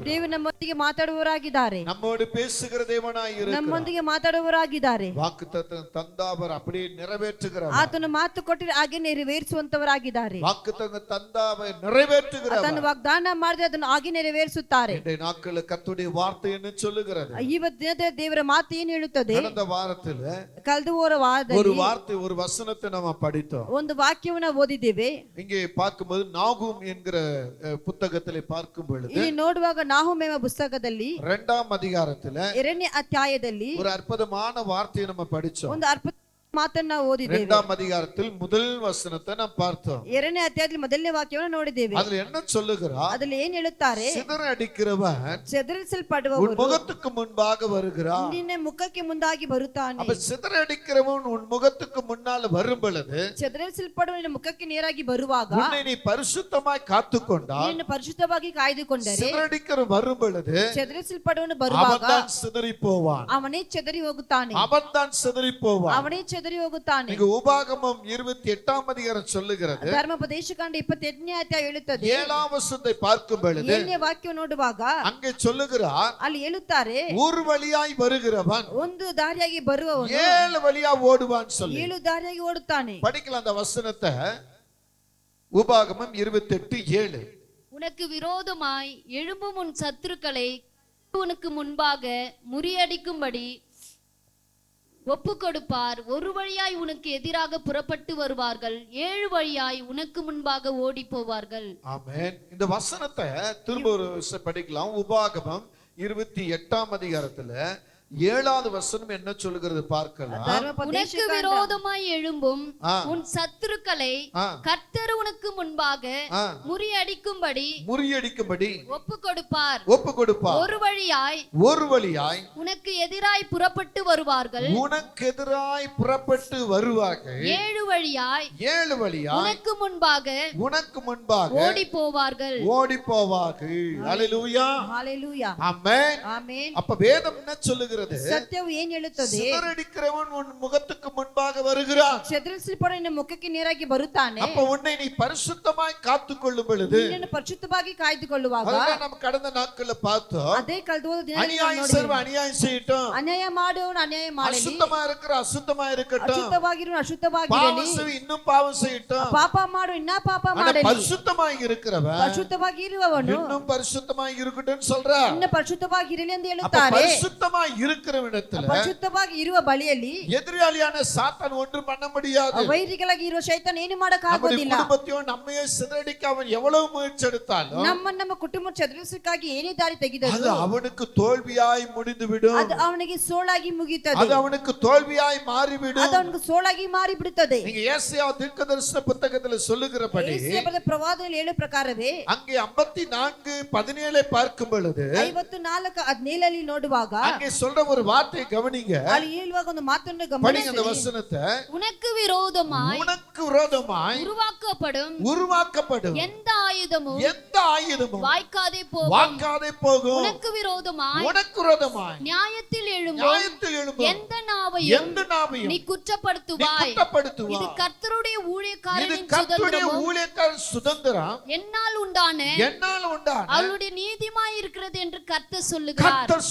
இருக்கிறார். ದೇವರು ನಮ್ಮೊಂದಿಗೆ ಮಾತಾಡುವವರಾಗಿದ್ದಾರೆ. நம்மோடு பேசுகிற தேவனாய் இருக்கிறார். ನಮ್ಮೊಂದಿಗೆ ಮಾತಾಡುವವರಾಗಿದ್ದಾರೆ. வாக்குத்தத்தம் தந்தாவர் அப்படியே நிறைவேற்றுகிறார். ಆತನು ಮಾತು ಕೊಟ್ಟರೆ ಹಾಗೆ ನೆರವೇರಿಸುವಂತವರಾಗಿದ್ದಾರೆ. வாக்குத்தத்தம் தந்தாவை நிறைவேற்றுகிறார். ಆತನು ವಾಗ್ದಾನ ಮಾಡಿದ್ರೆ ಅದನ್ನು ಹಾಗೆ ನೆರವೇರಿಸುತ್ತಾರೆ. இந்த நாட்களில் கர்த்தருடைய வார்த்தை என்ன சொல்லுகிறது? ಇವತ್ತು ದಿನದ ದೇವರ ಮಾತು ಏನು ಹೇಳುತ್ತದೆ? கடந்த வாரத்தில் ಕಳೆದ ವಾರದಲ್ಲಿ ஒரு வார்த்தை ஒரு வசனத்தை நாம படித்தோம். ಒಂದು ವಾಕ್ಯವನ್ನು ಓದಿದ್ದೇವೆ. இங்கே பார்க்கும்போது நாகூம் என்கிற புத்தகத்திலே பார்க்கும் பொழுது ಇಲ್ಲಿ ನೋಡುವಾಗ ನಾಹುಮ್ ಎಂಬ ಪುಸ್ತಕದಲ್ಲಿ 2ஆம் அதிகாரத்தில் 2ನೇ ಅಧ್ಯಾಯದಲ್ಲಿ ஒரு அற்புதமான வார்த்தையை நம்ம படிச்சோம். ಒಂದು ಅದ್ಭುತ ಮಾತನ್ನ ಓದಿದ್ದೇವೆ. 2ஆம் அதிகாரத்தில் முதல் வசனத்தை நாம் பார்த்தோம். 2ನೇ ಅಧ್ಯಾಯದಲ್ಲಿ ಮೊದಲನೇ ವಾಕ್ಯವನ್ನು ನೋಡಿದ್ದೇವೆ. அதுல என்ன சொல்லுகிறார்? ಅದರಲ್ಲಿ ಏನು ಹೇಳುತ್ತಾರೆ? சிதறடிக்கிறவன் ಚದರಿಸಲ್ಪಡುವವನು உன் முகத்துக்கு முன்பாக வருகிறான். ನಿನ್ನ ಮುಖಕ್ಕೆ ಮುಂದಾಗಿ ಬರುತ್ತಾನೆ. அப்ப சிதறடிக்கிறவன் உன் முகத்துக்கு முன்னால வரும் பொழுது ಚದರಿಸಲ್ಪಡುವ ನಿನ್ನ ಮುಖಕ್ಕೆ ನೇರಾಗಿ ಬರುವಾಗ உன்னை நீ பரிசுத்தமாய் காத்துக்கொண்டால், ನಿನ್ನ ಪರಿಶುದ್ಧವಾಗಿ ಕಾಯ್ದುಕೊಂಡರೆ, சிதறடிக்கிற வரும் பொழுது ಚದರಿಸಲ್ಪಡುವನು ಬರುವಾಗ அவன்தான் சிதறி போவான். ಅವನೇ ಚದರಿ ಹೋಗುತ್ತಾನೆ. அவன்தான் சிதறி போவான். ಅವನೇ ಚದರಿ ಹೋಗುತ್ತಾನೆ. இங்க உபாகமம் 28ஆம் அதிகாரம் சொல்லுகிறது. ಧರ್ಮೋಪದೇಶಕಾಂಡ 28ನೇ ಅಧ್ಯಾಯ ಹೇಳುತ್ತದೆ. 7ஆம் வசனத்தை பார்க்கும் பொழுது 7ನೇ ವಾಕ್ಯ ನೋಡುವಾಗ அங்கே சொல்லுகிறார், ಅಲ್ಲಿ ಹೇಳುತ್ತಾರೆ, ஒரு வழியாய் வருகிறவன் ಒಂದು ದಾರಿಯಾಗಿ ಬರುವವನು 7 வழியா ஓடுவான் சொல்லி. 7 ದಾರಿಯಾಗಿ ಓಡುತ್ತಾನೆ. படிக்கலாம் அந்த வசனத்தை. உபாகமம் 28:7. உனக்கு விரோதமாய் எழும்பும் உன் சத்துருக்களை உனக்கு முன்பாக முறியடிக்கும்படி ஒப்பு கொடுப்பார். ஒரு வழியாய் உனக்கு எதிராக புறப்பட்டு வருவார்கள், 7 வழியாய் உனக்கு முன்பாக ஓடி போவார்கள். ஆமென். இந்த வசனத்தை திரும்ப ஒரு படிக்கலாம். உபாகமம் 28ஆம் அதிகாரத்துல 7வது வசனம் என்ன சொல்லுகிறது பார்க்கலாம். உனக்கு விரோதமாய் எழும்பும் உன் சத்துருக்களை கர்த்தர் உனக்கு முன்பாக முறியடிக்கும்படி ஒப்பு கொடுப்பார். ஒரு வழியாய் உனக்கு எதிராய் புறப்பட்டு வருவார்கள், 7 வழியாய் உனக்கு முன்பாக ஓடி போவார்கள். ஹல்லேலூயா. ஹல்லேலூயா. ஆமென். ஆமென். அப்ப வேதம் என்ன சொல்லுகிறது? ಸತ್ಯವು ಏನು ಹೇಳುತ್ತದೆ? சிதறடிக்கிறவன் உன் முகத்துக்கு முன்பாக வருகிறான். ಚದರಿಸಲ್ಪಡುವ ನಿನ್ನ ಮುಖಕ್ಕೆ ನೇರಾಗಿ ಬರುತ್ತಾನೆ. அப்ப உன்னை நீ பரிசுத்தமாய் காத்துக்கொள்ளும் பொழுது, ನಿನ್ನನ್ನು ಪರಿಶುದ್ಧವಾಗಿ ಕಾಯ್ದುಕೊಳ್ಳುವಾಗ, ಅದನ್ನ நம்ம கடந்த நாட்கள்ல பார்த்தோம். ಅದೇ ಕಳೆದ ದಿನಗಳಲ್ಲಿ அநியாயம் செய்யட்டும், ಅನ್ಯಾಯ ಮಾಡುವವನು ಅನ್ಯಾಯ ಮಾಡಲಿ, அசுத்தமா இருக்கிற அசுத்தமா இருக்கட்டும், ಅಶುದ್ಧವಾಗಿರು ಅಶುದ್ಧವಾಗಿರಲಿ, பாவம் செய்யட்டும், ಪಾಪ ಮಾಡು ಇನ್ನ ಪಾಪ ಮಾಡಲಿ, பரிசுத்தமாய் இருக்கிறவன் ಪರಿಶುದ್ಧವಾಗಿ ಇರುವವನು இன்னும் பரிசுத்தமாய் இருக்கட்டும்னு சொல்றார். ಇನ್ನ ಪರಿಶುದ್ಧವಾಗಿರಲಿ ಎಂದು ಹೇಳುತ್ತಾರೆ. பரிசுத்தமாய் இருக்கிறவனிடத்தில் ಪರಿಶುದ್ಧವಾಗಿ ಇರುವ ಬಳಿಯಲ್ಲಿ எதிராளியான சாத்தான் ஒன்றும் பண்ண முடியாது. ವೈರಿಗಳಾಗಿ ಇರುವ ಶೈತಾನ ಏನು ಮಾಡಕ ಆಗೋದಿಲ್ಲ. குடும்பத்தையும் நம்மையே சிதறடிக்க அவன் எவ்வளவு முயற்சி எடுத்தாலும், ನಮ್ಮ ಕುಟುಂಬ ಚದರಿಸಕ್ಕಾಗಿ ಏನೇ ದಾರಿ ತೆಗೆದರೂ அது அவனுக்கு தோல்வியாய் முடிந்துவிடும். ಅದು ಅವನಿಗೆ ಸೋಲಾಗಿ ಮುಗಿಯುತ್ತದೆ. அது அவனுக்கு தோல்வியாய் மாறிவிடும். ಅದು ಅವನಿಗೆ ಸೋಲಾಗಿ ಮಾರಿ ಬಿಡುತ್ತದೆ. நீங்க ஏசாயா தீர்க்கதரிசன புத்தகத்தில் சொல்லுகிறபடி, ಯೆಶಾಯನ ಪ್ರವಾದದಲ್ಲಿ ಹೇಳುವ ಪ್ರಕಾರವೇ அங்கே 54:17 பார்க்கும் பொழுது 54:17 ನೋಡುವಾಗ அங்கே சொல்ற ஒரு வார்த்தையை கவனிங்க. ಅಲ್ಲಿ ಹೇಳುವಾಗ ಒಂದು ಮಾತನ್ನು படிங்க ಗಮನಿಸಿ. அந்த வசனத்தை. உனக்கு விரோதமாய் உருவாக்கப்படும் எந்த ஆயுதமும் வாய்க்காதே போகும். உனக்கு விரோதமாய் நியாயத்தில் எழும்பும் எந்த நாவையும் நீ குற்றப்படுத்துவாய். இது கர்த்தருடைய ஊழியக்காரரின் சுதந்திரம், என்னால் உண்டான அவளுடைய நீதிமாய் இருக்கிறது என்று கர்த்தர்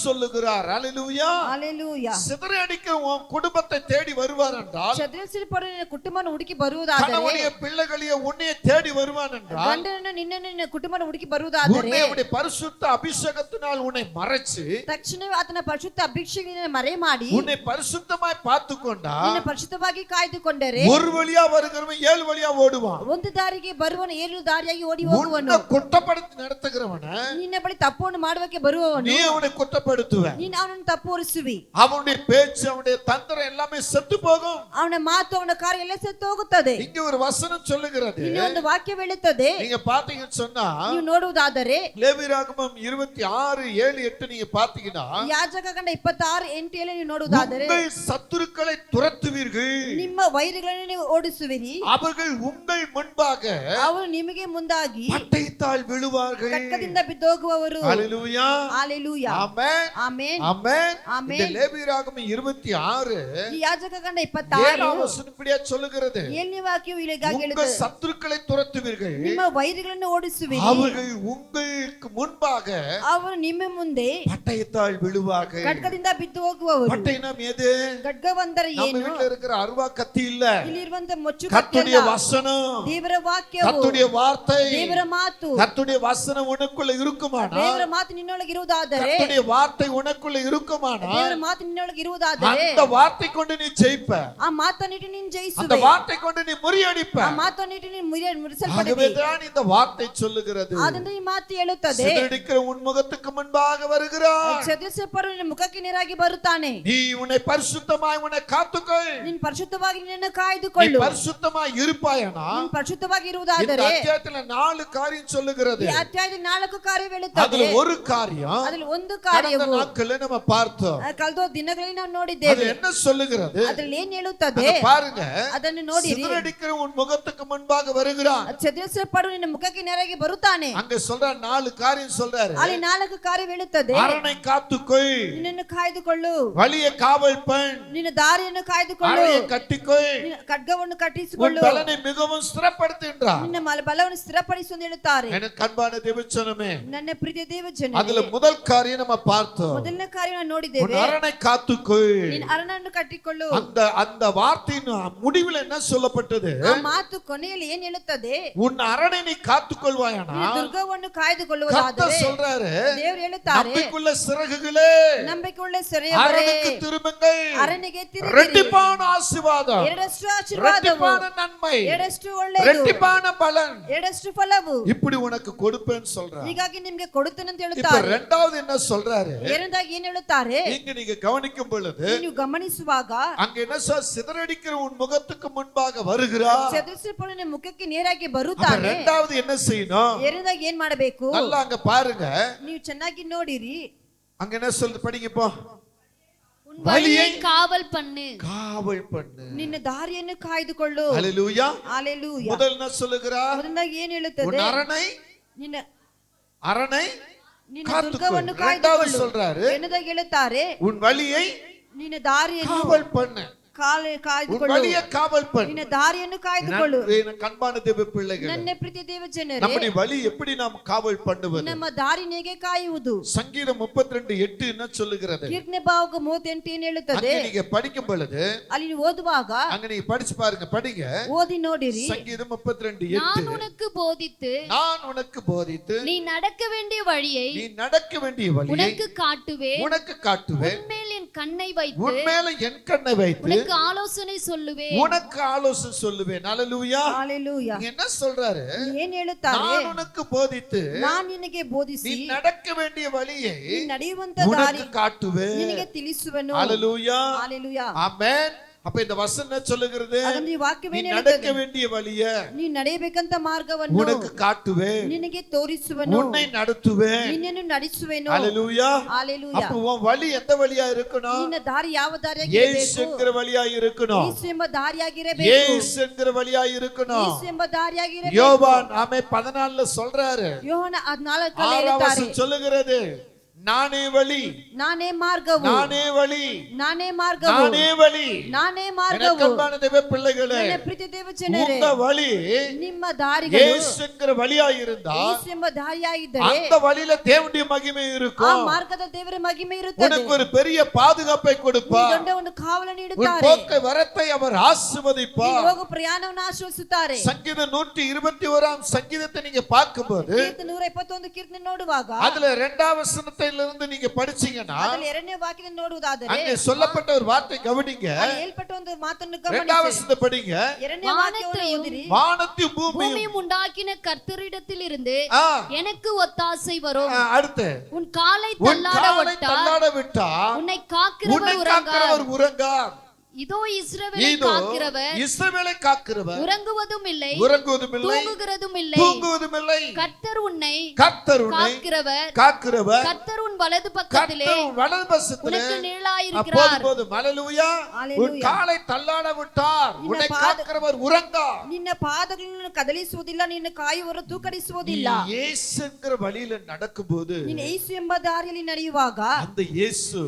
சொல்லுகிறார். ஹல்லேலூயா. ஹல்லேலூயா. சிதறடிக்க உன் குடும்பத்தை தேடி வருவார் என்றால், ಚದರಿಸಲ್ಪಡುವ ನಿನ್ನ ಕುಟುಂಬವನ್ನು ಹುಡುಕಿ ಬರುವುದಾದರೆ, கணவனைய பிள்ளைகளைய உன்னை தேடி வருவான் என்றால், ಗಂಡನನ್ನು ನಿನ್ನ ಕುಟುಂಬವನ್ನು ಹುಡುಕಿ ಬರುವುದಾದರೆ, உன்னை அவருடைய பரிசுத்த அபிஷேகத்தினால் உன்னை மறைச்சு ತಕ್ಷಣವೇ ಆತನ ಪರಿಶುದ್ಧ ಅಭಿಷೇಕದಿಂದ ಮರೆ ಮಾಡಿ உன்னை பரிசுத்தமாய் பார்த்துக்கொண்டா, ನಿನ್ನ ಪರಿಶುದ್ಧವಾಗಿ ಕಾಯ್ದುಕೊಂಡರೆ, ஒரு வழியா வருகிறவன் 7 வழியா ஓடுவான். ಒಂದು ದಾರಿಗೆ ಬರುವವನು 7 ದಾರಿಯಾಗಿ ಓಡಿ ಹೋಗುವನು. உன்னை குற்றப்படுத்தி நடத்துகிறவன ನಿನ್ನ ಬಳಿ ತಪ್ಪನ್ನು ಮಾಡುವಕ್ಕೆ ಬರುವವನು நீ அவனை குற்றப்படுத்துவ. ನೀನು ಅವನನ್ನು ತಪ್ಪು ಹೊರಿಸುವಿ. அவனுடைய பேச்சு அவனுடைய தந்திரம் எல்லாமே செத்து போகும். ಅವನ ಮಾತು ಅವನ ಕಾರ್ಯ ಎಲ್ಲ ಸತ್ತು ಹೋಗುತ್ತದೆ. இங்க ஒரு வசனம் சொல்லுகிறது. ಇಲ್ಲಿ ಒಂದು ವಾಕ್ಯ ಹೇಳುತ್ತದೆ. நீங்க பாத்தீங்கன்னு சொன்னா, ನೀವು ನೋಡುವುದಾದರೆ லேவியராகமம் 26:7-8 நீங்க பாத்தீங்கன்னா, ಯಾಜಕಕಾಂಡ 26:8 ನೀವು ನೋಡುವುದಾದರೆ, உங்கள் சத்துருக்களை துரத்துவீர்கள், ನಿಮ್ಮ ವೈರಿಗಳನ್ನು ನೀವು ಓಡಿಸುವಿರಿ, அவர்கள் உங்கள் முன்பாக ಅವರು ನಿಮಗೆ ಮುಂದಾಗಿ பட்டயத்தால் விழுவார்கள். ಖಡ್ಗದಿಂದ ಬಿದ್ದೋಗುವವರು. ஹல்லேலூயா. ஹல்லேலೂಯಾ. ஆமென். ಆಮೆನ್. ஆமென். ஆமென். இந்த லேவியராகமம் 26 ಈ ಯಾಜಕಕಾಂಡ 26 7வது வசனம் இப்படியே சொல்லுகிறது. 7ನೇ ವಾಕ್ಯವು ಹೀಗಾಗಿ உங்கள் ಹೇಳುತ್ತದೆ, சத்துருக்களை துரத்துவீர்கள், ನಿಮ್ಮ ವೈರಿಗಳನ್ನು ಶತ್ರುಗಳನ್ನು ಓಡಿಸುವಿರಿ. அவர்கள் உங்களுக்கு முன்பாக ಅವರು ನಿಮ್ಮ ಮುಂದೆ பட்டயத்தால் விழுவாக. ಖಡ್ಗದಿಂದ ಬಿದ್ದು ಹೋಗುವವರು. பட்டயம் எது? ಖಡ್ಗವಂದರೆ நம்ம ಏನು? வீட்டுல இருக்கிற அருவா கத்தி இல்ல, ಇಲ್ಲಿರುವಂತ ಮೊಚ್ಚು கர்த்தருடைய ಕತ್ತಿಯಲ್ಲ. வசனம், ದೇವರ ವಾಕ್ಯವು, கர்த்தருடைய வார்த்தை, ದೇವರ ಮಾತು. கர்த்தருடைய வசனம் உனக்குள்ள இருக்குமானா, ದೇವರ ಮಾತು ನಿನ್ನೊಳಗೆ ಇರುವುದಾದರೆ, கர்த்தருடைய வார்த்தை உனக்குள்ள இருக்குமானா, ದೇವರ ಮಾತು ನಿನ್ನೊಳಗೆ ಇರುವುದಾದರೆ அந்த வார்த்தை கொண்டு நீ ஜெயிப்ப, ಆ ಮಾತನ್ನಿಟ್ಟು ನೀನು அந்த ಜಯಿಸುವೆ. வார்த்தை கொண்டு நீ முறியடிப்ப. ಆ ಮಾತನ್ನಿಟ್ಟು ನೀನು ಮುರಿಸಲ್ಪಡುವೆ. ஆகவேதான் இந்த வார்த்தை சொல்லுகிறது, ಆದ್ದರಿಂದ ಈ ಮಾತು ಹೇಳುತ್ತದೆ, சிதறடிக்கிற உன் முகத்துக்கு முன்பாக வருகிறார், ಚದುರಿಸಲ್ಪಡುವ ನಿನ್ನ ಮುಖಕ್ಕೆ ನೇರಾಗಿ ಬರುತ್ತಾನೆ. நீ உன்னை பரிசுத்தமாய் உன்னை காத்துக்கொள். ನೀನು ಪರಿಶುದ್ಧವಾಗಿ ನಿನ್ನನ್ನು நீ ಕಾಯ್ದುಕೊಳ್ಳು. பரிசுத்தமாய் இருப்பாயனா, ನೀನು ಪರಿಶುದ್ಧವಾಗಿ இந்த ಇರುವುದಾದರೆ அத்தியாயத்துல 4 காரியம் சொல்லுகிறது. ಈ ಅಧ್ಯಾಯದ 4 ಕಾರ್ಯ ಹೇಳುತ್ತದೆ. அதுல ஒரு காரியம் ಅದ್ರಲ್ಲಿ ಒಂದು கடந்த ಕಾರ್ಯವು நாட்கள்ல நம்ம பார்த்தோம். ಕಳೆದ ದಿನಗಳಲ್ಲಿ ನಾವು அது ನೋಡಿದ್ದೇವೆ. என்ன சொல்லுகிறது? ಅದ್ರಲ್ಲಿ ಏನ್ ಹೇಳುತ್ತದೆ அதை பாருங்க. ಅದನ್ನು ನೋಡಿರಿ. சிதறடிக்கிற உன் முகத்துக்கு முன்பாக வருகிறான். ಚದುರಿಸಲ್ಪಡುವ ನಿನ್ನ ಮುಖಕ್ಕೆ ನೇರಾಗಿ ಬರುತ್ತಾನೆ. அங்க சொல்ற 4 காரியம் சொல்றாரு. ಅಲ್ಲಿ 4 ಕಾರ್ಯ ಹೇಳುತ್ತದೆ. அரணை காத்துக்கொள், ನಿನ್ನನ್ನು ಕಾಯ್ದುಕೊಳ್ಳು, வழியை காவல் பண், ನಿನ್ನ ದಾರಿಯನ್ನು ಕಾಯ್ದುಕೊಳ್ಳು, அறையை கட்டிக்கொள், ನಿನ್ನ ಖಡ್ಗವನ್ನು உன் ಕಟ್ಟಿಸಿಕೊಳ್ಳು, பலனை மிகவும் ஸ்திரப்படுத்துகின்றார். ನಿನ್ನ ಬಲವನ್ನು ಸ್ಥಿರಪಡಿಸು ಎಂದು ಹೇಳುತ್ತಾರೆ. எனக்கு அன்பான தேவச்சனமே, ನನ್ನ ಪ್ರೀತಿಯ ದೇವಜನರೇ, அதுல முதல் காரியம் நம்ம பார்த்தோம். ಮೊದಲನೇ ಕಾರ್ಯ ನಾವು உன் ನೋಡಿದ್ದೇವೆ. அரணை காத்துக்கொள். ನಿನ್ನ ಅರಣ್ಯವನ್ನು ಕಟ್ಟಿಕೊಳ್ಳು. அந்த வார்த்தையின் முடிவில் என்ன சொல்லப்பட்டது? ಆ ಮಾತು ಕೊನೆಯಲ್ಲಿ ಏನ್ ಹೇಳುತ್ತದೆ? உன் அரணை நீ காத்துக்கொள்வாயானா, ನಿನ್ನ ದುರ್ಗವನ್ನು கர்த்தர் ಕಾಯ್ದುಕೊಳ್ಳುವುದಾದರೆ சொல்றாரு, ದೇವರು ಹೇಳುತ್ತಾರೆ, நம்பிக்கையுள்ள சிறகுகளே ನಂಬಿಕೆಯುಳ್ಳ ಸೆರೆಯವರೇ, அரணுக்கு திரும்புங்கள், ಅರಣ್ಯಗೆ ತಿರುಗಿರಿ. ரெட்டிப்பான ஆசீர்வாதம், ಎರಡಷ್ಟು ಆಶೀರ್ವಾದವು, ரெட்டிப்பான நன்மை, ಎರಡಷ್ಟು ಒಳ್ಳೆಯದು, ரெட்டிப்பான பலன் ಎರಡಷ್ಟು ಫಲವು இப்படி உனக்கு கொடுப்பேன்னு சொல்றாரு. ಹೀಗಾಗಿ ನಿಮ್ಗೆ ಕೊಡುತ್ತೇನೆ ಅಂತ இப்ப ಹೇಳುತ್ತಾರೆ. ரெண்டாவது என்ன சொல்றாரு? ಎರಡನೇದಾಗಿ ಏನ್ ಹೇಳುತ್ತಾರೆ? இங்க நீங்க கவனிக்கும் பொழுது ನೀವು ಗಮನಿಸುವಾಗ அங்க என்ன சிதறடிக்கிற உன் முகத்துக்கு முன்பாக வருகிறார். ಚದುರಿಸಲ್ಪಡುವ ನಿನ್ನ ಮುಖಕ್ಕೆ ನೇರಾಗಿ அப்ப ಬರುತ್ತಾನೆ. ரெண்டாவது என்ன செய்யணும்? ಎರಡನೇದಾಗಿ ಏನ್ ಮಾಡಬೇಕು? நல்லா அங்க பாருங்க. ನೀವು ಚೆನ್ನಾಗಿ ನೋಡಿರಿ. அங்க என்ன சொல்லுது? படிங்க இப்போ. உன் வழியை காவல் பண்ணு, காவல் பண்ணு. ನಿನ್ನ ದಾರಿಯನ್ನು ಕಾಯ್ದುಕೊಳ್ಳು. ஹalleluya. ஹalleluya. முதல் என்ன சொல்லுகிறார்? ಮೊದಲನೇದಾಗಿ ಏನ್ உன் ಹೇಳುತ್ತದೆ? அரணை ನಿನ್ನ அரணை ನಿನ್ನ ಕಾತುಕೊಳ್ಳು. ದುರ್ಗವನ್ನು ரெண்டாவது ಕಾಯ್ದುಕೊಳ್ಳು. சொல்றாரு, ಎರಡನೇದಾಗಿ ಹೇಳುತ್ತಾರೆ, உன் வழியை ನಿನ್ನ ದಾರಿಯನ್ನು காவல் பண்ணு. உன் ಕಾಯ್ದುಕೊಳ್ಳು. வழியை காவல் பண்ணு. ನಿನ್ನ ದಾರಿಯನ್ನು ಕಾಯ್ದುಕೊಳ್ಳು. எனக்கு அன்பான தேவ பிள்ளைகளே, ನನ್ನ ಪ್ರೀತಿಯ ದೇವ ಜನರೇ, நம்முடைய வழி எப்படி நாம் காவல் பண்ணுவது? ನಮ್ಮ ದಾರಿ ಹೇಗೆ ಕಾಯುವುದು? சங்கீதம் 32:8 என்ன சொல்லுகிறது? ಕೀರ್ತನೆ ಭಾಗ 38 ಏನ್ ಹೇಳುತ್ತದೆ? அங்க நீங்க படிக்கும் பொழுது ಅಲ್ಲಿ ನೀವು ಓದುವಾಗ அங்க நீங்க படிச்சு பாருங்க, படிங்க. ಓದಿ ನೋಡಿರಿ. சங்கீதம் 32:8, நான் உனக்கு போதித்து நான் உனக்கு போதித்து நீ நடக்க வேண்டிய வழியை நீ நடக்க வேண்டிய வழியை உனக்கு காட்டுவேன், உனக்கு காட்டுவேன், உன்மேல் என் கண்ணை வைத்து உன் மேல என் கண்ணை வைத்து உனக்கு ஆலோசனை சொல்லுவேன். உனக்கு ஆலோசனை சொல்லுவேன். ஹalleluya. ஹalleluya. இங்க என்ன சொல்றாரு? ಏನ್ ಹೇಳುತ್ತಾರೆ? நான் உனக்கு போதித்து ನಾನು ನಿನಗೆ நீ ಬೋಧಿಸಿ நடக்க வேண்டிய வழியை ನೀ ನಡೆಯುವಂತ ದಾರಿ உனக்கு காட்டுவேன். ನಿನಗೆ ತಿಳಿಸುವೆನು. ஹalleluya. ஹalleluya. ஆமென். அப்ப இந்த வசனம் என்ன சொல்லுகிறது? ಅದನ್ನು ಈ நீ ವಾಕ್ಯವೇನು நடக்க ಹೇಳುತ್ತದೆ? வேண்டிய வழியை ನೀ ನಡೆಯಬೇಕಂತ ಮಾರ್ಗವನ್ನು உனக்கு காட்டுவேன், ನಿನಗೆ ತೋರಿಸುವೆನು, உன்னை நடத்துவேன். ನಿನ್ನನ್ನು ನಡೆಸುವೆನು. ஹalleluya. ஹalleluya. அப்ப உன் வழி எந்த வழியா இருக்கணும்? ನಿನ್ನ ದಾರಿ ಯಾವ ದಾರಿಯಾಗಿರಬೇಕು? இயேசுங்கிற வழியா இருக்கணும். ಯೇಸು ಎಂಬ ದಾರಿಯಾಗಿರಬೇಕು. இயேசுங்கிற வழியா இருக்கணும். ಯೇಸು ಎಂಬ ದಾರಿಯಾಗಿರಬೇಕು. யோவான் 14:14 சொல்றாரு, ಯೋಹನ 14 ஆறாம் ಹೇಳ್ತಾರೆ, வசனம் சொல்லுகிறது, நானே வழி, ನಾನೇ ಮಾರ್ಗವು, நானே வழி, ನಾನೇ ಮಾರ್ಗವು, நானே வழி. ನಾನೇ எனக்கு ಮಾರ್ಗವು. அன்பான தேவ பிள்ளைகளே, ನನ್ನ ಪ್ರೀತಿ ದೇವ ಜನರೇ, உங்க வழி ನಿಮ್ಮ ದಾರಿಗಳು இயேசுங்கிற வழியா இருந்தா ಯೇಸು ಎಂಬ ದಾರಿಯಾಗಿದ್ದರೆ அந்த வழியில தேவனுடைய மகிமை ಆ இருக்கும். ಮಾರ್ಗದ ದೇವರ ಮಹಿಮೆ ಇರುತ್ತದೆ. உனக்கு ஒரு பெரிய பாதுகாப்பை கொடுப்பார். ದೊಡ್ಡ ಒಂದು ಕಾವಲು உன் ನೀಡುತ್ತಾರೆ. போக்கை வரத்தை அவர் ನೀನು ஆசீர்வதிப்பார். ಹೋಗು ಪ್ರಯಾಣವನ್ನು ಆಶ್ರಯಿಸುತ್ತಾರೆ. சங்கீதம் 121 சங்கீதத்தை நீங்க பார்க்கும்போது ಕೀರ್ತನೆ 121 ಕೀರ್ತನೆ ನೋಡುವಾಗ அதுல 2ஆம் வசனத்திலிருந்து நீங்க படிச்சீங்கன்னா ಅದರಲ್ಲಿ 2ನೇ ವಾಕ್ಯವನ್ನು ನೋಡುವುದಾದರೆ அங்கே சொல்லப்பட்ட ஒரு வார்த்தை கவனிங்க. ಅಲ್ಲಿ ಹೇಳ್ಪಟ್ಟ ಒಂದು ಮಾತನ್ನು 2ஆம் ಗಮನಿಸಿ. வசனத்தை படிங்க. 2ನೇ ವಾಕ್ಯವನ್ನು ಓದಿರಿ. வானத்தையும் பூமியும் பூமியும் உண்டாக்கின கர்த்தரிடத்திலிருந்து ஆ, எனக்கு ஒத்தாசை வரும். அடுத்து உன் காலை உன் தள்ளாட காலை விட்டால் தள்ளாட விட்டா உன்னை உன்னை காக்கிறவர் உறங்கார். காக்கிறவர் உறங்கார். இதோ இஸ்ரவேலை இதோ காக்கிறவர் இஸ்ரவேலை காக்கிறவர் உறங்குவதும் இல்லை, உறங்குவதும் இல்லை, தூங்குகிறதும் இல்லை. தூங்குவதும் இல்லை. கர்த்தர் உன்னை கர்த்தர் உன்னை காக்கிறவர், காக்கிறவர், கர்த்தர் உன் வலது பக்கத்திலே கர்த்தர் உன் வலது பக்கத்திலே உனக்கு அப்போது நிழலாயிருக்கிறார். போதும். ஹalleluya. ஹalleluya. உன் காலை தள்ளாட விட்டார், ನಿನ್ನ உன்னை ಪಾದ- காக்கிறவர் உறங்கார். ನಿನ್ನ ಪಾದಗಳನ್ನು ಕದಲಿಸುವುದಿಲ್ಲ, ನಿನ್ನ ಕಾಯುವರು ತೂಕಡಿಸುವುದಿಲ್ಲ. நீ இயேசுங்கிற வழியில நடக்கும்போது ನೀನು ಯೇಸು ಎಂಬ ದಾರಿಯಲ್ಲಿ ನಡೆಯುವಾಗ அந்த இயேசு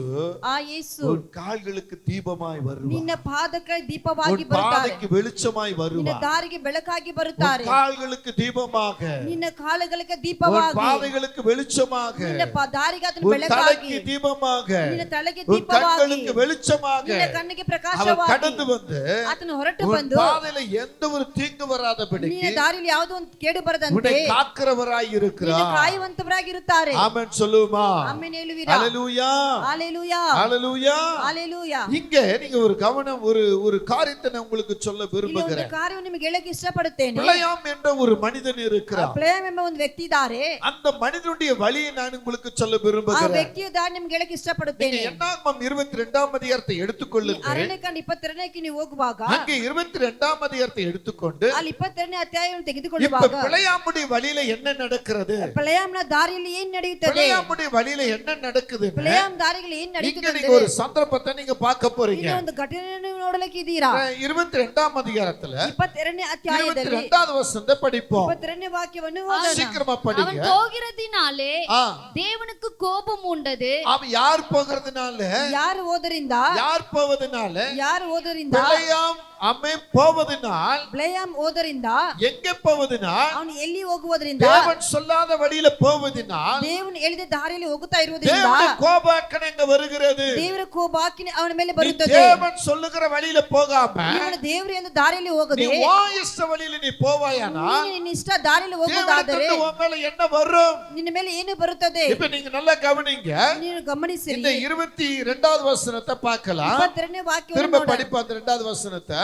ಆ ಯೇಸು உன் கால்களுக்கு தீபமாய் வருவார். ನಿನ್ನ ಪಾದಕ್ಕೆ ದೀಪವಾಗಿ உன் ಬರುತ್ತಾರೆ, பாதைக்கு வெளிச்சமாய் ನಿನ್ನ வருவார், ದಾರಿಗೆ ಬೆಳಕಾಗಿ உன் ಬರುತ್ತಾರೆ, கால்களுக்கு தீபமாக, ನಿನ್ನ ಕಾಲುಗಳಿಗೆ உன் ದೀಪವಾಗಿ, பாதைகளுக்கு வெளிச்சமாக, ನಿನ್ನ ದಾರಿಗೆ ಅದನ್ನು உன் ಬೆಳಕಾಗಿ, தலைக்கு தீபமாக, ನಿನ್ನ ತಲೆಗೆ உன் ದೀಪವಾಗಿ, கண்களுக்கு வெளிச்சமாக ನಿನ್ನ ಕಣ್ಣಿಗೆ அவர் ಪ್ರಕಾಶವಾಗಿ கடந்து வந்து ಆತನು ಹೊರಟು உன் ಬಂದು பாதையில எந்த ஒரு தீங்கு வராதபடிக்கு ನಿನ್ನ ದಾರಿಯಲ್ಲಿ ಯಾವುದೋ ಒಂದು ಕೇಡು ಬರದಂತೆ உன்னை காக்கிறவராய் ನಿನ್ನ இருக்கிறார். ಕಾಯುವಂತವರಾಗಿರುತ್ತಾರೆ. ஆமென் சொல்லுமா? ಆಮೆನ್ ಹೇಳುವಿರಾ? ஹalleluya, ஹalleluya, ஹalleluya. ஹalleluya. இங்க நீங்க ஒரு கவனம், ஒரு காரியத்தை நான் உங்களுக்கு சொல்ல ಇಲ್ಲಿ ಒಂದು விரும்புகிறேன். ಕಾರ್ಯವನ್ನು ನಿಮಗೆ ಹೇಳಕ್ಕೆ ಇಷ್ಟಪಡುತ್ತೇನೆ. பிழையாம் என்ற ஒரு மனிதன் இருக்கிறார். ಪ್ಲೇಮ್ ಎಂಬ ಒಂದು ವ್ಯಕ್ತಿ ಇದ್ದಾರೆ. அந்த மனிதனுடைய வழியை நான் உங்களுக்கு சொல்ல ಆ விரும்புகிறேன். ವ್ಯಕ್ತಿಯ ದಾರಿ ನಿಮಗೆ ಹೇಳಕ್ಕೆ ಇಷ್ಟಪಡುತ್ತೇನೆ. என்னாகமம் 22ஆம் அதிகாரத்தை எடுத்துக்கொள்ளுங்கள். ಅರಣ್ಯಕಾಂಡ 22ಕ್ಕೆ ನೀವು ಹೋಗುವಾಗ அங்கே 22ஆம் அதிகாரத்தை எடுத்துக்கொண்டு ಅಲ್ಲಿ 22ನೇ ಅಧ್ಯಾಯವನ್ನು இப்ப ತೆಗೆದುಕೊಳ್ಳುವಾಗ பிழையாமுடைய வழியில என்ன நடக்கிறது, ಪ್ಲೇಮ್ನ ದಾರಿಯಲ್ಲಿ ಏನ್ ನಡೆಯುತ್ತದೆ, பிழையாமுடைய வழியில என்ன நடக்குது, ಪ್ಲೇಮ್ ದಾರಿಯಲ್ಲಿ ಏನ್ இங்க ನಡೆಯುತ್ತದೆ, நீங்க ஒரு சந்தர்ப்பத்தை நீங்க பார்க்க போறீங்க. ಇಲ್ಲಿ ಒಂದು ಘಟನೆಯನ್ನು ನೋಡಲಿಕ್ಕೆ ಇದ್ದೀರಾ. 22ஆம் அதிகாரத்துல 22ನೇ ಅಧ್ಯಾಯದಲ್ಲಿ 22வது வசனத்தை படிப்போம். 22ನೇ ವಾಕ್ಯವನ್ನು ಓದೋಣ. சீக்கிரமா அவன் படிங்க. போகிறதினாலே ஆ, தேவனுக்கு கோபம் உண்டது. அவன் யார் போகிறதுனால, ಯಾರು ಓದರಿಂದ, யார் போவதனால, ಯಾರು ಓದರಿಂದ, பிழையாம் அவன் போவதனால், ಬ್ಲೇಯಾಮ್ ಓದರಿಂದ, எங்க போவதனால், ಅವನು ಎಲ್ಲಿ ಹೋಗುವುದರಿಂದ, தேவன் சொல்லாத வழியில போவதனால் ದೇವನು ಹೇಳಿದ ದಾರಿಯಲ್ಲಿ ಹೋಗುತ್ತಾ ಇರುವುದರಿಂದ தேவனுடைய கோபாக்கனை அங்க வருகிறது. ದೇವರ ಕೋಪಾಗ್ನಿ ಅವನ ಮೇಲೆ நீ ಬರುತ್ತದೆ. தேவன் சொல்லுகிற வழியில போகாம ಇವನು ದೇವರು ಎಂದು ದಾರಿಯಲ್ಲಿ நீ ಹೋಗದೆ உன் இஷ்ட வழியில நீ போவாயானா ನೀನು ನಿನ್ನ ಇಷ್ಟ ದಾರಿಯಲ್ಲಿ ಹೋಗುವುದಾದರೆ தேவனுக்கு உன் மேல என்ன வரும்? ನಿನ್ನ ಮೇಲೆ ಏನು ಬರುತ್ತದೆ? இப்ப நீங்க நல்லா கவனிங்க. ನೀನು ಗಮನಿಸಿರಿ. இந்த 22வது வசனத்தை பார்க்கலாம். 22ನೇ ವಾಕ್ಯವನ್ನು திரும்ப ನೋಡೋಣ. படிப்போம் அந்த 2வது வசனத்தை.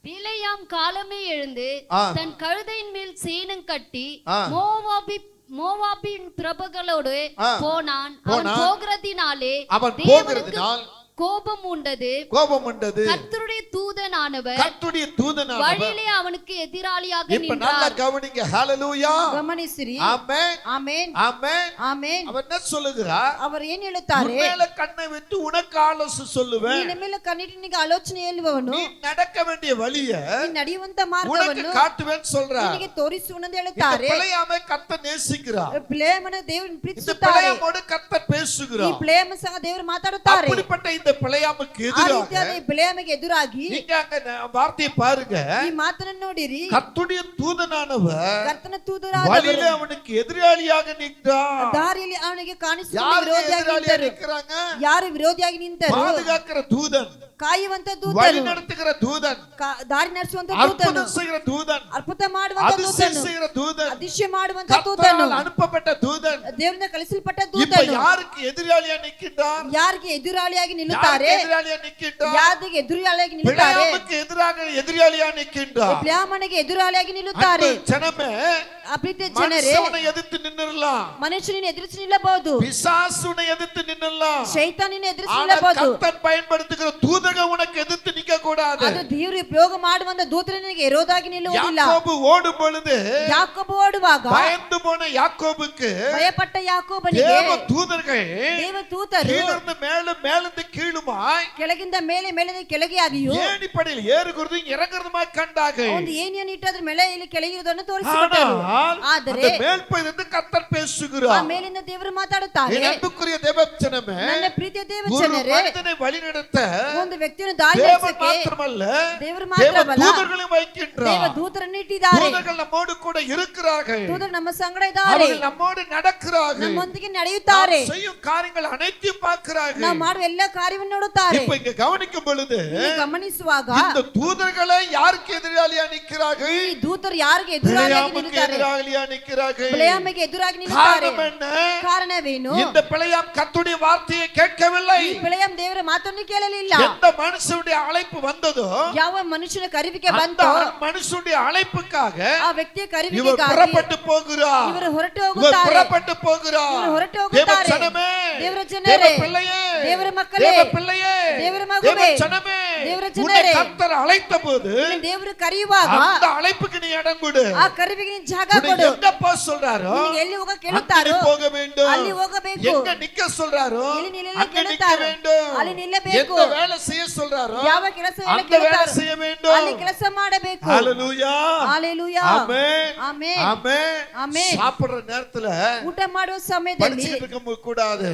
பிலேயாம் காலமே எழுந்து ஆ. தன் கழுதையின் மேல் சேணம் கட்டி ஆ. மோவாபின் பிரபுகளோடு ஆ. போனான். அவன் போனான். போகிறதினாலே அவன் தேவனுக்கு போகிறதினால் கோபம் உண்டது. கோபம் உண்டது. கர்த்தருடைய தூதனானவர் கர்த்தருடைய தூதனானவர் வழியிலே அவனுக்கு எதிராளியாக இப்ப நல்லா நின்றார். கவனிங்க. ஹalleluya, ಗಮನಿಸಿರಿ. ஆமென், ಆಮೆನ್, ஆமென். ಆಮೆನ್. அவர் என்ன சொல்லுகிறார்? ಅವರು ಏನ್ ಹೇಳುತ್ತಾರೆ? உன் மேல கண்ணை வைத்து உனக்கு ஆலோசனை சொல்லுவேன். ನಿನ್ನ ಮೇಲೆ ಕಣ್ಣಿಟ್ಟು ನಿನಗೆ ಆಲೋಚನೆ ಹೇಳುವವನು, நீ நடக்க வேண்டிய வழிய ನೀನು ನಡೆಯುವಂತ உனக்கு ಮಾರ್ಗವನ್ನು காட்டுவேன் சொல்றார். ನಿನಗೆ ತೋರಿಸುವನೆಂದು இந்த ಹೇಳುತ್ತಾರೆ. பிழையாமை கர்த்தர் நேசிக்கிறார். ಪ್ಲೇಮನ ದೇವರು இந்த ಪ್ರೀತಿಸುತ್ತಾರೆ. பிழையாமோடு கர்த்தர் ಈ பேசுகிறார். ಪ್ಲೇಮ ಸಹ ದೇವರು ಮಾತಾಡುತ್ತಾರೆ. அப்படிப்பட்ட இந்த பிழையாமுக்கு ಆ எதிராக ರೀತಿಯಾದ ಈ ಪ್ಲೇಮಿಗೆ ಎದುರಾಗಿ நீங்க அங்க வார்த்தையை பாருங்க. ಈ ಮಾತನ್ನು ನೋಡಿರಿ. கர்த்தருடைய தூதனானவர் ಕರ್ತನ ತೂದರಾದವರು வழியில அவனுக்கு எதிராளியாக நின்றார். ದಾರಿಯಲ್ಲಿ ಅವನಿಗೆ ಕಾಣಿಸಿಕೊಂಡು யாரு ವಿರೋಧಿಯಾಗಿ எதிராளியாக ನಿಂತರು. நிற்கிறாங்க? ಯಾರು ವಿರೋಧಿಯಾಗಿ ನಿಂತರು? பாதுகாக்கிற தூதன், ಕಾಯುವಂತ வழி ದೂತನು, நடத்துகிற தூதன், ದಾರಿ ನಡೆಸುವಂತ ದೂತನು, அற்புதம் செய்கிற தூதன், ಅದ್ಭುತ ಮಾಡುವಂತ அதிசயம் ದೂತನು, செய்கிற தூதன், ಅದಿಶ್ಯ ಮಾಡುವಂತ ದೂತನು, கர்த்தரால் அனுப்பப்பட்ட தூதன் ದೇವರಿಂದ ಕಳಿಸಲ್ಪಟ್ಟ இப்ப ದೂತನು யாருக்கு எதிராளியா நிற்கின்றார்? ಯಾರಿಗೆ ಎದುರಾಳಿಯಾಗಿ யாருக்கு ನಿಲ್ಲುತ್ತಾರೆ? எதிராளியா நிற்கின்றார்? ಯಾರಿಗೆ ಎದುರಾಳಿಯಾಗಿ ನಿಲ್ಲುತ್ತಾರೆ? பிழையாமுக்கு எதிராக எதிராளியா நிற்கின்றார். ಪ್ಲೇಮನಿಗೆ ಎದುರಾಳಿಯಾಗಿ ನಿಲ್ಲುತ್ತಾರೆ. அன்பு ஜனமே, ಆ ಪ್ರೀತಿಯ ಜನರೇ, மனுஷனை எதிர்த்து நின்னுறலாம், ಮನುಷ್ಯನನ್ನು ಎದುರಿಸಿ ನಿಲ್ಲಬಹುದು, பிசாசுனை எதிர்த்து நின்னுறலாம். ಶೈತಾನನ್ನು ಎದುರಿಸಿ ஆனா ನಿಲ್ಲಬಹುದು. கர்த்தர் பயன்படுத்துகிற தூதக உனக்கு எதிர்த்து நிக்க கூடாது. ಅದು ದೇವರು ಉಪಯೋಗ ಮಾಡುವಂತ ದೂತನಿಗೆ ವಿರೋಧಾಗಿ ನಿಲ್ಲುವುದಿಲ್ಲ. யாக்கோபு ஓடும் பொழுது ಯಾಕೋಬ ಓಡುವಾಗ பயந்து போன யாக்கோபுக்கு ಭಯಪಟ್ಟ ಯಾಕೋಬನಿಗೆ தேவ தூதர்கள் ದೇವದೂತರು கீழிருந்து மேலும் மேலிருந்து கீழுமாய் ಕೆಳಗಿಂದ ಮೇಲೆ ಮೇಲಿಂದ ಕೆಳಗೆ ಆಗಿಯೂ ஏணிப்படியில் ஏறுகிறதும் இறங்குறதுமாய் கண்டார்கள். ಒಂದು ಏಣಿಯನ್ನು ಇಟ್ಟದ್ರ ಮೇಲೆ ಇಲ್ಲಿ ಕೆಳಗಿರುವುದನ್ನು ತೋರಿಸಿಕೊಟ್ಟರು. ஆனால் ಆದರೆ அந்த மேல்பயிலிருந்து கர்த்தர் ಆ பேசுகிறார். ಮೇಲಿಂದ ದೇವರು ಮಾತಾಡುತ್ತಾರೆ. என் அன்புக்குரிய தேவஜனமே, ನನ್ನ ಪ್ರೀತಿಯ ஒரு ದೇವಜನರೇ, மனிதனை வழிநடத்த ಒಂದು ವ್ಯಕ್ತಿಯನ್ನು ದಾರಿ தேவன் ನಡೆಸಕ್ಕೆ மாத்திரமல்ல, ದೇವರು தேவ ಮಾತ್ರವಲ್ಲ, தூதர்களையும் வைக்கின்றார். ದೇವದೂತರನ್ನು ಇಟ್ಟಿದ್ದಾರೆ. தூதர்கள் நம்மோடு கூட இருக்கிறார்கள். ದೂತರು ನಮ್ಮ ಸಂಗಡ ಇದ್ದಾರೆ, அவர்கள் நம்மோடு நடக்கிறார்கள். ನಮ್ಮೊಂದಿಗೆ ನಡೆಯುತ್ತಾರೆ, நாம் செய்யும் காரியங்கள் அனைத்தையும் பார்க்கிறார்கள். ನಾವು ಮಾಡುವ ಎಲ್ಲ ಕಾರ್ಯವನ್ನು ನೋಡುತ್ತಾರೆ. இப்ப இங்க கவனிக்கும் பொழுது ಇಲ್ಲಿ ಗಮನಿಸುವಾಗ இந்த தூதர்களை யாருக்கு எதிராளியா நிற்கிறார்கள்? ಈ ದೂತರು ಯಾರಿಗೆ ಎದುರಾಗಿ பிழையாமுக்கு ನಿಲ್ಲುತ್ತಾರೆ? எதிராளியா நிற்கிறார்கள். பிழையாமைಗೆ ಎದುರಾಗಿ ನಿಲ್ಲುತ್ತಾರೆ. காரணம் என்ன? ಕಾರಣವೇನು? இந்த பிழையாம் கர்த்தருடைய வார்த்தையை கேட்கவில்லை. ಈ பிழைಯಾಮ್ ದೇವರ ಮಾತನ್ನು ಕೇಳಲಿಲ್ಲ. எந்த மனுஷனுடைய அழைப்பு வந்ததோ ಯಾವ ಮನುಷ್ಯನ ಕರೆವಿಕೆ அந்த ಬಂತೋ மனுஷனுடைய அழைப்புக்காக ಆ ವ್ಯಕ್ತಿಯ இவர் ಕರೆವಿಕೆಗಾಗಿ புறப்பட்டு போகிறார். ಇವರು ಹೊರಟು இவர் ಹೋಗುತ್ತಾರೆ. புறப்பட்டு போகிறார். இவர் ಹೊರಟು தேவ ಹೋಗುತ್ತಾರೆ. ஜனமே, ದೇವರ தேவ ಜನರೇ, பிள்ளையே, ದೇವರ ಮಕ್ಕಳೇ, தேவ பிள்ளையே, ದೇವರ தேவ ಮಗುವೇ, ஜனமே, ದೇವರ உன்னை ಜನರೇ, கர்த்தர் அழைத்த போது ನಿನ್ನ ದೇವರು ಕರೆಯುವಾಗ அந்த அழைப்புக்கு நீ இடம் கொடு. ಆ ಕರೆವಿಗೆ ನೀನು ಜಾಗ உன்னை ಕೊಡು. எங்க போக சொல்றாரோ ನಿನಗೆ ಎಲ್ಲಿ ಹೋಗ அங்க ಕೇಳುತ್ತಾರೋ நீ போக வேண்டும். ಅಲ್ಲಿ ಹೋಗಬೇಕು. எங்க நிக்க சொல்றாரோ ಎಲ್ಲಿ ನಿಲ್ಲಲು அங்க நிக்க ಕೇಳುತ್ತಾರೋ வேண்டும். ಅಲ್ಲಿ ನಿಲ್ಲಬೇಕು. எந்த வேலை செய்ய சொல்றாரோ ಯಾವ ಕೆಲಸ அந்த வேலை ಕೇಳುತ್ತಾರೋ செய்ய வேண்டும். ಅಲ್ಲಿ ಕೆಲಸ ಮಾಡಬೇಕು. ஹalleluya, ஹalleluya, ஆமென், ஆமென், ஆமென். ஆமென். சாப்பிடுற நேரத்துல ಊಟ ಮಾಡುವ ಸಮಯದಲ್ಲಿ படிச்சிட்டு இருக்க கூடாது.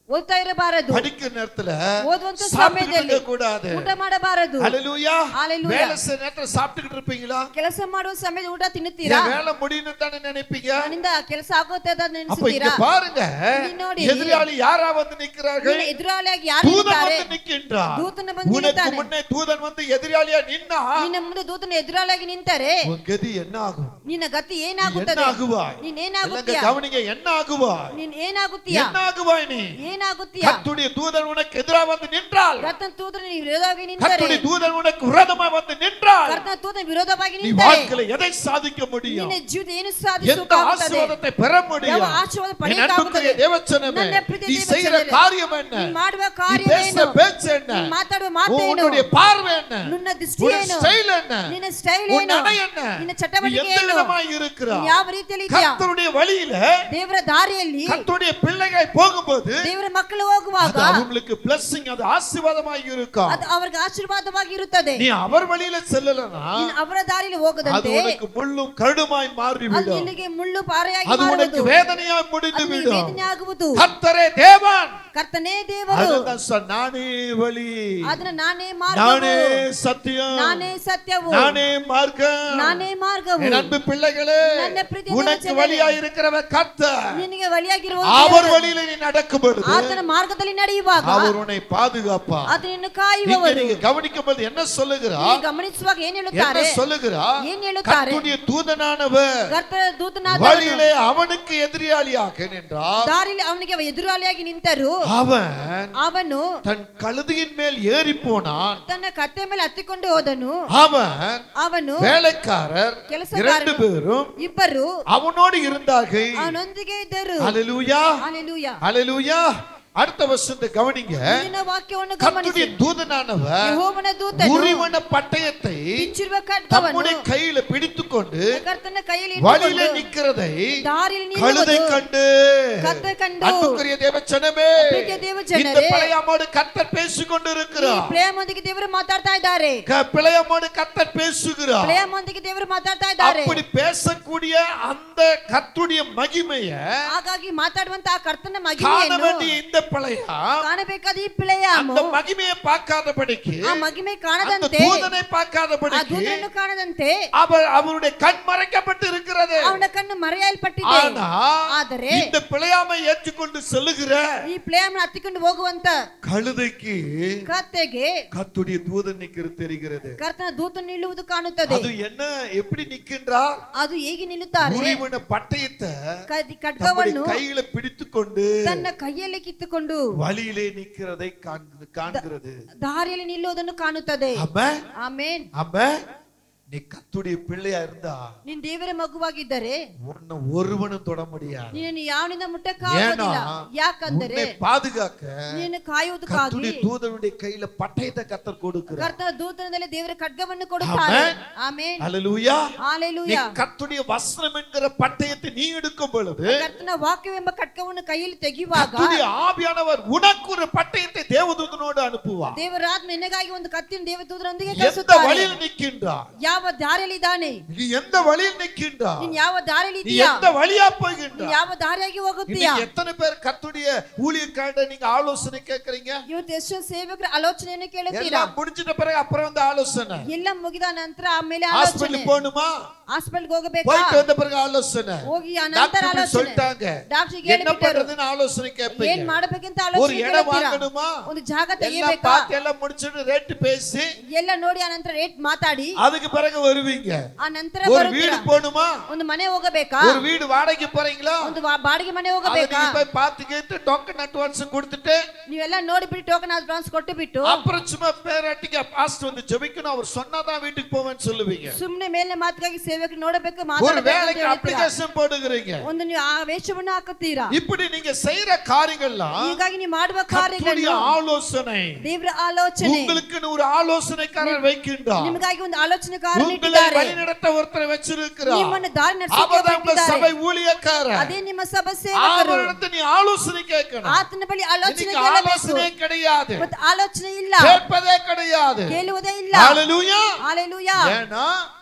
ಓದ್ತಾ ಇರಬಾರದು, படிக்கிற நேரத்துல ಓದುವಂತ சாப்பிட்டுக்கிட்டு ಸಮಯದಲ್ಲಿ இருக்க கூடாது. ಊಟ ಮಾಡಬಾರದು. ஹalleluya. Hallelujah. வேலை செய்யற நேரத்துல சாப்பிட்டுக்கிட்டு இருப்பீங்களா? ಕೆಲಸ ಮಾಡುವ ಸಮಯದಲ್ಲಿ ಊಟ ತಿನ್ನುತ್ತೀರಾ? என் வேலை முடியும்னு தானே நினைப்பீங்க? ನನ್ನಿಂದ ಕೆಲಸ ಆಗುತ್ತೆ ಅಂತ அப்ப ನೆನೆಸುತ್ತೀರಾ? இங்க பாருங்க, ಇಲ್ಲಿ ನೋಡಿ, எதிராளி யாரா வந்து நிக்கிறார்கள்? ನಿನ್ನ ಎದುರಾಳಿಯಾಗಿ ಯಾರು தூதன் ನಿಂತಾರೆ? வந்து நிக்கின்றார். ದೂತನ ಬಂದು உனக்கு ನಿಲ್ತಾನೆ. முன்னே தூதன் வந்து எதிராளியா நின்னா ನಿನ್ನ ಮುಂದೆ ದೂತನ ಎದುರಾಳಿಯಾಗಿ ನಿಂತರೆ உன் கதி என்ன ஆகும்? ನಿನ್ನ ಗತಿ என்ன ಏನಾಗುತ್ತದೆ? ஆகுவாய்? ನೀನ್ இல்லங்க, ಏನಾಗುತ್ತೀಯ? கவனிங்க, என்ன ஆகுவாய்? ನೀನ್ ಏನಾಗುತ್ತೀಯ? என்ன ஆகுவாய் நீ? ಏನಾಗುತ್ತೀಯ? கர்த்தருடைய தூதன் உனக்கு எதிராக வந்து நின்றால், ಕರ್ತನ ದೂತನ ವಿರೋಧವಾಗಿ ನಿಂತರೆ, கர்த்தருடைய தூதன் உனக்கு விரோதமா வந்து நின்றால், ಕರ್ತನ ದೂತನ ವಿರೋಧವಾಗಿ நீ ನಿಂತರೆ வாழ்க்கையில எதை சாதிக்க முடியும்? ನಿನ್ನ ಜೀವಿತ ಏನು எந்த ಸಾಧಿಸುವುದಾಗುತ್ತದೆ? ஆசீர்வாதத்தை பெற முடியும்? ಯಾವ ಆಶೀರ್ವಾದ என் ಪಡೆಯುವುದಾಗುತ್ತದೆ? அன்புக்குரிய தேவச்சனமே, ನನ್ನ ಪ್ರೀತಿಯ நீ செய்கிற ದೇವಚನರೇ, காரியம் என்ன? ನೀನು ಮಾಡುವ நீ ಕಾರ್ಯವೇನು? பேசுற பேச்சு என்ன? ನೀನು ಮಾತಾಡುವ ಮಾತೇನು? உன்னுடைய பார்வை என்ன? ನಿನ್ನ ದೃಷ್ಟಿ உன் ಏನು? ஸ்டைல் என்ன? ನಿನ್ನ ಸ್ಟೈಲ್ உன் ಏನು? நடை என்ன? ನಿನ್ನ நீ ಚಟವಟಿಕೆ எந்த ಏನು? விதமாய் இருக்கிறாய்? ನೀನು ಯಾವ ರೀತಿಯಲ್ಲಿ ಇದೆಯಾ? கர்த்தருடைய வழியில ದೇವರ ದಾರಿಯಲ್ಲಿ கர்த்தருடைய பிள்ளைகள் போகும்போது ದೇವರ ಮಕ್ಕಳು ಹೋಗುವಾಗ அது அவங்களுக்கு blessing, அது ஆசீர்வாதமாய் இருக்கும். ಅದು ಅವರಿಗೆ ಆಶೀರ್ವಾದವಾಗಿ ಇರುತ್ತದೆ. நீ அவர் வழியில செல்லலனா ನೀನು ಅವರ ದಾರಿಯಲ್ಲಿ அது ಹೋಗದಂತೆ உனக்கு முள்ளும் கடுமாய் ಅದು மாறிவிடும். ನಿನಗೆ ಮುಳ್ಳು ಪಾರೆಯಾಗಿ அது உனக்கு ಮಾರುವುದು. வேதனையாய் முடிந்து ಅದು ನಿನಗೆ விடும். ವೇದನೆ ಆಗುವುದು. கர்த்தரே தேவன், ಕರ್ತನೇ ದೇವರು, அதுதான் நானே வழி, ಅದನ್ನ ನಾನೇ நானே ಮಾರ್ಗವು, சத்தியம், ನಾನೇ ಸತ್ಯವು, நானே மார்க்கம். ನಾನೇ ಮಾರ್ಗವು. என் அன்பு பிள்ளைகளே, ನನ್ನ ಪ್ರೀತಿಯ உனக்கு ದೇವಜನರೇ, வழியாய் இருக்கிறவர் கர்த்தர். ನಿನಗೆ ಬಲಿಯಾಗಿರುವ அவர் வழியில நீ நடக்கும் பொழுது ಆತನ ಮಾರ್ಗದಲ್ಲಿ ನಡೆಯುವಾಗ அவர் உன்னை பாதுகாப்பார். ಅದನ್ನು இங்க ಕಾಯುವವರು. நீங்க கவனிக்கும் போது என்ன சொல்லுகிறார்? ಇಲ್ಲಿ ಗಮನಿಸುವಾಗ ಏನ್ என்ன ಹೇಳುತ್ತಾರೆ? சொல்லுகிறார்? ಏನ್ ಹೇಳುತ್ತಾರೆ? கர்த்தருடைய தூதனானவர் ಕರ್ತನ ದೂತನಾದವನು வழியிலே அவனுக்கு எதிரியாளியாக நின்றார். ದಾರಿಯಲ್ಲಿ ಅವನಿಗೆ ಎದುರಾಳಿಯಾಗಿ ನಿಂತರು. அவன் ಅವನು தன் கழுதையின் மேல் ஏறி போனான். ತನ್ನ ಕತ್ತೆ ಮೇಲೆ ಹತ್ತಿಕೊಂಡು ಹೋದನು. அவನು வேலைக்காரர் இரண்டு பேரும் ಇಬ್ಬರು அவனோடு இருந்தார்கள். ಅವನೊಂದಿಗೆ ಇದ್ದರು. ஹalleluya, ಹಲ್ಲೆಲೂಯಾ. ஹalleluya. அடுத்த வசனத்தை கவனிங்க. ಮುಂದಿನ ವಾಕ್ಯವನ್ನು கர்த்தருடைய ಗಮನಿಸಿ. தூதனானவர் ಯೆಹೋವನ ದೂತನು உரிவன பட்டயத்தை ಬಿಚ್ಚಿರುವ ಖಡ್ಗವನ್ನು தம்முடைய கையில பிடித்துக்கொண்டு ಕರ್ತನ ಕೈಯಲ್ಲಿ வழியில ಇಟ್ಟುಕೊಂಡು நிக்கிறதை ದಾರಿಯಲ್ಲಿ கழுதை ನಿಲ್ಲುವುದು கண்டு, ಕತ್ತೆ ಕಂಡು. அன்புக்குரிய தேவச்சனமே, ಪ್ರೀತಿಯ ದೇವಜನರೇ, இந்த பிழையாமோடு கர்த்தர் பேசிக்கொண்டு ಈ இருக்கிறார். ಪ್ಲೇಯಮೊಂದಿಗೆ ದೇವರು ಮಾತಾಡ್ತಾ ಇದ್ದಾರೆ. பிழையாமோடு கர்த்தர் பேசுகிறார். ಪ್ಲೇಯಮೊಂದಿಗೆ ದೇವರು ಮಾತಾಡ್ತಾ ಇದ್ದಾರೆ. அப்படி பேசக்கூடிய அந்த கர்த்தருடைய மகிமையை ಹಾಗಾಗಿ ಮಾತಾಡುವಂತ ಆ ಕರ್ತನ காண ಮಹಿಮೆಯನ್ನು வேண்டிய இந்த பிழையா ಕಾಣಬೇಕಾದ ಈ ಪ್ಲೇಯಾಮು அந்த மகிமையை பார்க்காதபடிக்கு, ಆ ಮಹಿಮೆ அந்த ಕಾಣದಂತೆ, தூதனை ಆ பார்க்காதபடிக்கு ದೂತನನ್ನು ಕಾಣದಂತೆ அவருடைய கண் மறைக்கப்பட்டு இருக்கிறது. ಅವನ ಕಣ್ಣು ಮರೆಯಲ್ಪಟ್ಟಿದೆ. ஆனா ಆದರೆ இந்த பிழையாமை ஏற்றுக்கொண்டு செல்லுகிற ಈ ಪ್ಲೇಯಮನ್ನು ಹತ್ತಿಕೊಂಡು ಹೋಗುವಂತ கழுதைக்கு ಕತ್ತೆಗೆ கர்த்தருடைய தூதன் நிக்கிறது தெரிகிறது. ಕರ್ತನ ದೂತ ನಿಲ್ಲುವುದು ಕಾಣುತ್ತದೆ. அது என்ன, எப்படி நிக்கின்றார்? ಅದು ಹೇಗೆ ನಿಲ್ಲುತ್ತಾರೆ? உரிவன பட்டயத்தை தம்முடைய ಖಡ್ಗವನ್ನು கையில பிடித்துக்கொண்டு ತನ್ನ ಕೈಯಲ್ಲಿ ಕಿತ್ತುಕೊಂಡು வழியிலே நிக்கிறதை காண்கிறது. ದಾರಿಯಲ್ಲಿ ನಿಲ್ಲುವುದನ್ನು ಕಾಣುತ್ತದೆ. ஆமென், ಆಮೇನ್. ஆமென். நீ கர்த்தருடைய பிள்ளையா இருந்தா ನೀನ್ ದೇವರ ಮಗುವಾಗಿದ್ದರೆ உன்னை ஒருவனும் தொட முடியாது. ನೀನು ಯಾವನಿಂದ ಮುಟ್ಟಕ್ಕಾಗೋದಿಲ್ಲ. ಯಾಕಂದರೆ உன்னை பாதுகாக்க ನೀನು ಕಾಯುವುದಕ್ಕಾಗಿ கர்த்தருடைய தூதனுடைய கையில பட்டயத்தை கர்த்தர் கொடுக்கிறார். ಕರ್ತನ ದೂತನದಲ್ಲಿ ದೇವರ ಖಡ್ಗವನ್ನು ಕೊಡುತ್ತಾರೆ. ಆಮೆನ್. ஹalleluya. நீ ஹalleluya. கர்த்தருடைய வசனம் என்கிற பட்டயத்தை நீ எடுக்கும் பொழுது ಕರ್ತನ ವಾಕ್ಯವೆಂಬ ಖಡ್ಗವನ್ನು ಕೈಯಲ್ಲಿ ತೆಗೆಯುವಾಗ கர்த்தருடைய ஆவியானவர் உனக்கு ஒரு பட்டயத்தை தேவதூதனோடு அனுப்புவார். ದೇವರ ಆತ್ಮ ನಿನಗಾಗಿ ಒಂದು ಕತ್ತಿನ ದೇವದೂತರೊಂದಿಗೆ எந்த ಕಳಿಸುತ್ತಾರೆ. வழியில் நிற்கின்றார்? ಯಾವ ದಾರಿಯಲ್ಲಿ ಇದ್ದಾನೆ? நீ எந்த வழியில் நிற்கின்றார்? ನೀನು ಯಾವ ದಾರಿಯಲ್ಲಿ நீ ಇದೀಯಾ? எந்த வழியா ನೀನು போகின்றார்? ಯಾವ ದಾರಿಯಾಗಿ ಹೋಗುತ್ತೀಯಾ? இன்னைக்கு எத்தனை பேர் கர்த்தருடைய ஊழியக்காரர்ட்ட நீங்க ஆலோசனை கேக்குறீங்க? ಇವತ್ತು ಎಷ್ಟು ಸೇವಕರ ಆಲೋಚನೆಯನ್ನು ಕೇಳುತ್ತೀರಾ? எல்லாம் முடிஞ்சிட்ட பிறகு அப்புறம் வந்து ஆலோசனை. ಎಲ್ಲ ಮುಗಿದ ನಂತರ ಆಮೇಲೆ ஹாஸ்பிடல் ಆಲೋಚನೆ. போணுமா? ಹಾಸ್ಪಿಟಲ್ ಹೋಗಬೇಕಾ? போயிட்டு வந்த பிறகு ஆலோசனை. ಹೋಗಿ ಆ ನಂತರ டாக்டர் ಆಲೋಚನೆ. சொல்லிட்டாங்க, ಡಾಕ್ಟರ್ಗೆ என்ன ಹೇಳಿಬಿಟ್ಟರು. பண்றதுன்னு ஆலோசனை ಏನ್ கேட்பீங்க. ಮಾಡಬೇಕಂತ ஒரு ಆಲೋಚನೆ இடம் ಕೇಳುತ್ತೀರಾ? வாங்கணுமா? ಒಂದು ಜಾಗ எல்லாம் ತೆಗೆಯಬೇಕಾ? பார்த்து எல்லாம் முடிச்சிட்டு ரேட் பேசி ಎಲ್ಲ ನೋಡಿ ಆ ನಂತರ ರೇಟ್ ಮಾತಾಡಿ அதுக்கு பிறகு வருவீங்க. ಆ ನಂತರ ஒரு வீடு ಬರುತ್ತೀರಾ? போணுமா? ಒಂದು ಮನೆ ಹೋಗಬೇಕಾ? ஒரு வீடு வாடகைக்கு போறீங்களா? ಒಂದು ಬಾಡಿಗೆ ಮನೆ அதை ಹೋಗಬೇಕಾ? நீங்க போய் பார்த்து கேட்டு டோக்கன் அட்வான்ஸ் கொடுத்துட்டு ನೀವೆಲ್ಲ ನೋಡಿ ಬಿಟ್ಟು ಟೋಕನ್ ಅಡ್ವಾನ್ಸ್ ಕೊಟ್ಟು ಬಿಟ್ಟು அப்புறம் சும்மா பேராட்டிக்கு பாஸ்டர் வந்து ஜெபிக்கணும், அவர் சொன்னாதான் வீட்டுக்கு போவேன்னு சொல்லுவீங்க. ಸುಮ್ಮನೆ ಮೇಲೆ ಮಾತುಗಾಗಿ ಸೇವಕರು ನೋಡಬೇಕು, ஒரு ಮಾತಾಡಬೇಕು ಅಂತ வேலைக்கு ಹೇಳ್ತೀರಾ. அப்ளிகேஷன் போடுகிறீங்க. ಒಂದು ನೀವು ಆ ವೇಷವನ್ನು ಹಾಕುತ್ತೀರಾ. இப்படி நீங்க செய்யற காரியங்கள்லாம் ಹೀಗಾಗಿ ನೀವು ಮಾಡುವ கர்த்தருடைய ಕಾರ್ಯಗಳನ್ನು ஆலோசனை. ದೇವರ ಆಲೋಚನೆ. உங்களுக்கு ஒரு ஆலோசனைக்காரர் வைக்கின்றார். ನಿಮಗಾಗಿ ಒಂದು ಆಲೋಚನೆಕಾರನ உங்களை ಇಟ್ಟಿದ್ದಾರೆ. வழிநடத்த ஒருத்தரை வச்சிருக்கிறார். ನಿಮ್ಮನ್ನು ದಾರಿ ನಡೆಸಲಿಕ್ಕೆ அவர்தான் உங்க ಒಬ್ಬರಿದ್ದಾರೆ. சபை ஊழியக்காரர். ಅದೇ ನಿಮ್ಮ ಸಭಾ ಸೇವಕರು. அவரிடத்தில் நீ ஆலோசனை கேட்கணும். ಆತನ ಬಳಿ ಆಲೋಚನೆ இன்னைக்கு ಕೇಳಬೇಕು. ஆலோசனை கிடையாது, ಮತ್ತು ಆಲೋಚನೆ ಇಲ್ಲ, கேட்பதே கிடையாது. ಕೇಳುವುದೇ ಇಲ್ಲ. ஹalleluya. ஹalleluya. ஏன்னா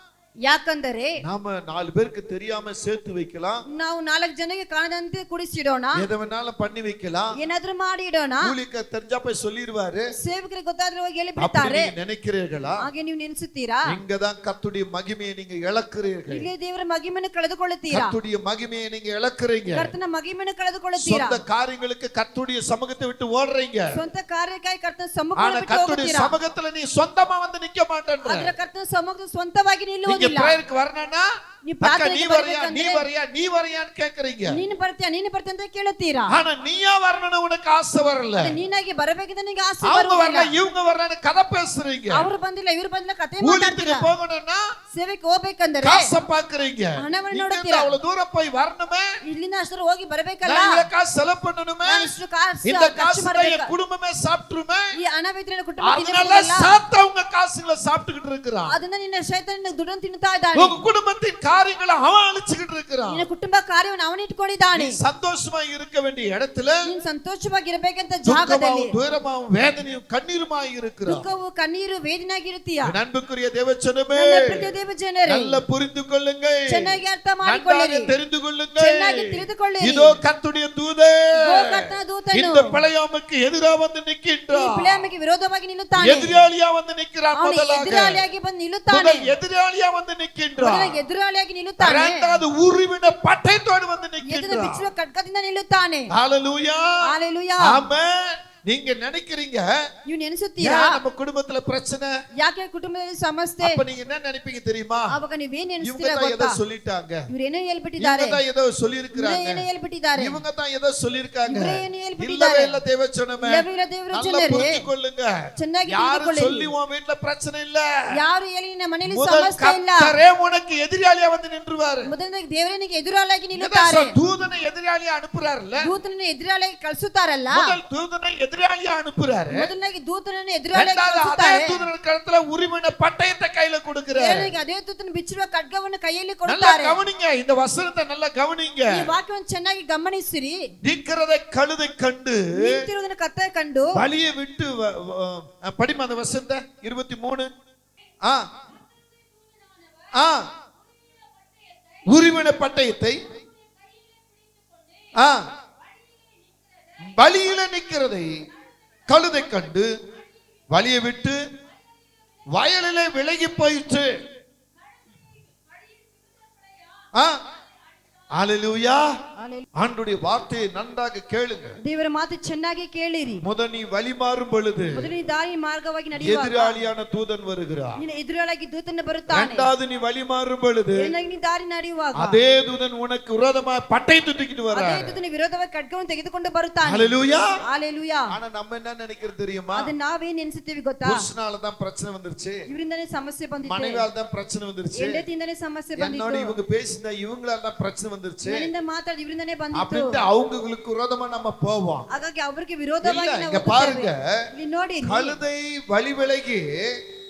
ಯಾಕಂದರೆ நாம 4 பேருக்கு தெரியாம சேர்த்து வைக்கலாம், ನಾವು 4 ಜನಕ್ಕೆ ಕಾಣದಂತೆ ಕುಡಿಸಿಡೋಣ, எதை வேணாலும் பண்ணி வைக்கலாம். ಏನಾದ್ರೂ ಮಾಡಿ ಇಡೋಣ. ஊழியக்காரர் தெரிஞ்சா போய் சொல்லிடுவாரு. ಸೇವಕರಿಗೆ ಗೊತ್ತಾದ್ರೆ ಹೋಗಿ ಹೇಳಿ அப்படி ಬಿಡ್ತಾರೆ. நீங்க நினைக்கிறீர்களா? ಹಾಗೆ ನೀವು ನೆನೆಸುತ್ತೀರಾ? இங்கதான் கர்த்தருடைய மகிமையை நீங்க இழக்கிறீர்கள். ಇಲ್ಲಿ ದೇವರ ಮಹಿಮೆಯನ್ನು ಕಳೆದುಕೊಳ್ಳುತ್ತೀರಾ? கர்த்தருடைய மகிமையை நீங்க இழக்கிறீங்க. ಕರ್ತನ ಮಹಿಮೆಯನ್ನು ಕಳೆದುಕೊಳ್ಳುತ್ತೀರಾ? சொந்த காரியங்களுக்கு கர்த்தருடைய சமூகத்தை விட்டு ஓடுறீங்க. ಸ್ವಂತ ಕಾರ್ಯಕ್ಕಾಗಿ ಕರ್ತನ ஆனா ಸಮ್ಮುಖವನ್ನು ಬಿಟ್ಟು கர்த்தருடைய ಹೋಗುತ್ತೀರಾ? சமூகத்துல நீ சொந்தமா வந்து நிக்க மாட்டேன்ற. ಆದ್ರೆ ಕರ್ತನ ಸಮ್ಮುಖ ಸ್ವಂತವಾಗಿ நீங்க ನಿಲ್ಲುವುದಿಲ್ಲ. பிரேயருக்கு வரணும்னா நீ அக்கா ಪ್ರಾರ್ಥನೆಗೆ நீ வரியா ಬರ್ಬೇಕಂದ್ರೆ நீ வரியா நீ வரியான்னு கேக்குறீங்க. ನೀನು ಬರ್ತೀಯ ಅಂತ ಕೇಳುತ್ತೀರಾ? ஆனா நீயா வரணும்னு உனக்கு ஆசை வரல. ಅದು ನೀನಾಗಿ ಬರಬೇಕಿದ್ರೆ ನಿನಗೆ ಆಸೆ அவங்க ಬರುವುದಿಲ್ಲ. வரல இவங்க வரலன்னு கதை பேசுறீங்க. ಅವರು ಬಂದಿಲ್ಲ ಇವರು ಬಂದಿಲ್ಲ ಕತೆ ஊழியத்துக்கு ಮಾತಾಡ್ತೀರಾ? போகணும்னா ಸೇವೆಗೆ ಹೋಗ್ಬೇಕಂದ್ರೆ காசை பாக்குறீங்க. ಹಣವನ್ನು நீங்க ನೋಡುತ್ತೀರಾ? அவ்வளவு தூரம் போய் வரணுமே, ಇಲ್ಲಿಂದ ಅಷ್ಟರ ಹೋಗಿ ಬರಬೇಕಲ್ಲ, நான் இவ்வளவு காசு செலவு பண்ணணுமே, ನಾನು ಇಷ್ಟು ಕಾಸು இந்த ಖರ್ಚು காசு ಮಾಡಬೇಕು, என் குடும்பமே சாப்பிட்டுருமே, ಈ ಹಣವಿದ್ರೆ ಕುಟುಂಬ அதனால சாத்தவங்க காசுகளை சாப்பிட்டுக்கிட்டு இருக்கிறான். ಅದನ್ನ ನಿನ್ನ ಶೈತಾನ ದುಡ್ಡನ್ನು ತಿನ್ನುತ್ತಾ ಇದ್ದಾನೆ. உங்க குடும்பத்தின் காரியங்களை அவன் அழிச்சுக்கிட்டு இருக்கிறான். ನಿನ್ನ ಕುಟುಂಬ ಕಾರ್ಯವನ್ನು ಅವನು ಇಟ್ಕೊಂಡಿದ್ದಾನೆ. நீ சந்தோஷமா இருக்க வேண்டிய இடத்துல ನೀನು ಸಂತೋಷವಾಗಿರಬೇಕಂತ துக்கமாவும் ಜಾಗದಲ್ಲಿ துயரமாவும் வேதனையும் கண்ணீருமாய் இருக்கிறான். ದುಃಖವು ಕಣ್ಣೀರು ವೇದನೆಯಾಗಿರುತ್ತೀಯ. என் அன்புக்குரிய தேவச்சனமே, ನನ್ನ ಪ್ರಿಯ ದೇವಜನರೇ, நல்ல புரிந்து கொள்ளுங்க, ಚೆನ್ನಾಗಿ ಅರ್ಥ ಮಾಡಿಕೊಳ್ಳಿರಿ, நன்றாக தெரிந்து கொள்ளுங்க. ಚೆನ್ನಾಗಿ ತಿಳಿದುಕೊಳ್ಳಿರಿ. இதோ கர்த்தருடைய தூதன் இதோ ಕರ್ತನ ದೂತನು இந்த பிழையாமுக்கு எதிராக வந்து ಈ நிற்கின்றான். ಬಿಳಾಮಿಗೆ ವಿರೋಧವಾಗಿ ನಿಲ್ಲುತ್ತಾನೆ. எதிராளியா வந்து நிற்கிறான். ಅವನು முதலாக ಎದುರಾಳಿಯಾಗಿ ಬಂದು ನಿಲ್ಲುತ್ತಾನೆ. முதல் எதிராளியா வந்து நிற்கின்றான். ಮೊದಲಿಗೆ ಎದುರಾಳಿಯಾಗಿ ನಿಲ್ಲುತ್ತಾನೆ. இரண்டாவது உருவின பட்டயத்தோடு வந்து ಎದುರು நிற்கின்றான். ಬಿಚ್ಚುವ ಖಡ್ಗದಿಂದ ನಿಲ್ಲುತ್ತಾನೆ. ஹalleluya, ஹalleluya. ஆமென். நீங்க நினைக்கிறீங்க ನೀವು ನೆನೆಸುತ್ತೀರಾ ஏன் நம்ம குடும்பத்துல பிரச்சனை, ಯಾಕೆ ಕುಟುಂಬದಲ್ಲಿ ಸಮಸ್ಯೆ? அப்ப நீங்க என்ன நினைப்பீங்க தெரியுமா? ಅವಾಗ ನೀವೇನ್ இவங்க ನೆನೆಸ್ತೀರಾ தான் ஏதோ ಗೊತ್ತಾ? சொல்லிட்டாங்க, ಇವ್ರೇನೋ ಹೇಳ್ಬಿಟ್ಟಿದ್ದಾರೆ, இவங்க தான் ஏதோ சொல்லி ಇವರೇ இருக்காங்க, ಏನೋ ಹೇಳ್ಬಿಟ್ಟಿದ್ದಾರೆ, இவங்க தான் ஏதோ சொல்லிருக்காங்க. ಇವರೇ ಏನೋ இல்லவே ಹೇಳ್ಬಿಟ್ಟಿದ್ದಾರೆ. இல்ல தேவச்சனமே, ಇಲ್ಲವೇ ದೇವರ நல்லா ಜನರೇ, புரிஞ்சுக்கொள்ளுங்க. ಚೆನ್ನಾಗಿ யாரும் ತಿಳಿದುಕೊಳ್ಳಿ. சொல்லி உன் வீட்டுல பிரச்சனை இல்ல, ಯಾರು ಹೇಳಿ ನಿನ್ನ ಮನೆಯಲ್ಲಿ முதல் ಸಮಸ್ಯೆ ಇಲ್ಲ. கர்த்தரே உனக்கு எதிராளியா வந்து நின்றுவாரு. ಮೊದಲನೇದಾಗಿ ದೇವರನಿಗೆ ಎದುರಾಳಿಯಾಗಿ என்ன ನಿಲ್ಲುತ್ತಾರೆ. சார், தூதனை எதிராளியா அனுப்புறாருல்ல, ದೂತನನ್ನು ಎದುರಾಳಿಯಾಗಿ ಕಳಿಸುತ್ತಾರಲ್ಲ, முதல் தூதனை எதிராளியா அனுப்புறாரு. ಮೊದಲನೇದಾಗಿ ದೂತನನ್ನು ಎದುರಾಳಿಯಾಗಿ இரண்டாவது அதே ಕಳಿಸುತ್ತಾರೆ. தூதன் கழுத்துல உரிமையான பட்டயத்தை கையில கொடுக்கிறாரு. ದೇವರಿಗೆ ಅದೇ ದೂತನ ಬಿಚ್ಚಿರುವ ಖಡ್ಗವನ್ನು ಕೈಯಲ್ಲಿ நல்லா ಕೊಡುತ್ತಾರೆ. கவனிங்க, இந்த வசனத்தை நல்லா கவனிங்க. ಈ ವಾಕ್ಯವನ್ನು ಚೆನ್ನಾಗಿ ಗಮನಿಸಿರಿ. நிக்கிறதை கழுதை கண்டு ನಿಂತಿರುವುದನ್ನು ಕತ್ತೆ ಕಂಡು வழியை விட்டு படிமா அந்த வசனத்தை 23 உரிமையான பட்டயத்தை வழியில நிக்கிறதை கழுதை கண்டு வழியை விட்டு வயலிலே விலகி போயிற்று. ஹalleluya. ஆண்டவருடைய வார்த்தையை நன்றாக கேளுங்க. ದೇವರ ಮಾತು ಚೆನ್ನಾಗಿ ಕೇಳಿರಿ. முத நீ வழி மாறும் பொழுது ಮೊದಲನೇ ದಾರಿ ಮಾರ್ಗವಾಗಿ ನಡೆಯುವಾಗ எதிராளியான தூதன் வருகிறார். ನಿನ್ನ ಎದುರಾಳಿಯಾಗಿ ದೂತನು ಬರುತ್ತಾನೆ. இரண்டாவது நீ வழி மாறும் பொழுது ಎರಡನೇದಾಗಿ ನೀ ದಾರಿ ನಡೆಯುವಾಗ அதே தூதன் உனக்கு விரோதமா பட்டயத்தை தூக்கிட்டு ಅದೇ வரார். ದೂತನ ವಿರೋಧವಾಗಿ ಖಡ್ಗವನ್ನು ತೆಗೆದುಕೊಂಡು ಬರುತ್ತಾನೆ. ஹalleluya. ஹalleluya. ஆனா நம்ம என்ன நினைக்கிறது தெரியுமா? ಅದು ನಾವೇನ್ ನೆನೆಸುತ್ತೇವೆ ಗೊತ್ತಾ? புருஷனால தான் பிரச்சனை வந்துருச்சு, ಇವರಿಂದನೇ ಸಮಸ್ಯೆ ಬಂದಿದೆ, மனைவியால தான் பிரச்சனை வந்துருச்சு, ಹೆಂಡತಿಯಿಂದನೇ ಸಮಸ್ಯೆ என்னோட ಬಂದಿತ್ತು, இவங்க பேசினா இவங்களால தான் பிரச்சனை வந்துருச்சு ನನ್ನಿಂದ ಮಾತಾಡಿ ಇವರಿಂದನೇ ಬಂದಿತ್ತು. அப்படின்ட்டு அவங்களுக்கு விரோதமா நம்ம போவோம். ಹಾಗಾಗಿ ಅವರಿಗೆ ವಿರೋಧವಾಗಿ இல்ல, ನಾವು இங்க பாருங்க, ಹೋಗುತ್ತೇವೆ. ಇಲ್ಲಿ ನೋಡಿ, கழுதை வழி விலகி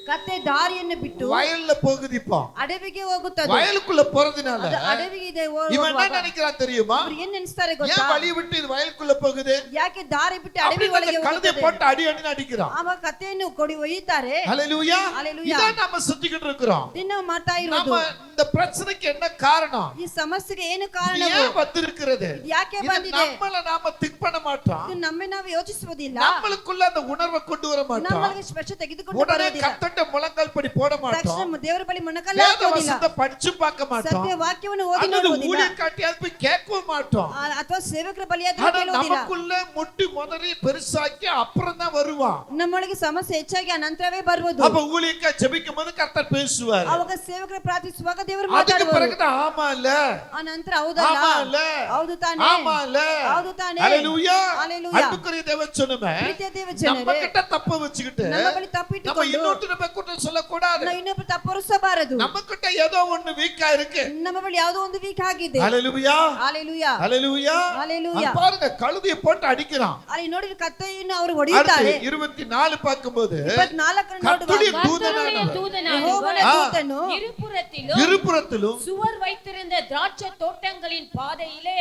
ಕತ್ತೆ ದಾರಿಯನ್ನು ಬಿಟ್ಟು வயல்ல போகுது. இப்போ ಅಡವಿಗೆ ಹೋಗುತ್ತದೆ. வயலுக்குள்ள போறதுனால ಅದು ಅಡವಿಗೆ ಇದೆ இவன் என்ன நினைக்கிறான் தெரியுமா? ಅವ್ರು ಏನ್ ನೆನೆಸ್ತಾರೆ ಗೊತ್ತಾ? ஏன் வழி விட்டு இது வயலுக்குள்ள போகுது, ಯಾಕೆ ದಾರಿ ಬಿಟ್ಟು ಅಡವಿ அப்படின்னு ಒಳಗೆ அந்த கழுதை ಹೋಗುತ್ತದೆ? போட்டு அடி அடின்னு அடிக்கிறான். ಆವಾಗ ಕತ್ತೆಯನ್ನು ಕೊಡಿ ಒಯ್ಯುತ್ತಾರೆ. ஹalleluya. ஹalleluya. இதான் நம்ம சுத்திக்கிட்டு இருக்கிறோம். ಇದನ್ನ ಮಾಡ್ತಾ ಇರೋದು. நம்ம இந்த பிரச்சனைக்கு என்ன காரணம், ಈ ಸಮಸ್ಯೆಗೆ ಏನು இது ಕಾರಣವು? ஏன் வந்திருக்கிறது, ಇದು ಯಾಕೆ இது ಬಂದಿದೆ? நம்மள நாம திங்க் பண்ண மாட்டோம், ಇದು ನಮ್ಮೆ ನಾವು ಯೋಚಿಸುವುದಿಲ್ಲ, நம்மளுக்குள்ள அந்த உணர்வை கொண்டு வர மாட்டோம், ನಮ್ಮೊಳಗೆ ಸ್ಪರ್ಶ ತೆಗೆದುಕೊಂಡು உடனே ಬರುವುದಿಲ್ಲ, கர்த்தருடைய முழங்கால் படி போட மாட்டோம், ತಕ್ಷಣ ದೇವರ ಬಳಿ ಮೊಣಕಾಲು வேத ಹಾಕುವುದಿಲ್ಲ, வசனத்தை படிச்சு பார்க்க மாட்டோம், ಸತ್ಯ ವಾಕ್ಯವನ್ನು ಓದಿ அல்லது ನೋಡುವುದಿಲ್ಲ, ஊழியர் காட்டியாவது போய் கேட்கவும் மாட்டோம். ಅಥವಾ ಸೇವಕರ ಬಳಿಯಾದರೂ ஆனா ಕೇಳುವುದಿಲ್ಲ. நமக்குள்ள முட்டி முதறி பெருசாக்கி அப்புறம் தான் வருவான். ನಮ್ಮೊಳಗೆ ಸಮಸ್ಯೆ ಹೆಚ್ಚಾಗಿ ಅನಂತರವೇ ಬರುವುದು. அப்ப ஊழியக்காரர் ஜெபிக்கும் போது கர்த்தர் பேசுவார். ಅವಾಗ ಸೇವಕರ ಪ್ರಾರ್ಥಿಸುವಾಗ ದೇವರು அதுக்கு ಮಾತಾಡುವರು. பிறகுதான் ஆமா இல்ல, ಆ ನಂತರ ಹೌದಲ್ಲ, ஆமா இல்ல, ಹೌದು ತಾನೇ, ஆமா இல்ல, ಹೌದು ತಾನೇ. ஹalleluya. ஹalleluya. அன்புக்குரிய தேவச்சனமே, ಪ್ರೀತಿಯ ದೇವಜನರೇ, நம்ம கிட்ட தப்பு வச்சுக்கிட்டு ನಮ್ಮ ಬಳಿ ತಪ್ಪು நம்ம ಇಟ್ಟುಕೊಂಡು இன்னொருத்தர போய் குற்றம் சொல்லக்கூடாது. ನಾವು ಇನ್ನೊಬ್ಬರು ತಪ್ಪು ಹೊರಿಸಬಾರದು. நம்ம கிட்ட ஏதோ ஒண்ணு வீக்கா இருக்கு. ನಮ್ಮ ಬಳಿ ಯಾವುದೋ ಒಂದು ವೀಕ್ ಆಗಿದೆ. ஹalleluya. ஹalleluya. ஹalleluya. ஹalleluya. பாருங்க, கழுதையை போட்டு அடிக்கிறான். ಅಲ್ಲಿ ನೋಡಿ ಕತ್ತೆಯನ್ನು ಅವರು ಹೊಡೆಯುತ್ತಾರೆ. 24 பார்க்கும்போது 24 கர்த்தருடைய ನೋಡುವಾಗ தூதனானவர் ಯೆಹೋವನ ದೂತನು இருபுறத்திலும் சுவர் வைத்திருந்த திராட்சை தோட்டங்களின் பாதையிலே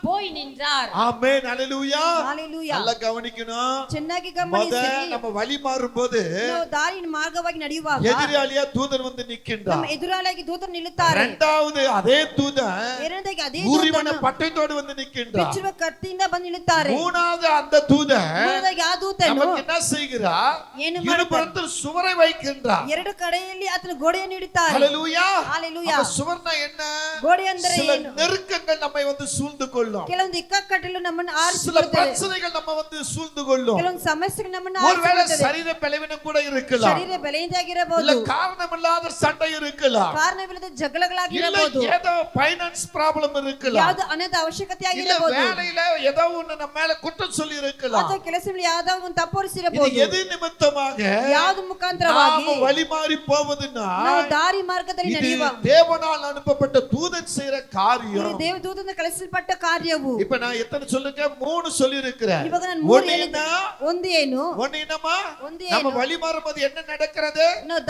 போய் நின்றார். ஆமென். ஹalleluya. ஹalleluya. நல்லா கவனிக்கணும். ಚೆನ್ನಾಗಿ முத ಗಮನಿಸಿ. நம்ம வழி மாறும்போது ನಾವು ದಾರಿನ ಮಾರ್ಗ ಮಾರ್ಗವಾಗಿ ನಡೆಯುವಾಗ ಎದುರಾಳಿಯ ದೂತನು ಬಂದು ನಿಕ್ಕಿಂದ. ನಮ್ಮ ಎದುರಾಳಿಯಾಗಿ ದೂತರು ನಿಲ್ಲುತ್ತಾರೆ. இரண்டாவது அதே தூதன் ಎರಡನೇದಾಗಿ ಅದೇ ಊರಿವನ ಪಟ್ಟಯத்தோடு வந்து நிக்கின்ற. ಬಿಚ್ಚುವ ಕತ್ತಿಯಿಂದ ಬಂದು ನಿಲ್ಲುತ್ತಾರೆ. மூணாவது அந்த தூதன் ಮೂರನೇದಾಗಿ ಆ ದೂತನು நமக்கு என்ன செய்கிறார்? ಏನು இருபுறத்தில் சுவரை வைக்கின்றார். ಎರಡು ಕಡೆಯಲ್ಲಿ ಆತನ ಗೋಡೆಯನ್ನು ಇಡುತ್ತಾರೆ. ஹalleluya. ஹalleluya. அப்ப சுவர்னா என்ன? ಗೋಡೆ ಅಂದರೆ சில ಏನು? நெருக்கங்கள் நம்மை வந்து சூழ்ந்து கொள்ளும். ಕೆಲವೊಂದು ಇಕ್ಕಟ್ಟುಗಳು ನಮ್ಮನ್ನು சில ಆರಿಸಿಕೊಳ್ಳುತ್ತದೆ. பிரச்சனைகள் நம்ம வந்து சூழ்ந்து கொள்ளும். ಕೆಲವೊಂದು ಸಮಸ್ಯೆಗಳು ನಮ್ಮನ್ನು ஒருவேளை ಆರಿಸಿಕೊಳ್ಳುತ್ತದೆ. சரீர பலவீனம் கூட இருக்கலாம். ಶರೀರ ಬೆಲೆಯಿಂದಾಗಿರಬಹುದು. இல்ல காரணமில்லாத சண்டை இருக்கலாம். ಕಾರಣವಿಲ್ಲದ இல்ல ಜಗಳಗಳಾಗಿರಬಹುದು. ஏதோ ಫೈನಾನ್ಸ್ ಪ್ರಾಬ್ಲಮ್ இருக்கலாம். ಯಾವುದು ಹಣದ ಅವಶ್ಯಕತೆ இல்ல ಆಗಿರಬಹುದು. வேலையில ஏதோ ஒண்ணு நம்ம மேல குற்றம் சொல்லி இருக்கலாம். ಅಥವಾ ಕೆಲಸದಲ್ಲಿ ಯಾವುದೋ ಒಂದು ತಪ್ಪು இது ಹೊರಿಸಿರಬಹುದು. எது நிமித்தமாக ಯಾವುದು ಮುಖಾಂತರವಾಗಿ நாம வழி மாறி போவதுன்னா ನಾವು ದಾರಿ ಮಾರ್ಗದಲ್ಲಿ இது ನಡೆಯುವ தேவனால் அனுப்பப்பட்ட தூதன் செய்யற ಇದು காரியம். ದೇವದೂತನ ಕಳಿಸಲ್ಪಟ್ಟ ಕಾರ್ಯವು. இப்ப நான் எத்தனை சொல்லுங்க? 3 சொல்லி இருக்கிறேன். ಇವಾಗ ನಾನು ಮೂರು ஒண்ணு ಹೇಳಿದ್ದೆ. என்ன? ಒಂದು ಏನು? ஒண்ணு என்னமா? ಒಂದು நம்ம ಏನು? வழி மாறும்போது என்ன நடக்கிறது? ನಾವು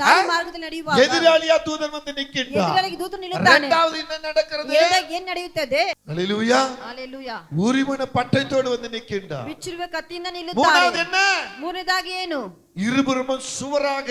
ದಾರಿ ಮಾರ್ಗದಲ್ಲಿ ನಡೆಯುವಾಗ எதிராளியா தூதன் வந்து நிக்கின்றான். ಎದುರಾಳಿಗೆ ದೂತನು ನಿಲ್ಲುತ್ತಾನೆ. இரண்டாவது என்ன நடக்கிறது? ಎರಡಾಗಿ ಏನ್ ನಡೆಯುತ್ತದೆ? ஹalleluya. ಹalleluya. ஊரிவன பட்டயத்தோடு வந்து நிக்கின்றான். ಬಿಚ್ಚಿರುವ ಕತ್ತಿಯಿಂದ மூணாவது ನಿಲ್ಲುತ್ತಾರೆ. என்ன? ಮೂರನೇದಾಗಿ ಏನು? இருபுறமும் சுவராக.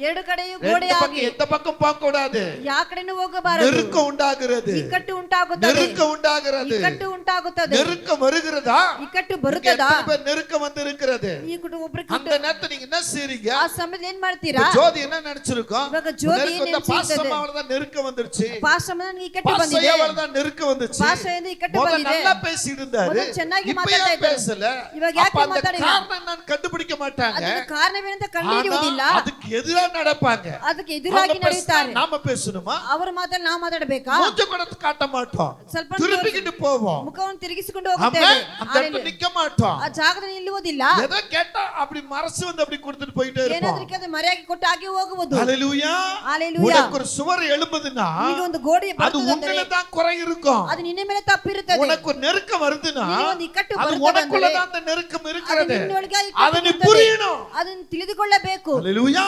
ಎರಡು ಕಡೆಯೂ ரெண்டு ಗೋಡೆಯಾಗಿ. பக்கம் எந்த பக்கம் பார்க்க கூடாது. ಯಾ ಕಡೆನೂ ಹೋಗಬಾರದು. நெருக்கம் உண்டாகிறது. ಇಕ್ಕಟ್ಟು ಉಂಟಾಗುತ್ತದೆ. நெருக்கம் உண்டாகிறது. ಇಕ್ಕಟ್ಟು ಉಂಟಾಗುತ್ತದೆ. நெருக்கம் வருகிறதா? ಇಕ್ಕಟ್ಟು ಬರುತ್ತದಾ? எத்தனை பேர் நெருக்கம் வந்து இருக்கிறது? ಈ ಕುಟುಂಬ ಒಬ್ಬರಿಗೆ அந்த நேரத்துல நீங்க என்ன செய்றீங்க? ಆ ಸಮಯದಲ್ಲಿ ಏನ್ ಮಾಡ್ತೀರಾ? இப்ப ஜோதி என்ன நினைச்சிருக்கோம்? ಇವಾಗ ಜ್ಯೋತಿ ಏನ್ ನೆನ್ಸಿರ್ತದೆ? பாசமாவல தான் நெருக்கம் வந்துருச்சு. ಪಾಸ್ಟರ್ ನನಗೆ ಇಕ್ಕಟ್ಟು ಬಂದಿದೆ. பாசையாவல தான் நெருக்கம் வந்துச்சு. ಪಾಸ್ಟರ್ಯಿಂದ ಇಕ್ಕಟ್ಟು ಮೊದಲು ಬಂದಿದೆ. நல்லா பேசி இருந்தாரு. ಮೊದಲು ಚೆನ್ನಾಗಿ இப்ப ಮಾತಾಡ್ತಾ ஏன் ಇದ್ದಾರೆ. பேசல? ಇವಾಗ அப்ப ಯಾಕೆ அந்த ಮಾತಾಡಿಲ್ಲ? காரணம் நான் கண்டுபிடிக்க மாட்டாங்க. ಅದಕ್ಕೆ ಕಾರಣವೇನಂತ ಕಂಡುಹಿಡಿಯುವುದಿಲ್ಲ. ஆனா அதுக்கு எதிரா நடப்பாங்க. ಅದಕ್ಕೆ ಎದುರಾಗಿ ನಡೆಯುತ್ತಾರೆ. நாம பேசணுமா? ಅವರ ಮಾತಲ್ಲಿ ನಾವು ಮಾತಾಡಬೇಕಾ? மூஞ்ச கூட காட்ட மாட்டோம். ಸ್ವಲ್ಪ திருப்பிக்கிட்டு போவோம். ಮುಖವನ್ನು ತಿರುಗಿಸಿಕೊಂಡು ஆமென். ಹೋಗುತ್ತೇವೆ. அந்த இடத்துல நிக்க மாட்டோம். ಆ ಜಾಗದಲ್ಲಿ ನಿಲ್ಲುವುದಿಲ್ಲ. ஏதோ கேட்டா அப்படி மறைச்சு வந்து அப்படி கொடுத்துட்டு போயிட்டே இருப்போம். ಏನಾದ್ರೂ ಕೇಳಿದ್ರೆ ಮರೆಯಾಗಿ ಕೊಟ್ಟು ಹಾಗೆ ಹೋಗುವುದು. ஹalleluya. ஹalleluya. உனக்கு ஒரு சுவர் எழும்புதுன்னா ಈಗ ಒಂದು ಗೋಡೆ அது ಬರುತ್ತದೆ. உன்னில தான் குறை இருக்கும். ಅದು ನಿನ್ನ ಮೇಲೆ ತಪ್ಪಿರುತ್ತದೆ. உனக்கு ஒரு நெருக்கம் வருதுன்னா ನಿನಗೆ ಒಂದು ಇಕ್ಕಟ್ಟು அது ಬರುತ್ತದೆ உனக்குள்ள ಅಂದ್ರೆ தான் அந்த நெருக்கம் ಅದು இருக்கிறது. ನಿನ್ನೊಳಗೆ ಆ அதை ಇಕ್ಕಟ್ಟು நீ ಇರುತ್ತದೆ. புரியணும். ಅದನ್ನು ತಿಳಿದುಕೊಳ್ಳಬೇಕು. ஹalleluya.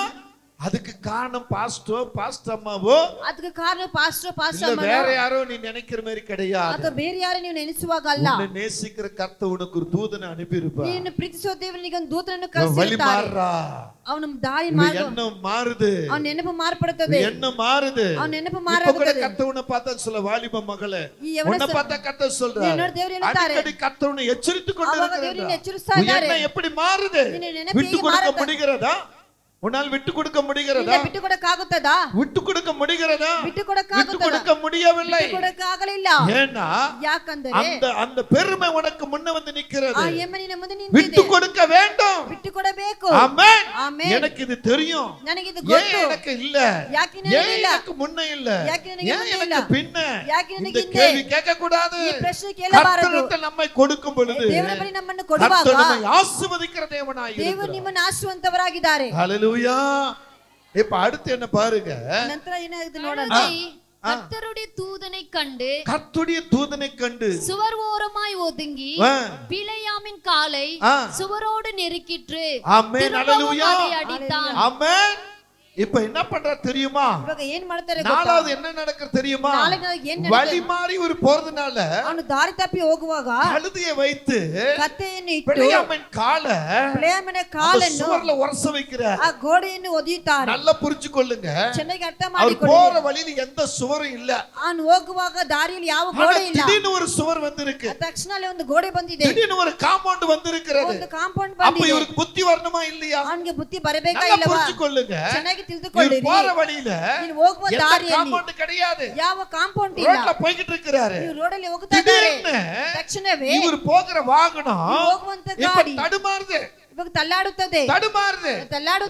அதுக்கு காரணம் பாஸ்டர் அம்மாவோ ಅದಕ್ಕೆ ಕಾರಣ ಪಾಸ್ಟರ್ இல்ல வேற யாரோ நீ நினைக்கிற மாதிரி கிடையாது. ಅಥವಾ ಬೇರೆ ಯಾರು ನೀವು ನೆನೆಸುವಾಗ ಅಲ್ಲ. உன்னை நேசிக்கிற கர்த்தர் உனக்கு ஒரு தூதனை அனுப்பி இருப்பார். ನೀನು ಪ್ರೀತಿಸುವ ದೇವನಿಗೆ ಒಂದು ದೂತನನ್ನು வழி ಕಳಿಸಿರ್ತಾರೆ. மாறுறா. ಅವನ ದಾರಿ உன் ಮಾರ್ಗ எண்ணம் மாறுது. ಅವನ ನೆನಪು ಮಾರ್ಪಡುತ್ತದೆ. எண்ணம் மாறுது. ಅವನ ನೆನಪು இப்ப கூட ಮಾರಾಗುತ್ತದೆ. கர்த்தர் உன்னை பார்த்தா சொல்ல வாலிப மகளே ಈ ಯವನ உன்னை பார்த்தா கர்த்தர் சொல்றார். ನಿನ್ನோட ದೇವರು ಹೇಳುತ್ತಾರೆ. அடிக்கடி கர்த்தர் உன்னை எச்சரித்துக் ಅವಾಗ ದೇವರು கொண்டிருக்கிறார். ನಿನ್ನನ್ನು ಎಚ್ಚರಿಸ್ತಾ உன் ಇದ್ದಾರೆ. எண்ணம் எப்படி மாறுது? ನಿನ್ನ ನೆನಪು விட்டு ಹೇಗೆ கொடுக்க ಮಾರುತ್ತಾ? முடிகிறதா? உன்னால் விட்டு கொடுக்க முடிகிறதா? ನಿನ್ನ ಬಿಟ್ಟು ಕೊಡಕ್ಕಾಗುತ್ತದಾ? விட்டு கொடுக்க முடிகிறதா? ಬಿಟ್ಟು விட்டு ಕೊಡಕ್ಕಾಗುತ್ತದಾ? கொடுக்க முடியவில்லை. ಬಿಟ್ಟು ಕೊಡಕ್ಕಾಗಲಿಲ್ಲ. ஏன்னா ಯಾಕಂದರೆ அந்த பெருமை உனக்கு முன்ன வந்து ಆ நிக்கிறது. ಹೆಮ್ಮೆ ನಿನ್ನ ಮುಂದೆ விட்டு ನಿಂತಿದೆ. கொடுக்க வேண்டும். ಬಿಟ್ಟು ಕೊಡಬೇಕು. ஆமென். ಆಮೆನ್. எனக்கு இது தெரியும். ನನಗಿದು ஏன் ಗೊತ್ತು. எனக்கு இல்ல? ಯಾಕೆ ஏன் ನನಗೆ ಇಲ್ಲ? எனக்கு முன்ன இல்ல? ಯಾಕೆ ನನಗೆ ஏன் முன்ன எனக்கு ಇಲ್ಲ? பின்ன? ಯಾಕೆ இந்த ನನಗೆ ಹಿಂದೆ? கேள்வி கேட்க கூடாது. ಈ ಪ್ರಶ್ನೆ ಕೇಳಬಾರದು. கர்த்தர் நம்மை கொடுக்கும் பொழுது ದೇವರ ಬಳಿ ನಮ್ಮನ್ನು ಕೊಡುವಾಗ கர்த்தர் நம்மை ஆசீர்வதிக்கிற தேவனாய் ದೇವರು இருக்கிறார். ನಿಮ್ಮನ್ನು ಆಶೀರ್ವಾದವರಾಗಿದ್ದಾರೆ. ஹalleluya. இப்ப அடுத்து என்ன பாருங்க? ನಂತರ ಏನಾಗುತ್ತೆ ನೋಡೋಣ. கர்த்தருடைய தூதனை கண்டு கர்த்தருடைய தூதனை கண்டு சுவர் ஓரமாய் ஒதுங்கி ஆ. பிழையாமின் காலை ஆ. சுவரோடு நெருக்கிற்று ஆமென். திரும்பவும் ஹalleluya. அதை அடித்தான். ஆமென். இப்ப என்ன பண்றா தெரியுமா? ಇವಾಗ ಏನ್ ಮಾಡ್ತಾರೆ ಗೊತ್ತಾ? நாலாவது என்ன நடக்குது தெரியுமா? ನಾಲ್ಕನೇದು ಏನ್ வழி ನಡೆಯುತ್ತೆ? மாறி ஒரு போறதுனால ಅವನು ದಾರಿ ತಪ್ಪಿ ಹೋಗುವಾಗ கழுதையை வைத்து ಕತ್ತೆಯನ್ನು ಇಟ್ಟು பிழையாமின் காலை ಬಿಳೆಯಮ್ಮನ அந்த ಕಾಲನ್ನು சுவர்ல உரச வைக்கிறார். ಆ ಗೋಡೆಯನ್ನು ಒದೆಯುತ್ತಾರೆ. நல்லா புரிஞ்சு கொள்ளுங்க. ಚೆನ್ನಾಗಿ ಅರ್ಥ அவர் ಮಾಡಿಕೊಳ್ಳಿ. போற வழியில எந்த சுவரும் இல்ல. ಅವನು ಹೋಗುವಾಗ ದಾರಿಯಲ್ಲಿ ಯಾವ ஆனா ಗೋಡೆ ಇಲ್ಲ. திடீர்னு ஒரு சுவர் வந்திருக்கு. ತಕ್ಷಣ ಅಲ್ಲಿ ಒಂದು ಗೋಡೆ ಬಂದಿದೆ. திடீர்னு ஒரு காம்பவுண்ட் வந்திருக்கிறது. ಒಂದು ಕಾಂಪೌಂಡ್ அப்ப ಬಂದಿದೆ. இவருக்கு புத்தி வரணுமா இல்லையா? ಅವನಿಗೆ ಬುದ್ಧಿ ಬರಬೇಕಾ நல்லா ಇಲ್ಲವಾ? புரிஞ்சு கொள்ளுங்க. ಚೆನ್ನಾಗಿ இவர் ತಿಳಿದುಕೊಳ್ಳಿರಿ. போற வழியில ನೀನು ಹೋಗುವ எந்த ದಾರಿಯಲ್ಲಿ காம்பவுண்ட் கிடையாது. ಯಾವ ಕಾಂಪೌಂಡ್ ಇಲ್ಲ. ரோட்ல போயிட்டு இருக்காரு. ನೀವು ರೋಡಲ್ಲಿ ಹೋಗ್ತಾ ಇದ್ದಾರೆ. திடீர்னு ತಕ್ಷಣವೇ இவர் போகிற வாகனம் ಹೋಗುವಂತ இப்ப ಗಾಡಿ தடுமாறுது. ಇವಾಗ ತಳ್ಳಾಡುತ್ತದೆ. தடுமாறுது.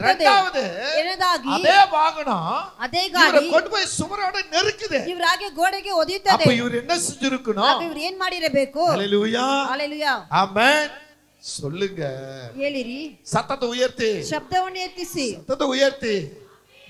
ரெண்டாவது ಎರಡನೇದಾಗಿ அதே வாகனம் ಅದೇ இவரை ಗಾಡಿ கொண்டு போய் சுவரோட நெருக்குது. ಇವ್ರಾಗೆ ಗೋಡೆಗೆ அப்ப ಒದೆಯುತ್ತದೆ. இவர் என்ன செஞ்சிருக்கணும்? ಆಗ ಇವ್ರು ಏನ್ ಮಾಡಿರಬೇಕು? ஹalleluya. ಹalleluya. ஆமென். சொல்லுங்க. ಹೇಳಿರಿ. சத்தத்தை உயர்த்தி. ಶಬ್ದವನ್ನು ಎತ್ತಿಸಿ. சத்தத்தை உயர்த்தி.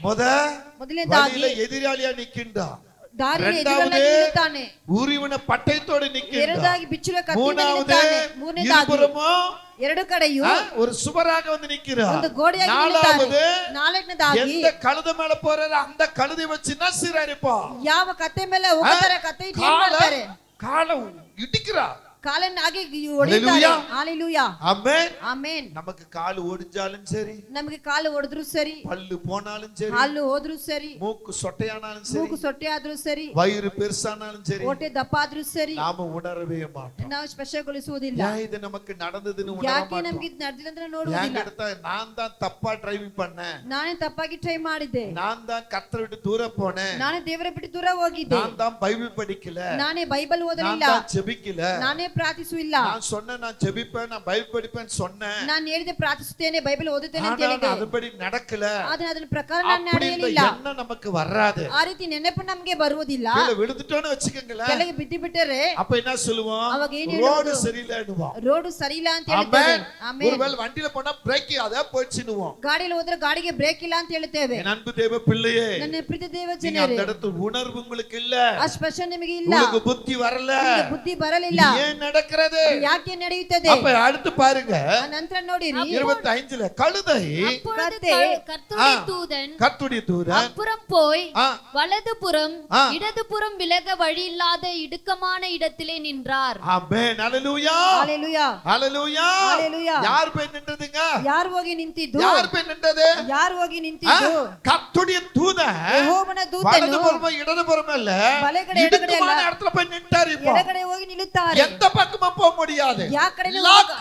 ಮೊದಲನೇದಾಗಿ வழியில எதிராளியா நிக்கின்றார். ದಾರಿಯಲ್ಲಿ ಎದುರಾಗಿ ನಿಲ್ಲುತ್ತಾನೆ. ಊರಿವನ ಪಟ್ಟಯத்தோடு நிக்கின்றார். ಎರಡನೇದಾಗಿ ಬಿಚ್ಚುವ ಕತ್ತಿಯಿಂದ மூணாவது ನಿಲ್ಲುತ್ತಾನೆ. ಮೂರನೇದಾಗಿ இருபுறமும் ಎರಡು ಕಡೆಯೂ ஒரு சுவராக வந்து நிக்கிறார். ಒಂದು ಗೋಡೆಯಾಗಿ நாலாவது ನಿಲ್ಲುತ್ತಾನೆ. ನಾಲ್ಕನೇದಾಗಿ எந்த கழுதை மேல போறாரு அந்த கழுதை வச்சு நசுறாருப்பா. ಯಾವ ಕತ್ತೆ ಮೇಲೆ ಹೋಗುತ್ತಾರೆ, ಕತ್ತೆ ಇಟ್ಟು ಏನ್ ಮಾಡ್ತಾರೆ? காலை இடிக்கிறார். ಕಾಲನ್ನ ಹಾಗೆ ಹೊಡಿತಾರೆ. ಹalleluya. ஆமென். ಆಮೆನ್. நமக்கு கால் ஒடிஞ்சாலும் சரி, ನಮಗೆ ಕಾಲು ಹೊಡೆದ್ರು ಸರಿ, பல்லு போனாலும் சரி, ಹಾಲು ಹೋದ್ರು ಸರಿ, மூக்கு சொட்டையானாலும் சரி, ಮೂಗು ಸೊಟ್ಟೆ ಆದ್ರೂ ಸರಿ, வயிறு பெருசானாலும் சரி, ಹೊಟ್ಟೆ ದಪ್ಪ ಆದ್ರೂ ಸರಿ, நாம உணரவே மாட்டோம். ನಾವು ಸ್ಪರ್ಶಗೊಳಿಸುವುದಿಲ್ಲ. ஏன் இது நமக்கு நடந்ததுன்னு உணர ಯಾಕೆ மாட்டோம். ನಮಗೆ ಇದು ನಡೆದಿಲ್ಲ ಅಂತ ஏன் ನೋಡುವುದಿಲ್ಲ. எடுத்தா நான் தான் தப்பா டிரைவிங் பண்ணேன், ನಾನೇ ತಪ್ಪಾಗಿ ಟ್ರೈ ಮಾಡಿದ್ದೆ, நான் தான் கர்த்தரை விட்டு தூர போனேன், ನಾನೇ ದೇವರ ಬಿಟ್ಟು ದೂರ ಹೋಗಿದ್ದೆ, நான் தான் பைபிள் படிக்கல, ನಾನೇ ಬೈಬಲ್ நான் ಓದಲಿಲ್ಲ, தான் ஜெபிக்கல, ನಾನೇ ಪ್ರಾರ್ಥಿಸುವಿಲ್ಲ. நான் சொன்னேன் நான் ஜெபிப்பேன் நான் பைபிள் படிப்பேன்னு சொன்னேன், ನಾನು ಹೇಳಿದೆ ಪ್ರಾರ್ಥಿಸುತ್ತೇನೆ ಬೈಬಲ್ ಓದುತ್ತೇನೆ ಅಂತ ஆனா ಹೇಳಿದೆ. அதுபடி நடக்கல. ಆದ್ರೆ ಅದರ ಪ್ರಕಾರ ನಾನು அப்படி இந்த ನಡೆಯಲಿಲ್ಲ. எண்ணம் நமக்கு வராது. ಆ ರೀತಿ ನೆನಪು ನಮಗೆ ಬರುವುದಿಲ್ಲ. கீழே விழுந்துட்டோன்னு வச்சுக்கங்களேன், ಕೆಳಗೆ ಬಿದ್ದು ಬಿಟ್ಟರೆ அப்ப என்ன சொல்லுவோம், ಅವಾಗ ಏನ್ ரோடு ಹೇಳೋದು? சரியில்லைன்னுவோம். ರೋಡ್ ಸರಿ ಇಲ್ಲ ಅಂತ ಹೇಳ್ತೇವೆ. ஆமென். ಆಮೆನ್. ஒருவேளை வண்டியில போனா பிரேக் அதே போயிடுச்சுன்னுவோம். ಗಾಡಿಯಲ್ಲಿ ಹೋದ್ರೆ ಗಾಡಿಗೆ ಬ್ರೇಕ್ ಇಲ್ಲ ಅಂತ ಹೇಳ್ತೇವೆ. என் அன்பு தேவ பிள்ளையே, ನನ್ನ ಪ್ರೀತಿ ದೇವ நீங்க ಜನರೇ, அந்த இடத்துல உணர்வு உங்களுக்கு இல்ல, ಆ ಸ್ಪರ್ಶ ನಿಮಗೆ ಇಲ್ಲ, உங்களுக்கு புத்தி வரல, ನಿಮಗೆ ಬುದ್ಧಿ ಬರಲಿಲ್ಲ. இது ஏன் நடக்கிறது? ಯಾಕೆ ನಡೆಯುತ್ತದೆ? அப்ப அடுத்து பாருங்க ಆ ನಂತರ ನೋಡಿರಿ 25ல கழுதை அப்பொழுது கர்த்தே, கர்த்தருடைய தூதன் கர்த்தருடைய தூதன் அப்புறம் போய் ஆ, வலதுபுறம் ஆ. இடதுபுறம் விலக வழி இல்லாத இடுக்கமான இடத்திலே நின்றார். ஆமென். ஹalleluya, ஹalleluya, ஹalleluya. ஹalleluya. யார் போய் நின்றதுங்க? ಯಾರು ಹೋಗಿ ನಿಂತಿದ್ದು? யார் போய் நின்றது? ಯಾರು ಹೋಗಿ ನಿಂತಿದ್ದು? கர்த்தருடைய தூதன் ಯೆಹೋವನ ದೂತನು வலதுபுறம் இடதுபுறம் இல்ல, ಬಲಗಡೆ ಎಡಗಡೆ இடுக்கமான ಅಲ್ಲ, இடத்துல போய் நின்றார். இப்போ ಎಡಗಡೆ ಹೋಗಿ ನಿಲ್ಲುತ್ತಾರೆ. எந்த பக்கமும் போக முடியாது. ಯಾವ ಕಡೆನೂ லாக்.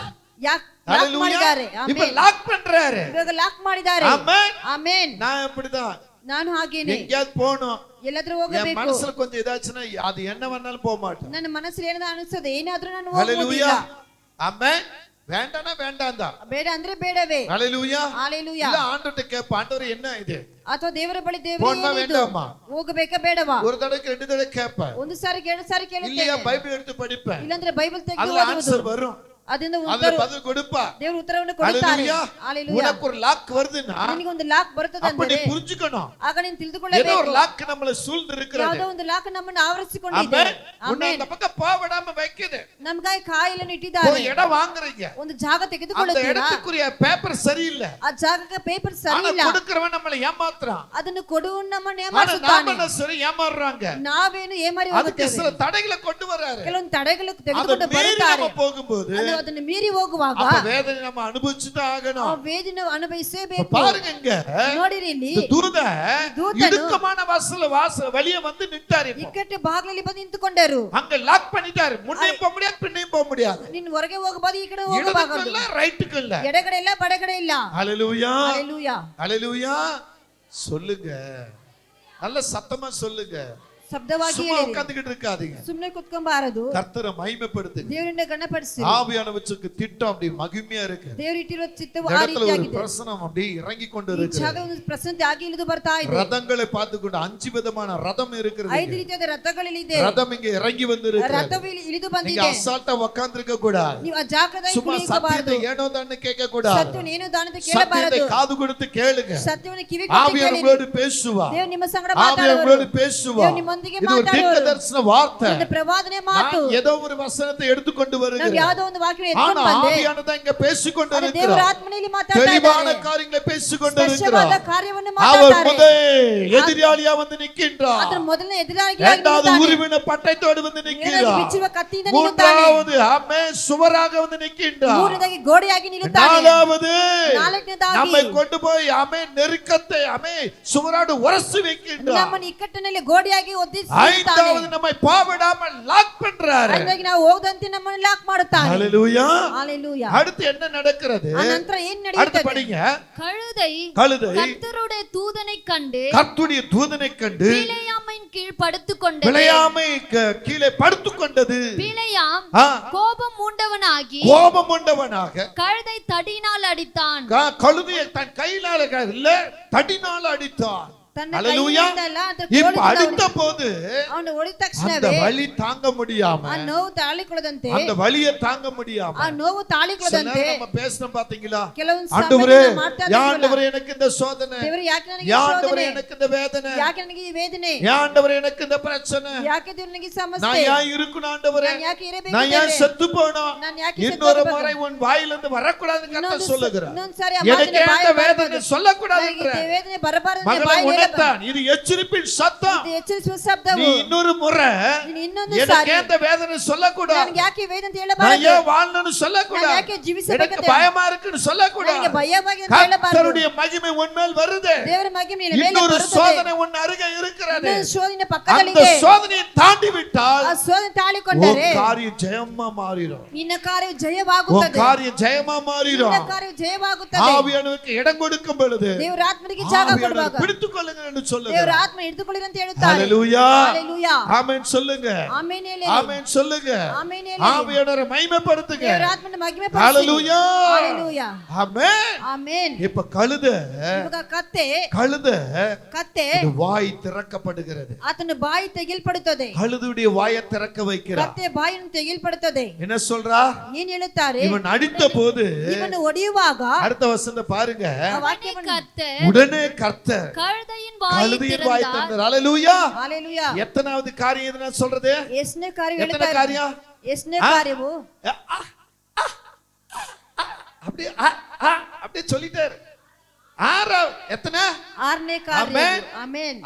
ಲಾಕ್ ஹalleluya. ಮಾಡಿದ್ದಾರೆ. இப்ப ಆಮೆನ್. லாக் பண்றாரு. ಇವಾಗ ಲಾಕ್ ಮಾಡಿದ್ದಾರೆ. ஆமென். ಆಮೆನ್. நான் இப்படிதான் ನಾನು ಹಾಗೇನೆ எங்கேயாவது போகணும், ಎಲ್ಲಾದ್ರೂ என் ಹೋಗಬೇಕು, மனசுல கொஞ்சம் இதாச்சுன்னா அது என்ன வேணாலும் போக மாட்டேன். ನನ್ನ ಮನಸ್ಸಲ್ಲಿ ಏನದ ಅನಿಸ್ತದೆ, ಏನಾದ್ರೂ ನಾನು ஹalleluya. ಹೋಗುವುದಿಲ್ಲ. ஆமென். வேண்டானா வேண்டாம் தான். ಬೇಡ ಅಂದ್ರೆ ಬೇಡವೇ. ஹalleluya. ஹalleluya. இல்ல ஆண்டவர்ட்ட கேப்ப, ஆண்டவரே என்ன இது? ಅಥವಾ ದೇವರ ಬಳಿ போனா ದೇವರೇ வேண்டாமா? ಹೋಗಬೇಕಾ ಬೇಡವಾ? ஒரு தடவைக்கு ரெண்டு தடவை கேப்ப, ಒಂದು ಸಾರಿ ಎರಡು ಸಾರಿ இல்லையா ಕೇಳುತ್ತೇನೆ, பைபிள் எடுத்து படிப்பேன், ಇಲ್ಲಾಂದ್ರೆ ಬೈಬಲ್ ತೆಗೆದು அதுல ಓದುವುದು, ஆன்சர் வரும், ಅದರಿಂದ அதுல ಉತ್ತರ பதில் கொடுப்பா. ದೇವರು ಉತ್ತರವನ್ನು ಕೊಡುತ್ತಾರೆ. ஹalleluya. ಹalleluya. உனக்கு ஒரு லாக் வருதுன்னா ನಿನಗೆ ಒಂದು ಲಾಕ್ ಬರುತ್ತದೆ அப்ப நீ ಅಂದರೆ புரிஞ்சுக்கணும், ಆಗ ನೀನು ஏதோ ತಿಳಿದುಕೊಳ್ಳಬೇಕು, ஒரு லாக் நம்மள சூழ்ந்து இருக்கிறது. ಯಾವುದೋ ಒಂದು ಲಾಕ್ ನಮ್ಮನ್ನು ಆವರಿಸಿಕೊಂಡಿದೆ. ஆமென். உன்னை அந்த பக்கம் போவிடாம வைக்குது. ನಮಗಾಗಿ ಕಾಯಿಲೆಯನ್ನು ஒரு ಇಟ್ಟಿದ್ದಾರೆ, இடம் வாங்குறீங்க, ಒಂದು ಜಾಗ அந்த ತೆಗೆದುಕೊಳ್ಳುತ್ತೀರಾ, இடத்துக்குரிய பேப்பர் சரியில்லை, ಆ ಜಾಗಕ್ಕೆ ಪೇಪರ್ ಸರಿ ஆனா ಇಲ್ಲ, கொடுக்கிறவன் நம்மளை ஏமாத்துறான், ಅದನ್ನು ಕೊಡುವ ನಮ್ಮನ್ನು ஆனா ಏಮಾರಿಸುತ್ತಾನೆ. நாம சரி ஏமாறுறாங்க. ನಾವೇನು ಏಮಾರಿ அதுக்கு ಹೋಗುತ್ತೇವೆ, சில தடைகளை கொண்டு வராரு. ಕೆಲವೊಂದು ತಡೆಗಳು அதை ತೆಗೆದುಕೊಂಡು மீறி ಬರುತ್ತಾರೆ. நம்ம போகும்போது ಅದನ್ನು ಮೀರಿ ಹೋಗುವಾಗ அப்ப வேதனை நம்ம அனுபவிச்சுதான் ಆ ஆகணும். ವೇದನೆ இப்ப ಅನುಭವಿಸಬೇಕು. பாருங்க இங்க ನೋಡಿರಿ ಇಲ್ಲಿ இந்த தூதன் தூதனு இடுக்கமான வாசல் வழிய வந்து நின்றாரு. இப்போ ಇಕ್ಕಟ್ಟು ಬಾಗಿಲಲ್ಲಿ ಬಂದು ನಿಂತುಕೊಂಡರು. அங்க லாக் பண்ணிட்டாரு, முன்னையும் போக முடியாது பின்னையும் போக முடியாது, ನೀನು ಹೊರಗೆ ಹೋಗಬಾರದು, ಈ ಕಡೆ ಹೋಗಬಾರದು, இடத்துக்கு இல்ல ரைட்டுக்கு இல்ல. ಎಡಗಡೆ ಇಲ್ಲ ಬಡಗಡೆ ಇಲ್ಲ. ஹalleluya, ஹalleluya. ஹalleluya. சொல்லுங்க, நல்ல சத்தமா சொல்லுங்க, ಶಬ್ದವಾಗಿ சும்மா ಹೇಳಿರಿ, உட்கார்ந்துகிட்டு இருக்காதீங்க. ಸುಮ್ಮನೆ ಕುತ್ಕೊಂಬಾರದು, கர்த்தரை மகிமைப்படுத்துங்க. ದೇವರನ್ನ ಗಣಪಡಿಸಿ. ஆவியானவருக்கு திட்டம் அப்படி மகிமையா இருக்கு. ದೇವರು ಇಟ್ಟಿರುವ ಚಿತ್ತವು இந்த ಆ இடத்துல ஒரு ರೀತಿಯಾಗಿದೆ. பிரசனம் அப்படி இறங்கி கொண்டு ಈ இருக்கு. ಜಾಗ ಒಂದು ಪ್ರಸನ್ನತೆ ಆಗಿ ಇಳಿದು ಬರ್ತಾ ಇದೆ. ரதங்களை பார்த்துக்கொண்டு 5 விதமான ரதம் இருக்கிறது. 5 ರೀತಿಯಾದ ರಥಗಳಿದೆ. ரதம் இங்க இறங்கி வந்து இருக்கு. ರಥವು ಇಳಿದು நீங்க ಬಂದಿದೆ. அசால்ட்டா உட்கார்ந்திருக்க கூடாது. ನೀವು ಆ ಜಾಗದಲ್ಲಿ சும்மா ಕುಳಿಯಬಾರದು. சத்தியத்தை ஏனோ தானே கேட்க கூடாது. ಸತ್ಯವನ್ನು ಏನು ದಾನತೆ சத்தியத்தை ಕೇಳಬಾರದು. காது கொடுத்து கேளுங்க. ಸತ್ಯವನ್ನು ಕಿವಿ ಕೊಟ್ಟು ஆவியானவர் ಕೇಳಿರಿ. உங்களோடு பேசுவா. ದೇವರು ನಿಮ್ಮ ಸಂಗಡ ஆவியானவர் ಮಾತಾಡುವರು. உங்களோடு பேசுவா. ದೇವರು ನಿಮ್ಮೊಂದಿಗೆ இது ஒரு ಮಾತಾಡುವರು. தீர்க்கதரிசன வார்த்தை. ಇದು ಪ್ರವಾದನೆ ಮಾತು. நான் ஏதோ ஒரு வசனத்தை எடுத்துக்கொண்டு ನಾವು வருகிறேன். ಯಾವುದೋ ಒಂದು ವಾಕ್ಯ ஆனா ಎತ್ಕೊಂಡು ಬಂದೆ. ஆவியானவர் இங்க பேசிக்கொண்டு ಅದು ದೇವರ இருக்கிறார். ಆತ್ಮನಲ್ಲಿ ಮಾತಾಡ್ತಾ தெளிவான ಇದ್ದಾರೆ. காரியங்களை பேசிக்கொண்டு ಸ್ಪಷ್ಟವಾದ இருக்கிறார். ಕಾರ್ಯವನ್ನು அவர் ಮಾತಾಡ್ತಾರೆ. முதல் எதிராளியா வந்து நிற்கின்றார். ಅದರ ಮೊದಲನೇ ಎದುರಾಗಿ இரண்டாவது உருவின பட்டயத்தோடு வந்து நிற்கிறார். ಬಿಚ್ಚುವ ಕತ್ತಿಯಿಂದ ನಿಲ್ಲುತ್ತಾನೆ. மூன்றாவது ஆமென் சுவராக வந்து நிற்கின்றார். ಮೂರನೇದಾಗಿ ಗೋಡೆಯಾಗಿ ನಿಲ್ಲುತ್ತಾನೆ. நாலாவது ನಾಲ್ಕನೇದಾಗಿ நம்மை கொண்டு போய் ஆமென் நெருக்கத்தை ஆமென் சுவரோடு உரசி வைக்கின்றார். ನಮ್ಮನ್ನು ಇಕ್ಕಟ್ಟಿನಲ್ಲಿ ಗೋಡೆಯಾಗಿ ಒದ್ದಿಸುತ್ತಾನೆ. ஐந்தாவது நம்மை பாவிடாமல் லாக் பண்றாரு. ಹಾಗಾಗಿ ನಾವು ಹೋಗದಂತೆ ನಮ್ಮನ್ನು ಲಾಕ್ ಮಾಡುತ್ತಾನೆ. ஹalleluya. ஹalleluya. அடுத்து என்ன நடக்கிறது? ಆ ನಂತರ ಏನು அடுத்து ನಡೆಯುತ್ತದೆ? படிங்க. கழுதை கர்த்தருடைய தூதனை கண்டு கர்த்தருடைய தூதனை கண்டு பிலேயாமின் கீழ் படுத்துக்கொண்டது. பிலேயாமை கீழே படுத்துக்கொண்டது. பிலேயாம் ஆ. கோபம் மூண்டவனாகி கோபம் கொண்டவனாக கழுதை தடியினால் அடித்தான். கழுதையை தன் கையினால இல்ல தடினால அடித்தான். ತನ್ನ ஹalleluya. ಕೈಯಿಂದ ಅಲ್ಲ, ಅದರ இப்ப ಕೋಲಿನಿಂದ அடித்த போது ಅವನು ಹೊಡೆದ அந்த ತಕ್ಷಣವೇ வலி தாங்க முடியாம ಆ ನೋವು ತಾಳಿಕೊಳ್ಳದಂತೆ அந்த வலியை தாங்க முடியாம ಆ ನೋವು சில ತಾಳಿಕೊಳ್ಳದಂತೆ நேரம் நம்ம பேசணும் பாத்தீங்களா? ಕೆಲವೊಂದು ஆண்டவரே ಸಮಯದಲ್ಲಿ ಮಾಡ್ತಾ யா ಇದ್ದೀವಲ್ಲ. ஆண்டவரே எனக்கு இந்த சோதனை, ದೇವರೇ ಯಾಕೆ ನನಗೆ யா ಈ ஆண்டவரே ಶೋಧನೆ? எனக்கு இந்த வேதனை, ಯಾಕೆ ನನಗೆ ಈ ವೇದನೆ? யா ஆண்டவரே எனக்கு இந்த பிரச்சனை, ಯಾಕೆ ದೇವರು ನನಗೆ ಈ நான் ಸಮಸ್ಯೆ? ஏன் இருக்கணும் ஆண்டவரே, ನಾನು ಯಾಕೆ ಇರಬೇಕು நான் ஏன் ದೇವರೇ? செத்து போனோம், ನಾನು ಯಾಕೆ ಸತ್ತು இன்னொரு ಹೋಗಬೇಕು? முறை உன் வாயிலிருந்து வரக்கூடாதுன்னு கர்த்தர் சொல்லுகிறார். ಇನ್ನೊಂದು ಸಾರಿ ಆ எனக்கு ಮಾತಿನ அந்த ಬಾಯಲ್ಲಿ வேதனை ಬರಬಾರದು. சொல்லக்கூடாதுன்ற ನನಗೆ ಈ ವೇದನೆ ಬರಬಾರದು மகளே, ಬಾಯಲ್ಲಿ உனக்கு ಸಾತಾನ್ ಇದು ಎಚ್ಚರಿಪಿನ ಸತ್ತம் ಇದು ಎಚ್ಚರಿಸುವ ಶಬ್ದವು. நீ இன்னொரு முறை ನೀನು ಇನ್ನೊಂದು எனக்கு ಸಾರಿ ஏந்த வேதனை சொல்லக்கூடாது, ನನಗೆ ಯಾಕೆ ವೇದನೆ ಅಂತ நான் ಹೇಳಬಾರದು, ஏன் வாழணும்னு சொல்லக்கூடாது, நான் ಯಾಕೆ ಜೀವಿಸಬೇಕಂತ எனக்கு பயமா இருக்குன்னு ನನಗೆ சொல்லக்கூடாது. ಭಯವಾಗಿ ಅಂತ ಹೇಳಬಾರದು. கர்த்தருடைய மகிமை உன்மேல் வருது, ದೇವರ ಮಹಿಮೆ ನಿನ್ನ ಮೇಲೆ இன்னொரு ಬರುತ್ತದೆ. சோதனை உன் அருகே இருக்கிறது. ಇನ್ನೊಂದು ಶೋಧನೆ அந்த ಪಕ್ಕದಲ್ಲಿದೆ. சோதனையை தாண்டி விட்டால் ಆ ಶೋಧನೆ ತಾಳಿಕೊಂಡರೆ உன் காரியம் ஜெயமா மாறிடும், ನಿನ್ನ ಕಾರ್ಯವು உன் ಜಯವಾಗುತ್ತದೆ. காரியம் ஜெயமா மாறிடும். ನಿನ್ನ ಕಾರ್ಯವು ಜಯವಾಗುತ್ತದೆ. ஆவியானவருக்கு இடம் கொடுக்கும் பொழுது ದೇವರ ಆತ್ಮನಿಗೆ ಜಾಗ ஆவியானவர் ಕೊಡುವಾಗ பிடித்துக் கொள்ளுங்க என்று சொல்லுங்க. ದೇವರ ಆತ್ಮ ಹಿಡಿದುಕೊಳ್ಳಿರಿ ಅಂತ ಹೇಳುತ್ತಾರೆ. ஹalleluya, ஹalleluya. ஆமென் சொல்லுங்க, ಆಮೆನ್ ಹೇಳಿ. ஆமென் சொல்லுங்க. ಆಮೆನ್ ಹೇಳಿ. ஆவியானவரை மகிமைப்படுத்துங்க. ದೇವರ ಆತ್ಮನ ಮಹಿಮೆ ಪಡಿಸಿ. ஹalleluya, ஹalleluya. ஆமென். ಆಮೆನ್. இப்ப கழுதை ಇವಾಗ ಕತ್ತೆ இது வாய் திறக்கப்படுகிறது. ಆತನ ಬಾಯಿ ತೆಗೆಯಲ್ಪಡುತ್ತದೆ. கழுதுடைய வாயை திறக்க வைக்கிறார். ಕತ್ತೆ ಬಾಯನ್ನು ತೆಗೆಯಲ್ಪಡುತ್ತದೆ. என்ன சொல்றா? ಏನ್ ಹೇಳುತ್ತಾರೆ? இவன் அடித்த போது ಇವನು ಹೊಡೆಯುವಾಗ அடுத்த வசனத்தை பாருங்க, ಆ ವಾಕ್ಯವನ್ನು கர்த்தர் உடனே கர்த்தர் கழுதையின் கழுதையின் வாயை வாயை திறந்தார். ஹalleluya. ஹalleluya. எத்தனாவது காரியம் இது நான் சொல்றது? ಎಷ್ಟನೇ ಕಾರ್ಯ எத்தனை ಹೇಳುತ್ತಾರೆ? காரியம்? ಎಷ್ಟನೇ ಕಾರ್ಯವು? அப்படியே அப்படியே சொல்லிட்டாரு. எத்தனை? ಆರನೇ ಕಾರ್ಯ. ಆಮೆನ್. ஆமென்.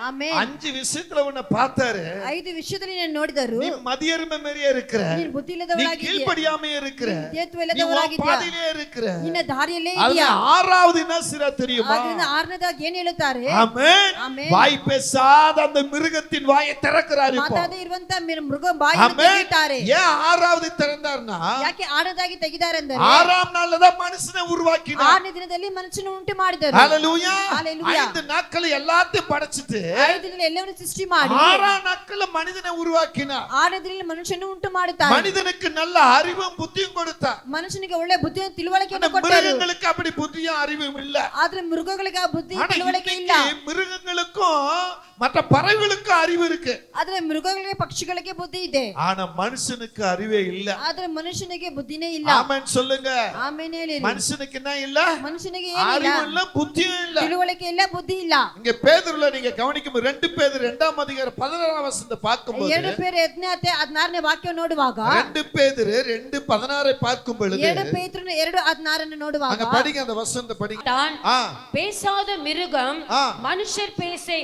ಆಮೆನ್. 5 விஷயத்துல உன்னை பார்த்தாரு. 5 ವಿಷಯದಲ್ಲಿ ನಾನು ನೋಡಿದರು. நீ மதியருமை மாதிரியே இருக்கிற, ನೀನು ಬುದ್ಧಿ நீ ಇಲ್ಲದವಳಾಗಿದ್ದೀಯ, கீழ்ப்படியாமே இருக்கிற, ದೇತ್ವ நீ உன் ಇಲ್ಲದವಳಾಗಿದ್ದೀಯ, பாதையிலே இருக்கிற. ನಿನ್ನ ದಾರಿಯಲ್ಲೇ அது ಇದೆಯಾ? 6வது என்ன சிற தெரியுமா? ಅದರಿಂದ ಆರನೇದಾಗಿ ಏನ್ ಹೇಳುತ್ತಾರೆ? ஆமென். ಆಮೆನ್. வாய் பேசாத அந்த மிருகத்தின் வாயை திறக்கிறார் இப்போ. ಮಾತಾಡದೆ ಇರುವಂತ ಮೃಗ ಬಾಯನ್ನು ஆமென். ತೆಗೆಯುತ್ತಾರೆ. ஏன் 6வது திறந்தார்னா, ಯಾಕೆ ಆರನೇದಾಗಿ ತೆಗಿದ್ದಾರೆ ಅಂದರೆ 6ஆம் நாள்ல தான் மனுஷனை உருவாக்கினார். ಆರನೇ ದಿನದಲ್ಲಿ ಮನುಷ್ಯನ ಉಂಟು ಮಾಡಿದರು. ஹalleluya. ஹalleluya. 5 நாட்கள் எல்லாத்தையும் படைச்சிட்டு 5 ದಿನದಲ್ಲಿ ಎಲ್ಲವನ್ನೂ ಸೃಷ್ಟಿ ಮಾಡಿ 6ஆம் நாட்கள்ல மனிதனை உருவாக்கினார். 6ನೇ ದಿನದಲ್ಲಿ ಮನುಷ್ಯನ ಉಂಟು ಮಾಡುತ್ತಾರೆ. மனிதனுக்கு நல்ல அறிவும் புத்தியும் கொடுத்தார். ಮನುಷ್ಯನಿಗೆ ಒಳ್ಳೆ ಬುದ್ಧಿಯ ತಿಳುವಳಿಕೆಯನ್ನು ஆனா ಕೊಟ್ಟರು. மிருகங்களுக்கு அப்படி புத்தியும் அறிவும் இல்ல. ಆದ್ರೆ ಮೃಗಗಳಿಗೆ ಆ ಬುದ್ಧಿ ஆனா ತಿಳುವಳಿಕೆ ಇಲ್ಲ. இன்னைக்கு மிருகங்களுக்கும் மற்ற பறவைகளுக்கும் அறிவு இருக்கு. ಆದ್ರೆ ಮೃಗಗಳಿಗೆ ಪಕ್ಷಿಗಳಿಗೆ ಬುದ್ಧಿ ಇದೆ. ஆனா மனுஷனுக்கு அறிவே இல்ல. ಆದ್ರೆ ಮನುಷ್ಯನಿಗೆ ಬುದ್ಧಿನೇ ಇಲ್ಲ. ஆமென் சொல்லுங்க. ಆಮೇಲೆ ಹೇಳಿ. மனுஷனுக்கு என்ன இல்ல? ಮನುಷ್ಯನಿಗೆ ಏನಿಲ್ಲ? அறிவும் இல்ல, புத்தியும் இல்ல. ತಿಳುವಳಿಕೆ ಇಲ್ಲ, ಬುದ್ಧಿ ಇಲ್ಲ. இங்க பேதுருல நீங்க கவனிக்கும் 2 பேதுரு 2ஆம் அதிகாரம் 16ஆம் வசனத்தை பார்க்கும்போது 2 பேರು 16ನೇ ವಾಕ್ಯ ನೋಡುವಾಗ 2 பேதுரு 2:16 பார்க்கும் பொழுது 2 ಪೇತ್ರನ 2:16 ನೋಡುವಾಗ அங்க படிங்க, அந்த வசனத்தை படிங்க. தான் ஆ, பேசாத மிருகம் ஆ. மனுஷர் பேச்சை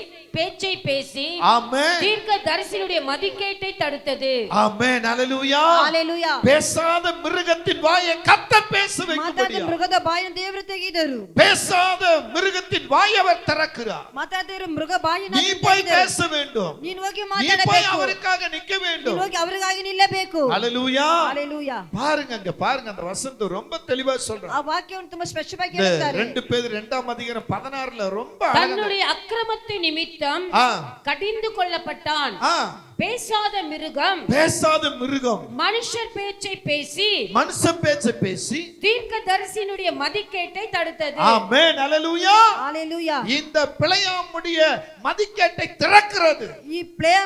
பேசி ஆமென். தீர்க்க தரிசனுடைய மதிக்கேட்டை தடுத்தது. ஆமென். ஹalleluya. ஹalleluya. பேசாத மிருகத்தின் வாயை கர்த்தர் பேச ಮಾತಾಡ வைக்கும்படியா, ಮೃಗದ ಬಾಯನ್ನು ದೇವರು ತೆಗೆದರು. பேசாத மிருகத்தின் வாயை அவர் திறக்கிறார். ಮಾತಾಡಿರೋ ಮೃಗ ಬಾಯನ್ನು நீ ಆತನು போய் ತೆಗೆದರು. பேச வேண்டும், ನೀನು ಹೋಗಿ நீ போய் ಮಾತಾಡಬೇಕು, அவருக்காக நிக்க ನೀನು வேண்டும். ಹೋಗಿ ಅವರಿಗಾಗಿ ನಿಲ್ಲಬೇಕು. ஹalleluya. ஹalleluya. பாருங்க, அங்க பாருங்க, அந்த வசனத்தை ரொம்ப தெளிவா சொல்றார். ಆ ವಾಕ್ಯವನ್ನು ತುಂಬಾ ಸ್ಪಷ್ಟವಾಗಿ இந்த ಹೇಳ್ತಾರೆ. 2 பேதுரு 2ஆம் அதிகாரம் 16ல ரொம்ப அழகா தன்னுடைய அக்கிரமத்தை நிமித்தம் ஆ, கடிந்து கொள்ளப்பட்டான். ஆ, பேசாத மிருகம் பேசாத மிருகம் மனுஷர் பேச்சை பேசி மனுஷன் பேச்சை பேசி தீர்க்க தரிசனுடைய மதிக்கேட்டை தடுத்தது. ஆமென். ஹalleluya. ஹalleluya. இந்த பிழையாமுடைய மதிக்கேட்டை திறக்கிறது. ಈ ಪ್ಲೇಯ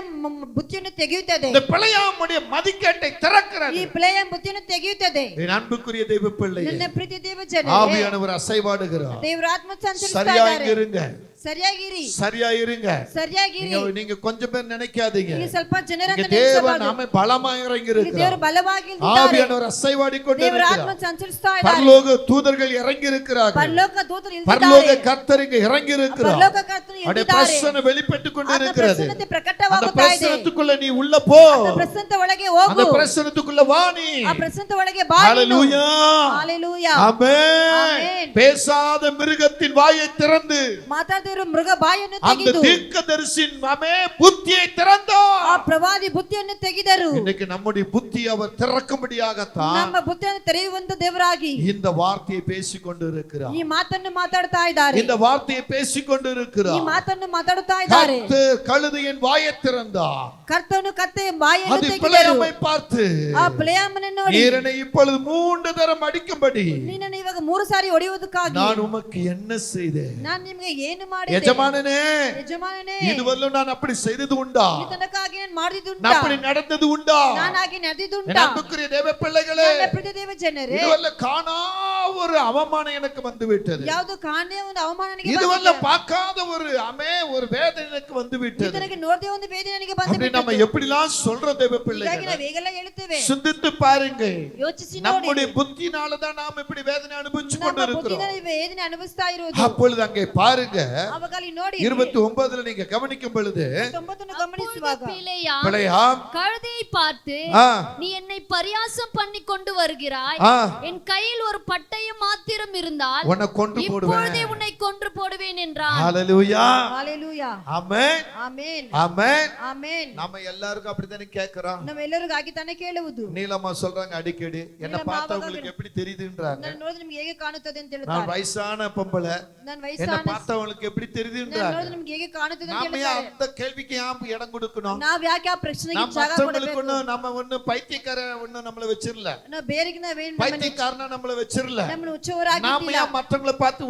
ಬುದ್ಧಿಯನ್ನು ತೆಗೆಯುತ್ತದೆ. இந்த பிழையாமுடைய மதிக்கேட்டை திறக்கிறது. ಈ ಪ್ಲೇಯ ಬುದ್ಧಿಯನ್ನು ತೆಗೆಯುತ್ತದೆ. என் அன்புக்குரிய தெய்வ பிள்ளையே, ನನ್ನ ಪ್ರೀತಿ ದೇವ ಜನರೇ, ஆவியானவர் அசைவாடுகிறார். ದೇವರ ಆತ್ಮ ಸಂಚರಿಸ್ತಾ சரியா ಇದ್ದಾರೆ. இருங்க, ಸರಿಯಾಗಿರಿ, சரியா இருங்க. ಸರಿಯಾಗಿರಿ. நீங்க கொஞ்சம் பேர் நினைக்காதீங்க, ಇಲ್ಲಿ ಸ್ವಲ್ಪ ಜನರ இங்க தேவன் நாம பலமா இறங்கி ದೇವರು இருக்கிறார். ಬಲವಾಗಿ ಇದ್ದಾರೆ. ஆவியானவர் அசைவாடி கொண்டு ದೇವರ ಆತ್ಮ இருக்கிறார். ಸಂಚರಿಸ್ತಾ ಇದ್ದಾರೆ. பரலோக தூதர்கள் இறங்கி இருக்கிறார்கள். ಪರಲೋಕ ದೂತರು பரலோக ಇಲ್ಲಿದ್ದಾರೆ. கர்த்தர் இங்க இறங்கி இருக்கிறார். ಪರಲೋಕ ಕರ್ತನು அவருடைய ಇಲ್ಲಿದ್ದಾರೆ. பிரசன்னம் வெளிப்பட்டு கொண்டு ಆತನ இருக்கிறது. ಪ್ರಸನ್ನತೆ அந்த ಪ್ರಕಟವಾಗುತ್ತಾ ಇದೆ. பிரசன்னத்துக்குள்ள நீ உள்ள போ, ಆತನ ಪ್ರಸನ್ನತೆ ಒಳಗೆ அந்த ಹೋಗು. பிரசன்னத்துக்குள்ள வா நீ. ಆ ಪ್ರಸನ್ನತೆ ಒಳಗೆ ಬಾ ನೀನು. ஹalleluya. ஹalleluya. ஆமென். ஆமென். பேசாத மிருகத்தின் வாயை திறந்து ಮಾತಾಡಿರೋ ಮೃಗ ಬಾಯನ್ನು அந்த ತೆಗೆದು தீர்க்கதரிசியின் புத்தியை திறந்தார். ಆ ಪ್ರವಾದಿ ಬುದ್ಧಿಯನ್ನು ತೆಗೆದರು. இன்னைக்கு நம்முடைய புத்தி அவர் திறக்கும்படியாகத்தான் ನಮ್ಮ ಬುದ್ಧಿಯನ್ನು ತೆರೆಯುವಂತ ದೇವರಾಗಿ இந்த வார்த்தையை பேசிக் கொண்டு இருக்கிறார். ಈ ಮಾತನ್ನು ಮಾತಾಡ್ತಾ ಇದ್ದಾರೆ. இந்த வார்த்தையை பேசிக் கொண்டு ಈ இருக்கிறார். ಮಾತನ್ನು ಮಾತಾಡುತ್ತಾ ಇದ್ದಾರೆ. கர்த்தர் கழுதையின் வாயை திறந்தார். ಕರ್ತನು ಕತ್ತೆ ಬಾಯನ್ನು அது ತೆಗೆದರು. பிழையாமை பார்த்து ಆ ಪ್ಲೇಯಮ್ಮನ ನೋಡಿ, நீரனை இப்பொழுது 3 தரம் அடிக்கும்படி ನೀನನ್ನು ಇವಾಗ 3 ಸಾರಿ ಹೊಡೆಯುವುದಕ್ಕಾಗಿ நான் உமக்கு என்ன செய்தேன்? ನಾನು ನಿಮಗೆ ಏನು ಮಾಡಿದೆ? எஜமானனே, ಯಜಮಾನನೇ, இதுவரையிலும் நான் அப்படி செய்தது உண்டா? ಈ ತನಕವಾಗಿ ನಾನು ಮಾಡಿದುಂಟಾ அப்படி நடந்தது உண்டா ನಾನು ಹಾಗೆ ನಡೆದಿದುಂಟಾ என் அன்புக்குரிய தேவ பிள்ளைகளே ನನ್ನ ಪ್ರಿಯ ದೇವ ಜನರೇ இதுவல்ல காணா ஒரு அவமானம் எனக்கு வந்து விட்டது ಯಾವುದು ಕಾಣೆ ಒಂದು ಅವಮಾನ ನನಗೆ இதுவல்ல பார்க்காத ஒரு வேதனை எனக்கு வந்து விட்டது ನನಗೆ ನೋಡದೆ ಒಂದು ವೇದನೆ ನನಗೆ ಬಂತು அப்படி நம்ம எப்படிலாம் சொல்றோம் தேவ பிள்ளைகளே ನಾವು ಹೇಗೆಲ್ಲ ಹೇಳ್ತೇವೆ சிந்தித்து பாருங்க ಯೋಚಿಸಿ ನೋಡಿ நம்முடைய புத்தினால தான் நாம் இப்படி வேதனை அனுபவிச்சு கொண்டு ನಮ್ಮ இருக்கிறோம் ಬುದ್ಧಿನಲ್ಲಿ ವೇದನೆ ಅನುಭವಿಸ್ತಾ ಇರೋದು அப்பொழுது அங்கே பாருங்க ಅವಾಗ ಅಲ್ಲಿ ನೋಡಿ 29ல நீங்க கவனிக்கும் பொழுது 90 ಗಮನಿಸುವಾಗ பிழையாம் கழுதையை பார்த்து ஆ, நீ என்னை பரியாசம் பண்ணி கொண்டு வருகிறாய் ஆ, என் கையில் ஒரு பட்டயம் மாத்திரம் இருந்தால் உன்னை கொன்று போடுவேன் இப்பொழுதே உன்னை கொன்று போடுவேன் என்றான். ஹalleluya ஹalleluya ஆமென் ಆಮೆನ್ ஆமென் ಆಮೆನ್ நம்ம எல்லாருக்கும் அப்படித்தானே கேக்குறோம் ನಾವೆಲ್ಲರಿಗೂ ಹಾಗೆ ತಾನೇ ಕೇಳುವುದು நீலம்மா சொல்றாங்க அடிக்கடி என்ன பார்த்தா உங்களுக்கு எப்படி தெரியுதுன்றாங்க ನಾನು ನೋಡಿದ್ರೆ ನಿಮಗೆ ಹೇಗೆ ಕಾಣುತ್ತದೆ ಅಂತ நான் ಹೇಳ್ತಾರೆ வயசான பொம்பளை ನಾನು என்ன ವಯಸ್ಸಾன பார்த்தா உங்களுக்கு எப்படி ನಾನು தெரியுதுன்றாங்க ನೋಡಿದ್ರೆ ನಿಮಗೆ ಹೇಗೆ ಕಾಣುತ್ತದೆ ಅಂತ நாம ಹೇಳ್ತಾರೆ அந்த கேள்விக்கு ஏன் இடம் கொடுக்கணும் ನಾವ್ ಯಾಕೆ ಆ ಪ್ರಶ್ನೆಗೆ நம்ம ಜಾಗ மற்றவங்களுக்கு ಕೊಡಬೇಕು நம்ம ஒண்ணு பைத்தியக்கார ஒண்ணு நம்மள வச்சிரல ನಾವು ಬೇರೆಗೆ ನಾವೇನ್ பைத்தியக்காரனா நம்மள வச்சிரல ನಮ್ಮನ್ನು நாம ಹುಚ್ಚವರಾಗಿಲ್ಲ ஏன் மற்றவங்களை பார்த்து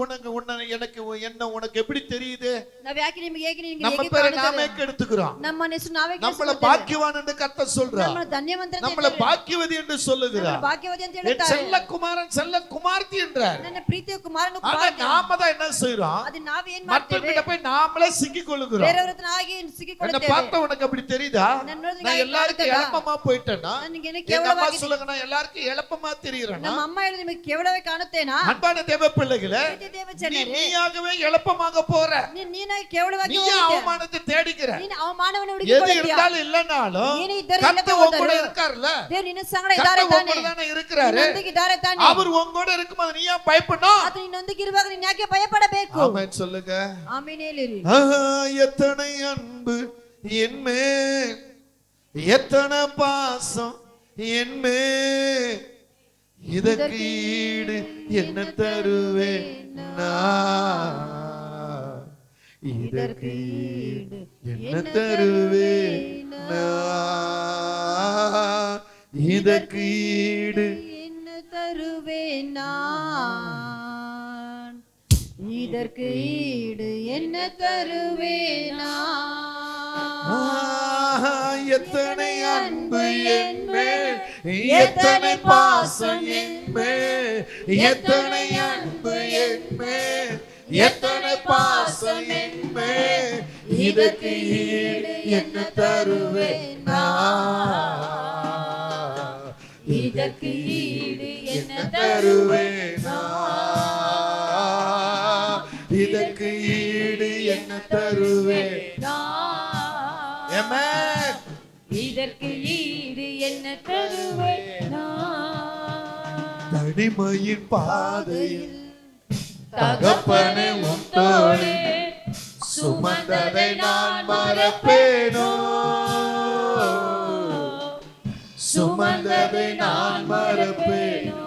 உனக்கு எப்படி தெரியுது ನಾವ್ ಯಾಕೆ ನಿಮಗೆ ಹೇಗೆ ನಿಮಗೆ நம்ம ಹೇಗೆ பேரை ಕಾಣುತ್ತದೆ நாமே கெடுத்துக்கிறோம் ನಮ್ಮ ಹೆಸರು ನಾವೇ நம்மள ಕೆಡಿಸಿಕೊಳ್ಳುತ್ತೇವೆ. பாக்கியவான் என்று கர்த்தர் சொல்றார் ನಮ್ಮ ಧನ್ಯವಂತರ ಅಂತ நம்மள பாக்கியவதி என்று சொல்லுகிறார் ಭಾಗ್ಯವತಿ ಅಂತ என் ಹೇಳ್ತಾರೆ செல்ல குமாரன் செல்ல குமார்த்தி என்றார் ನನ್ನ ಪ್ರೀತಿಯ ಕುಮಾರನು ஆனா நாம தான் என்ன செய்றோம் ಅದು ನಾವೇನ್ ಮಾಡ್ತೇವೆ மற்றவங்கிட்ட போய் நாமளே சிக்கிக் கொள்ளுகிறோம் ಬೇರೆಯವರ ಹತ್ರ ಹಾಗೆ என்ன ಸಿಕ್ಕಿಕೊಳ್ಳುತ್ತೇವೆ பார்த்த உனக்கு அப்படி தெரியுதா ನನ್ನ ನೋಡಿದ್ರೆ நான் எல்லாருக்கும் ಕಾಣುತ್ತದಾ? எளப்பமா போயிட்டேன்னா ನನಗೆ ಏನೋ எங்க அம்மா ಕೇವಲವಾಗಿ சொல்லுங்க நான் எல்லாருக்கும் எளப்பமா தெரியுறேன்னா ನಮ್ಮ ಅಮ್ಮ ಹೇಳಿದ್ರೆ ನಿಮಗೆ ಕೇವಲವೇ ಕಾಣುತ್ತೇನಾ அன்பான தேவ பிள்ளைகளே ಪ್ರೀತಿ ದೇವ நீ ಜನರೇ நீயாகவே எளப்பமாக போற ನೀನಾಗಿ ಕೇವಲವಾಗಿ நீ ಹೋಗ್ತೀಯ. அவமானத்தை தேடிக்கிற ನೀನು ಅವಮಾನವನ್ನು எது ಹುಡುಕಿಕೊಳ್ಳುತ್ತೀಯ இருந்தாலும் இல்லனாலும் ಏನೇ ಇದ್ದರೂ கர்த்தர் ಇಲ್ಲದೆ உன் கூட ಹೋದರೂ இருக்கார்ல ದೇವರು ನಿನ್ನ ಸಂಗಡ ಇದ್ದಾರೆ கர்த்தர் உன் ತಾನೆ கூட தானே இருக்கிறாரு ನಿನ್ನೊಂದಿಗೆ ಇದ್ದಾರೆ ತಾನೆ அவர் உன் கூட இருக்கும்போது நீ ஏன் பயப்படணும் ಆತ ನಿನ್ನೊಂದಿಗೆ ಇರುವಾಗ ನೀನು ಯಾಕೆ ಭಯಪಡಬೇಕು ஆமென் சொல்லுங்க ಆಮೇಲೆ ಹೇಳಿರಿ எத்தனை அன்பு என்மேல் எத்தனை பாசம் என்மேல் இதற்கு ஈடு என்ன தருவேன் நான்? இதற்கு ஈடு என்ன தருவேன் நான்? இதற்கு ஈடு என்ன தருவேன் நான் இதற்கு ஈடு என்ன தருவேன் நான் எத்தனை அன்பு என்மேல் எத்தனை பாசம் என்மேல் எத்தனை அன்பு என்மேல் எத்தனை பாசம் என்மேல் இதற்கு ஈடு என்ன தருவேன் நான்? இதற்கு ஈடு என்ன தருவேன் நான்? இதற்கு ஈடு என்ன தருவேன் ஆமென். இதற்கு ஈடு என்ன தருவேன் தனிமையின் பாதையில் தகப்பனே உன் தோளே சுமந்ததை நான் மறப்பேனோ சுமந்ததை நான் மறப்பேனோ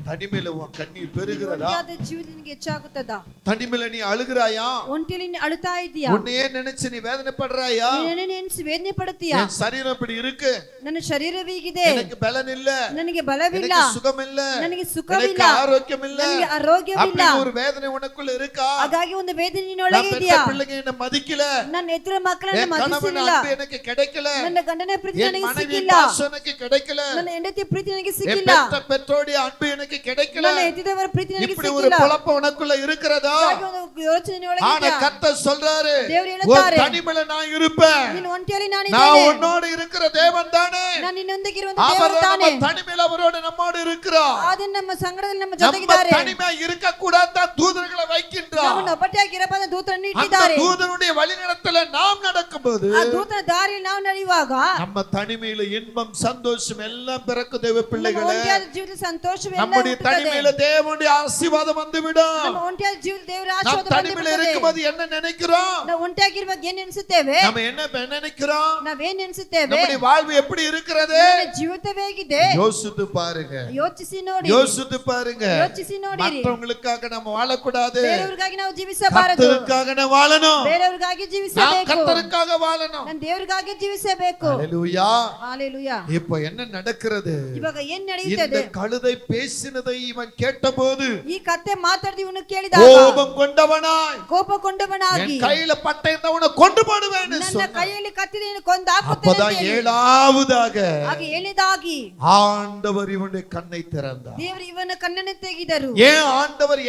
தனிமையில உன் கண்ணீர் பெருகிறதா ಜೀವನ ನಿನಗೆ ಹೆಚ್ಚಾಗುತ್ತದಾ தனிமையில நீ அழுகிறாயா ಒಂಟಿಲಿ ನೀನು ಅಳುತ್ತಾ ಇದೀಯಾ உன்னையே நினைச்சு நீ வேதனைப்படுறாயா ನೀನು ನೆನೆಸಿ ವೇದನೆ ಪಡುತ್ತೀಯಾ என் சரீரம் இப்படி இருக்கு ನನ್ನ ಶರೀರವೀಗಿದೆ எனக்கு பலன் இல்ல ನನಗೆ ಬಲವಿಲ್ಲ எனக்கு சுகம் இல்ல ನನಗೆ எனக்கு ಸುಖವಿಲ್ಲ ஆரோக்கியம் இல்ல ನನಗೆ ಆರೋಗ್ಯವಿಲ್ಲ அப்படி ஒரு வேதனை உனக்குள்ள இருக்கா ಹಾಗಾಗಿ ಒಂದು ವೇದನೆ நான் ನಿನ್ನೊಳಗೆ பெத்த ಇದೆಯಾ பிள்ளைங்க என்ன மதிக்கல ನನ್ನ ಎತ್ತರ ಮಕ್ಕಳನ್ನ என் கணவன் ಮதிಸಿಲ್ಲ அன்பு எனக்கு கிடைக்கல ನನ್ನ ಗಂಡನ ಪ್ರೀತಿ என் ನನಗೆ மனைவி ಸಿಕ್ಕಿಲ್ಲ பாசம் எனக்கு கிடைக்கல ನನ್ನ ಹೆಂಡತಿ ಪ್ರೀತಿ ನನಗೆ என் ಸಿಕ್ಕಿಲ್ಲ பெத்த பெற்றோடைய அன்பு எனக்கு கிடைக்கல ನನ್ನ ಎತ್ತಿದವರ ಪ್ರೀತಿ ನನಗೆ இப்படி ஒரு ಸಿಕ್ಕಿಲ್ಲ குழப்பம் உனக்குள்ள இருக்கிறதா ಹಾಗಾಗಿ ಒಂದು ಯೋಚನೆ ನಿನ್ನೊಳಗೆ ஆனா ಇದೆಯಾ? கர்த்தர் சொல்றாரு ದೇವರು ஒரு ಹೇಳುತ್ತಾರೆ தனிமையில நான் இருப்பேன் ನೀನು ಒಂಟಿಯಲ್ಲಿ நான் ನಾನಿದ್ದೇನೆ உன்னோடு இருக்கிற தேவன் தானே ನಾನು ನಿನ್ನೊಂದಿಗೆ ಇರುವಂತ அவர் ದೇವರು நம்ம ತಾನೆ தனிமையில அவரோடு நம்மோடு இருக்கிறார் ಆದ್ರೆ ನಮ್ಮ ಸಂಗಡದಲ್ಲಿ ನಮ್ಮ நம்ம ಜೊತೆಗಿದ್ದಾರೆ தனிமையா இருக்க கூடாது தூதர்களை வைக்கின்றார் ನಮ್ಮನ್ನು ಒಬ್ಬಟ್ಟಿಯಾಗಿ ಇರಬಾರದು ದೂತರನ್ನು அந்த ಇಟ್ಟಿದ್ದಾರೆ தூதனுடைய வழிநடத்தல நாம் நடக்கும்போது ಆ ದೂತನ ದಾರಿಯಲ್ಲಿ ನಾವು ನಡೆಯುವಾಗ நம்ம தனிமையில இன்பம் சந்தோஷம் எல்லாம் பிறக்கும் தேவ ನಮ್ಮ பிள்ளைகளே ಒಂಟಿಯಾದ ಜೀವಿತ ಸಂತೋಷವೆಲ್ಲ நம்முடைய ಹುಟ್ಟುತ್ತದೆ. தனிமையில தேவனுடைய ஆசீர்வாதம் வந்துவிடும் ನಮ್ಮ ಒಂಟಿಯಾದ ಜೀವಿತ ದೇವರ நாம் ಆಶೀರ್ವಾದ தனிமையில ಬಂದುಬಿಡುತ್ತದೆ. இருக்கும்போது என்ன நினைக்கிறோம் ನಾವು ಒಂಟಿಯಾಗಿರುವಾಗ ಏನ್ ನೆನೆಸುತ್ತೇವೆ நம்ம என்ன நினைக்கிறோம் ನಾವೇನ್ ನೆನೆಸುತ್ತೇವೆ நம்முடைய வாழ்வு எப்படி இருக்கிறது ನನ್ನ ಜೀವಿತವೇ ಹೇಗಿದೆ யோசித்து பாருங்க ಯೋಚಿಸಿ ನೋಡಿ யோசித்து பாருங்க ಯೋಚಿಸಿ ನೋಡಿರಿ மற்றவங்களுக்காக நம்ம வாழக்கூடாது ಬೇರೆಯವ್ರಿಗಾಗಿ ನಾವು ಜೀವಿಸಬಾರದು கர்த்தருக்காக நம்ம வாழணும் ಬೇರೆಯವ್ರಿಗಾಗಿ நாம் ಜೀವಿಸಬೇಕು கர்த்தருக்காக வாழணும் ನಾನು ದೇವರಿಗಾಗಿ ಜೀವಿಸಬೇಕು ஹalleluya ಹಾಲೆಲೂಯಾ இப்போ என்ன நடக்கிறது ಇವಾಗ ಏನ್ இந்த ನಡೆಯುತ್ತದೆ கழுதை பேசினது பேசினதை இவன் கேட்டபோது ಈ ಕತ್ತೆ ಮಾತಾಡಿದ ಇವನು ಕೇಳಿದಾಗ கோபம் கொண்டவனாய் ಕೋಪಗೊಂಡವನಾಗಿ என் கையில பட்டை இருந்தவனை கொண்டு போடுவேன்னு ನನ್ನ சொன்னான். ಕೈಯಲ್ಲಿ ಕತ್ತಿಯನ್ನು ಕೊಂದು ಹಾಕುತ್ತೇನೆ அப்பதான் ஏழாவதாக ಹಾಗೆ ಹೇಳಿದಾಗಿ ஆண்டவர் இவனுடைய கண்ணை திறந்தார். ದೇವರು ಇವನ ಕಣ್ಣನ್ನು ತೆಗೆದರು. ஏன் ஆண்டவர்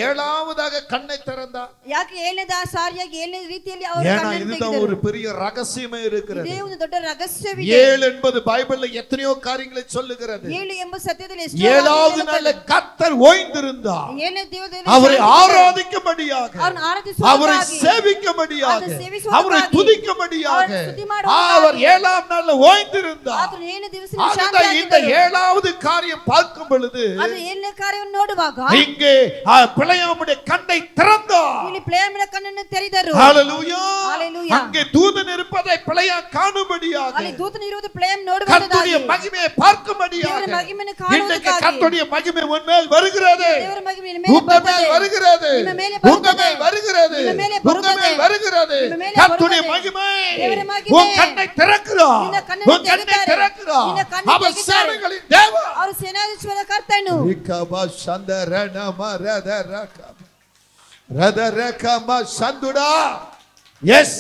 ஏழாவதாக கண்ணை திறந்தார்? ಯಾಕೆ ಏಳನೇದ ಸಾರಿಯಾಗಿ ಏಳನೇ ರೀತಿಯಲ್ಲಿ ಅವರ ஏன்னா ಕಣ್ಣನ್ನು இதுதான் ತೆಗೆದರು? ஒரு பெரிய ரகசியமே இருக்கிறது. ಇದೇ ಒಂದು ದೊಡ್ಡ ರಹಸ್ಯವಿದೆ. 7 என்பது பைபிள்ல எத்தனையோ காரியங்களை சொல்லுகிறது. 7 ಎಂಬ ಸತ್ಯದಲ್ಲಿ ಎಷ್ಟೋ ஏழாவது நாள்ல கர்த்தர் ஓய்ந்திருந்தார். ಏಳನೇ ದೇವದಲ್ಲಿ அவரை ஆராதிக்கும்படியாக, ಅವರನ್ನು ಆರಾಧಿಸುವುದಕ್ಕಾಗಿ, அவரை சேவிக்கும்படியாக, அவரை சேவிಸುವುದಕ್ಕಾಗಿ, அவரை துதிக்கும்படியாக அவரை ಸ್ತುತಿ ಮಾಡುವುದಕ್ಕಾಗಿ, அவர் 7ஆம் நாள்ல ஓய்ந்திருந்தார். ಆತನು 7ನೇ ದಿವಸ ஆகவே இந்த 7வது காரியம் பார்க்கும் பொழுது ಅದು 7ನೇ ಕಾರ್ಯವನ್ನು ನೋಡುವಾಗ இங்கே பிழையாமுடைய கண்ணை திறந்தார். ಇಲ್ಲಿ ಪ್ಲೇಯಮನ ಕಣ್ಣನ್ನು ತೆರೆದರು. ஹalleluya. ஹalleluya. அங்கே தூதன் இருப்பதை பிழையா காணும்படியாக, ಅಲ್ಲಿ ದೂತನು ಇರುವುದು ಪ್ಲೇಯಂ ನೋಡುವುದಕ್ಕಾಗಿ, கர்த்தருடைய மகிமையை பார்க்கும்படியாக, ದೇವರ ಮಹಿಮೆಯನ್ನು இன்றைக்கு ಕಾಣುವುದಕ್ಕಾಗಿ, கர்த்தருடைய மகிமை உன்மேல் வருகிறது. ದೇವರ ಮಹಿಮೆ ನಿಮ್ಮ ಮೇಲೆ உங்க மேல் ಬರುತ್ತದೆ. வருகிறது. ನಿಮ್ಮ ಮೇಲೆ உங்க மேல் வருகிறது. ನಿಮ್ಮ ಮೇಲೆ உங்க ಬರುತ್ತದೆ. மேல் வருகிறது. ನಿಮ್ಮ ಮೇಲೆ கர்த்தருடைய ಬರುತ್ತದೆ. மகிமை ದೇವರ ಮಹಿಮೆ உன் கண்ணை திறக்கிறார். ನಿನ್ನ ಕಣ್ಣನ್ನು உன் கண்ணை ತೆರೆಯುತ್ತಾರೆ. திறக்கிறார். ನಿನ್ನ ಕಣ್ಣನ್ನು அவர் ತೆಗೆಯುತ್ತಾರೆ. சேனைகளின் தேவன். ಅವರು ಸೇನಾಧೀಶ್ವರ ಕರ್ತನು. ரிகபா சந்தரன மரதரக ரதரகம சந்துடா. எஸ்,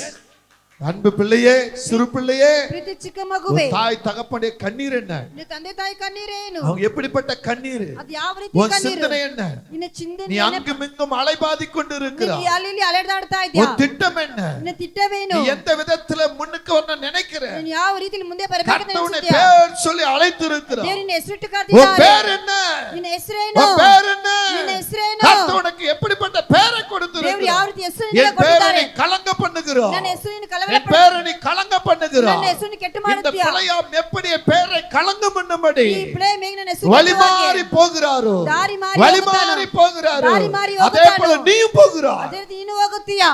அன்பு பிள்ளையே, சிறு பிள்ளையே, ಪ್ರೀತಿ ಚಿಕ್ಕ ಮಗುವೆ, உன் தாய் தகப்பனுடைய கண்ணீர் என்ன? ನಿನ್ನ ತಂದೆ ತಾಯಿ ಕಣ್ಣೀರೇನು? அவங்க எப்படிப்பட்ட கண்ணீர்? ಅದು ಯಾವ ರೀತಿ உன் ಕಣ್ಣೀರು? சிந்தனை என்ன? ನಿನ್ನ ಚಿಂತನೆ நீ அங்கும் இங்கும் அலைபாதிக் கொண்டு இருக்கிறாய். ನೀನು ಅಲ್ಲಿ ಅಲೆದಾಡ್ತಾ ಇದ್ದೀಯಾ? உன் திட்டம் என்ன? ನಿನ್ನ ತಿಟ್ಟವೇನು? நீ எந்த விதத்துல முன்னுக்கு வரணும் நினைக்கிற? ನೀನು ಯಾವ ರೀತಿಯಲ್ಲಿ ಮುಂದೆ ಬರಬೇಕಂತ கர்த்தருடைய ನೆನೆಸಿದ್ದೀಯಾ? பேர் சொல்லி அழைத்து இருக்கிறாய். ದೇವರು ನಿನ್ನ ಹೆಸರಿಟ್ಟು உன் ಕರೆದಿದ್ದಾರೆ. பேர் என்ன? ನಿನ್ನ ಹೆಸರೇನು? உன் பேர் என்ன? ನಿನ್ನ ಹೆಸರೇನು? கர்த்தர் உனக்கு எப்படிப்பட்ட பேரை ದೇವರು கொடுத்திருக்கிறார்? ಯಾವ ರೀತಿ ಹೆಸರನ್ನು என் பேரை ಕೊಟ್ಟಿದ್ದಾರೆ? நீ கலங்க பண்ணுகிறாய். ನನ್ನ ಹೆಸರನ್ನು என் ಕಲವರ பேரை நீ கலங்க பண்ணுகிறாய். ನನ್ನ ಹೆಸರನ್ನು ಕೆಟ್ಟು இந்த ಮಾಡುತ್ತೀಯಾ? பிழையாம் எப்படி பேரை கலங்க பண்ணும்படி ಈ ಪ್ಲೇ ಮೇಗ್ ನನ್ನ ಹೆಸರು வழிமாறி போகிறாரோ, ದಾರಿ ಮಾರಿ வழிமாறி போகிறாரோ, ದಾರಿ ಮಾರಿ அதே போல ಹೋಗುತ್ತಾನೋ. நீயும் போகிறாய். ಅದೇ ರೀತಿ ನೀನು ಹೋಗುತ್ತೀಯಾ?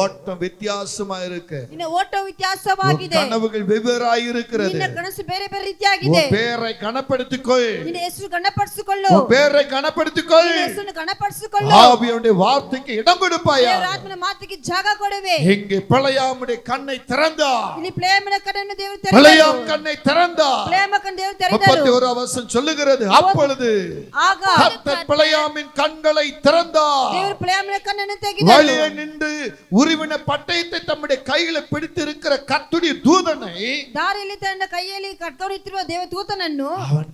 ஓட்டம் வித்தியாசமா இருக்கு. ನಿನ್ನ ಓಟ ವ್ಯತ್ಯಾಸವಾಗಿದೆ. கனவுகள் வெவ்வேறாய் இருக்கிறது. ನಿನ್ನ ಕನಸು ಬೇರೆ ಬೇರೆ ರೀತಿಯಾಗಿದೆ. உன் பேரை கனப்படுத்திக்கொள். ನಿನ್ನ ಹೆಸರು ಗಣಪಡಿಸಿಕೊಳ್ಳು. உன் பேரை கனப்படுத்திக்கொள். ನಿನ್ನ ಹೆಸರನ್ನು ಗಣಪಡಿಸಿಕೊಳ್ಳು. ஆவியுடைய வார்த்தைக்கு இடம் கொடுப்பாயா? ದೇವರ ಆತ್ಮನ ಮಾತಿಗೆ ಜಾಗ ಕೊಡುವೆ. இங்கே பிழையாமுடைய கண்ணை திறந்தார். ಇಲ್ಲಿ ಪ್ಲೇಯಮನ ಕಣ್ಣನ್ನು ದೇವರು ತೆರೆದರು. பிழையாம் கண்ணை திறந்தார். ಪ್ಲೇಯಮಕನ ದೇವರು ತೆರೆದರು. 31 வசனம் சொல்லுகிறது, அப்பொழுது ಆಗ கர்த்தர் பிழையாமின் கண்களை திறந்தார். ದೇವರು ಪ್ಲೇಯಮನ ಕಣ್ಣನ್ನು ತೆಗೆದರು. வழியே நின்று உருவின பட்டயத்தை தம்முடைய கையில பிடித்திருக்கிற கர்த்தருடைய தூதனை ದಾರಿಯಲ್ಲಿ ತನ್ನ ಕೈಯಲ್ಲಿ ಕಟ್ಕೊಂಡಿರುವ ದೇವದೂತನನ್ನು அவன்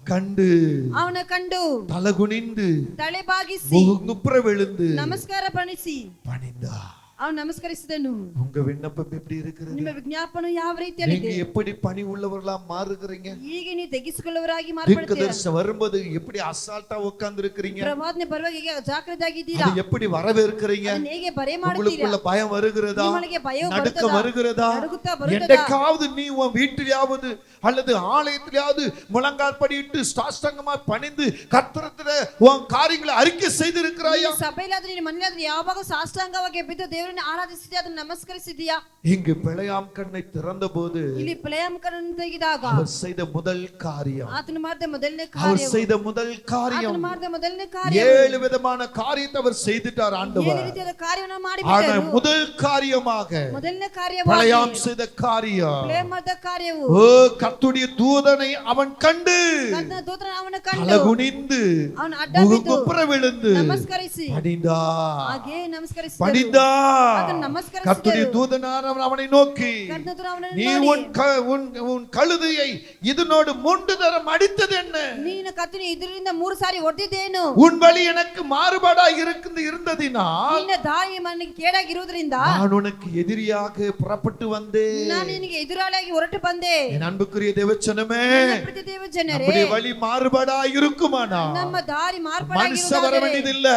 ಅವನ ಕಂಡು தலகுனிந்து ತಲೆ ಬಾಗಿಸಿ முகுங்குப்புற விழுந்து ನಮಸ್ಕಾರ ಪಣಿಸಿ பணிந்தார். ಅವನು ನಮಸ್ಕರಿಸಿದನು. உங்க விண்ணப்பம் எப்படி இருக்கிறது? ನಿಮ್ಮ ವಿಜ್ಞಾಪನ ಯಾವ ರೀತಿಯಲ್ಲಿ நீங்க ಇದೆ? எப்படி பணி உள்ளவர்களா மாறுகிறீங்க? ಈಗ ನೀವು ತೆಗೆಸಿಕೊಳ್ಳುವರಾಗಿ ಮಾರ್ಪಡ್ತೀರಾ? தீர்க்கதரிசனம் வரும்போது எப்படி அசால்ட்டா உட்கார்ந்து இருக்கிறீங்க? ಪ್ರವಾದನೆ ಬರುವಾಗ ಹೇಗೆ ಜಾಗೃತರಾಗಿದ್ದೀರಾ? அது எப்படி வரவேற்கிறீங்க? ಅದನ್ನ ಹೇಗೆ ಬರೆ ಮಾಡುತ್ತೀರಾ? உங்களுக்குள்ள பயம் வருகிறதா? ನಿಮಗೆ ಭಯ நடுக்க ಬರುತ್ತದಾ? வருகிறதா? ನಡುಗುತ್ತಾ ಬರುತ್ತದಾ? என்னைக்காவது நீ உன் வீட்டிலாவது அல்லது ஆலயத்திலாவது முழங்கால் படியிட்டு சாஷ்டாங்கமா பணிந்து கர்த்தரிடத்திலே உன் காரியங்களை அறிக்கை செய்திருக்கிறாயா? ನೀನು ಸಭೆಯಲ್ಲಾದ್ರೂ ನಿನ್ನ ಮನೆಯಲ್ಲಾದ್ರೂ ಯಾವಾಗ ಸಾಷ್ಟಾಂಗವಾಗಿ ಬಿದ್ದು ದೇವರನ್ನು ಆರಾಧಿಸಿದ್ಯಾ, ಅದನ್ನು ನಮಸ್ಕರಿಸಿದ್ಯಾ? இங்கு பிழையாம் கண்ணை திறந்த போது ಇಲ್ಲಿ ಪ್ಲೇಯಂಕರನ್ನು ತೆಗೆದಾಗ அவர் செய்த முதல் காரியம், ಆತನು ಮಾಡಿದ ಮೊದಲನೇ அவர் ಕಾರ್ಯ, செய்த முதல் காரியம், ಆತನು ಮಾಡಿದ ಮೊದಲನೇ ಕಾರ್ಯ 7 விதமான காரியத்தை அவர் செய்துட்டார் ಏಳು ஆண்டவர். ರೀತಿಯಾದ ಕಾರ್ಯವನ್ನು ஆனா ಮಾಡಿಬಿಟ್ಟರು. முதல் காரியமாக ಮೊದಲನೇ பிழையாம் ಕಾರ್ಯವಾಗಿ செய்த காரியம், ಪ್ಲೇ ಮಾಡಿದ ಕಾರ್ಯವು ஓ கர்த்தருடைய தூதனை அவன் கண்டு ಕರ್ತನ ದೂತನ ಅವನ ಕಂಡು தலகுனிந்து ಅವನ ಅಡ್ಡ ಬಿದ್ದು முகங்குப்புற விழுந்து ನಮಸ್ಕರಿಸಿ பணிந்தார். ಹಾಗೆ ನಮಸ್ಕರಿಸಿದರು. பணிந்தார். ಅದನ್ನು ನಮಸ್ಕರಿಸಿದರು. கர்த்தருடைய தூதனானவன் அவனை நோக்கி, ಕರ್ತನ ದೂತ ಅವನನ್ನು நீ ನೋಡಿ, உன் கழுதையை இதனோடு 3 தரம் அடித்தது என்ன? ನೀನು ಕರ್ತನ ಇದರಿಂದ 3 ಸಾರಿ ಹೊಡೆದಿದ್ದೇನು? உன் வழி எனக்கு மாறுபாடாய் இருந்ததினால் ನಿನ್ನ ದಾರಿ ಮನೆಗೆ ಕೇಡಾಗಿರುವುದರಿಂದ நான் உனக்கு எதிரியாக புறப்பட்டு வந்தேன். ನಾನು ನಿನಗೆ ಎದುರಾಳಿಯಾಗಿ ಹೊರಟು ಬಂದೆ. என் அன்புக்குரிய தேவச்சனமே, ನನ್ನ ಪ್ರೀತಿ ದೇವ ಜನರೇ, நம்முடைய வழி மாறுபாடாய் இருக்குமானா ನಮ್ಮ ದಾರಿ மனுஷ வர ಮಾರ್ಪಾಡಾಗಿರುವುದಾದರೆ வேண்டியதில்ல,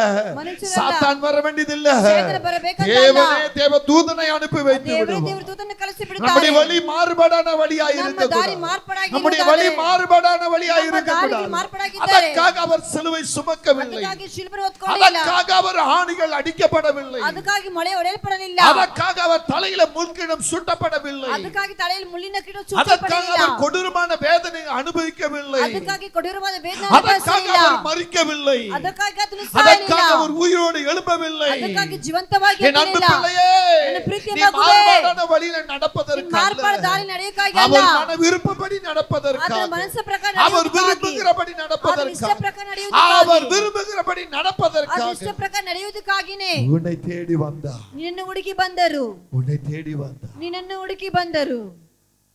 ಮನುಷ್ಯರಲ್ಲ, சாத்தான் வர வேண்டியதில்ல, சேதன ಬರಬೇಕಂತಲ್ಲ. தேவனே தேவ தூதனை அனுப்பி வைத்து ದೇವರೇ விடுவோம். ದೇವರ ದೂತನನ್ನು ಕಳಿಸಿ நம்முடைய ಬಿಡುತ್ತಾರೆ. வழி மாறுபாடான வழியாய் ನಮ್ಮ இருக்க ದಾರಿ கூடாது. ಮಾರ್ಪಾಡಾಗಿರುವುದಾದರೆ, நம்முடைய வழி மாறுபாடான வழியாய் ನಮ್ಮ இருக்க ದಾರಿ கூடாது. ಮಾರ್ಪಾಡಾಗಿದ್ದಾರೆ. அதற்காக அவர் சிலுவை சுமக்கவில்லை, ಅದಕ್ಕಾಗಿ ಶಿಲ್ಪೆ ಹೊತ್ಕೊಳ್ಳಿಲ್ಲ, அதற்காக அவர் ஆணிகள் அடிக்கப்படவில்லை, ಅದಕ್ಕಾಗಿ ಮೊಳೆ ಹೊಡೆಯಲ್ಪಡಲಿಲ್ಲ, அதற்காக அவர் தலையில முள்கிடம் சுட்டப்படவில்லை, ಅದಕ್ಕಾಗಿ ತಲೆಯಲ್ಲಿ ಮುಳ್ಳಿನ ಕಿರೀಟ அதற்காக ಸುತ್ತಲ್ಪಡಲಿಲ್ಲ, அவர் கொடூரமான வேதனை அனுபவிக்கவில்லை, ಅದಕ್ಕಾಗಿ ಕೊಡೂರವಾದ ವೇದನೆ அதற்காக ಅನುಭವಿಸಲಿಲ್ಲ, அவர் மரிக்கவில்லை, ಅದಕ್ಕಾಗಿ ಆತನು அதற்காக ಸಾಯಲಿಲ್ಲ, அவர் உயிரோடு எழுப்பவில்லை. ಅದಕ್ಕಾಗಿ ಜೀವಂತವಾಗಿ என் அன்பு ಎದ್ದಲಿಲ್ಲ. பிள்ளையே, ನನ್ನ ಪ್ರೀತಿಯ நீ ಮಗುವೇ, மாறுபாடான வழியில நடப்பதற்கு ಮಾರ್ಪಾಡ ದಾರಿ ನಡೆಯಕ್ಕಾಗಿ ಅಲ್ಲ, அவர் மன விருப்பப்படி நடப்பதற்காக, ಆತನ ಮನಸ್ಸ ಪ್ರಕಾರ அவர் ನಡೆಯುವುದಕ್ಕಾಗಿ, விரும்புகிறபடி ಆತನ ಇಷ್ಟ நடப்பதற்காக, ಪ್ರಕಾರ ನಡೆಯುವುದಕ್ಕಾಗಿ, அவர் விரும்புகிறபடி ಆತನ நடப்பதற்காக ಇಷ್ಟ ಪ್ರಕಾರ ನಡೆಯುವುದಕ್ಕಾಗಿನೇ உன்னை தேடி வந்தார், ನಿನ್ನನ್ನು ಹುಡುಕಿ ಬಂದರು, உன்னை தேடி வந்தார். ನಿನ್ನನ್ನು ಹುಡುಕಿ ಬಂದರು.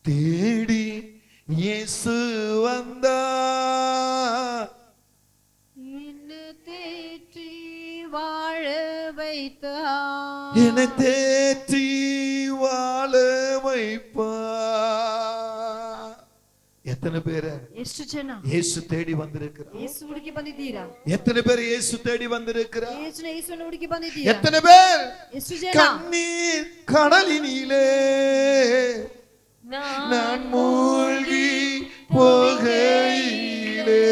தேடி இயேசு வந்தார், ನಿನ್ನು தேற்றி வாழ வைத்தார், என்னை தேற்றி வாழ வைப்பார். எத்தனை பேரை ಎಷ್ಟು ಜನ இயேசு தேடி வந்திருக்கிறார்? ಯೇಸು ಹುಡುಕಿ ಬಂದಿದ್ದೀರಾ? எத்தனை பேர் இயேசு தேடி வந்திருக்கிறார்? ಯೇಸುವನ್ನು ಹುಡುಕಿ ಬಂದಿದ್ದೀರಾ? எத்தனை பேர் ಎಷ್ಟು ಜನ கண்ணீர் கடலினிலே நான் மூழ்கி போகையிலே,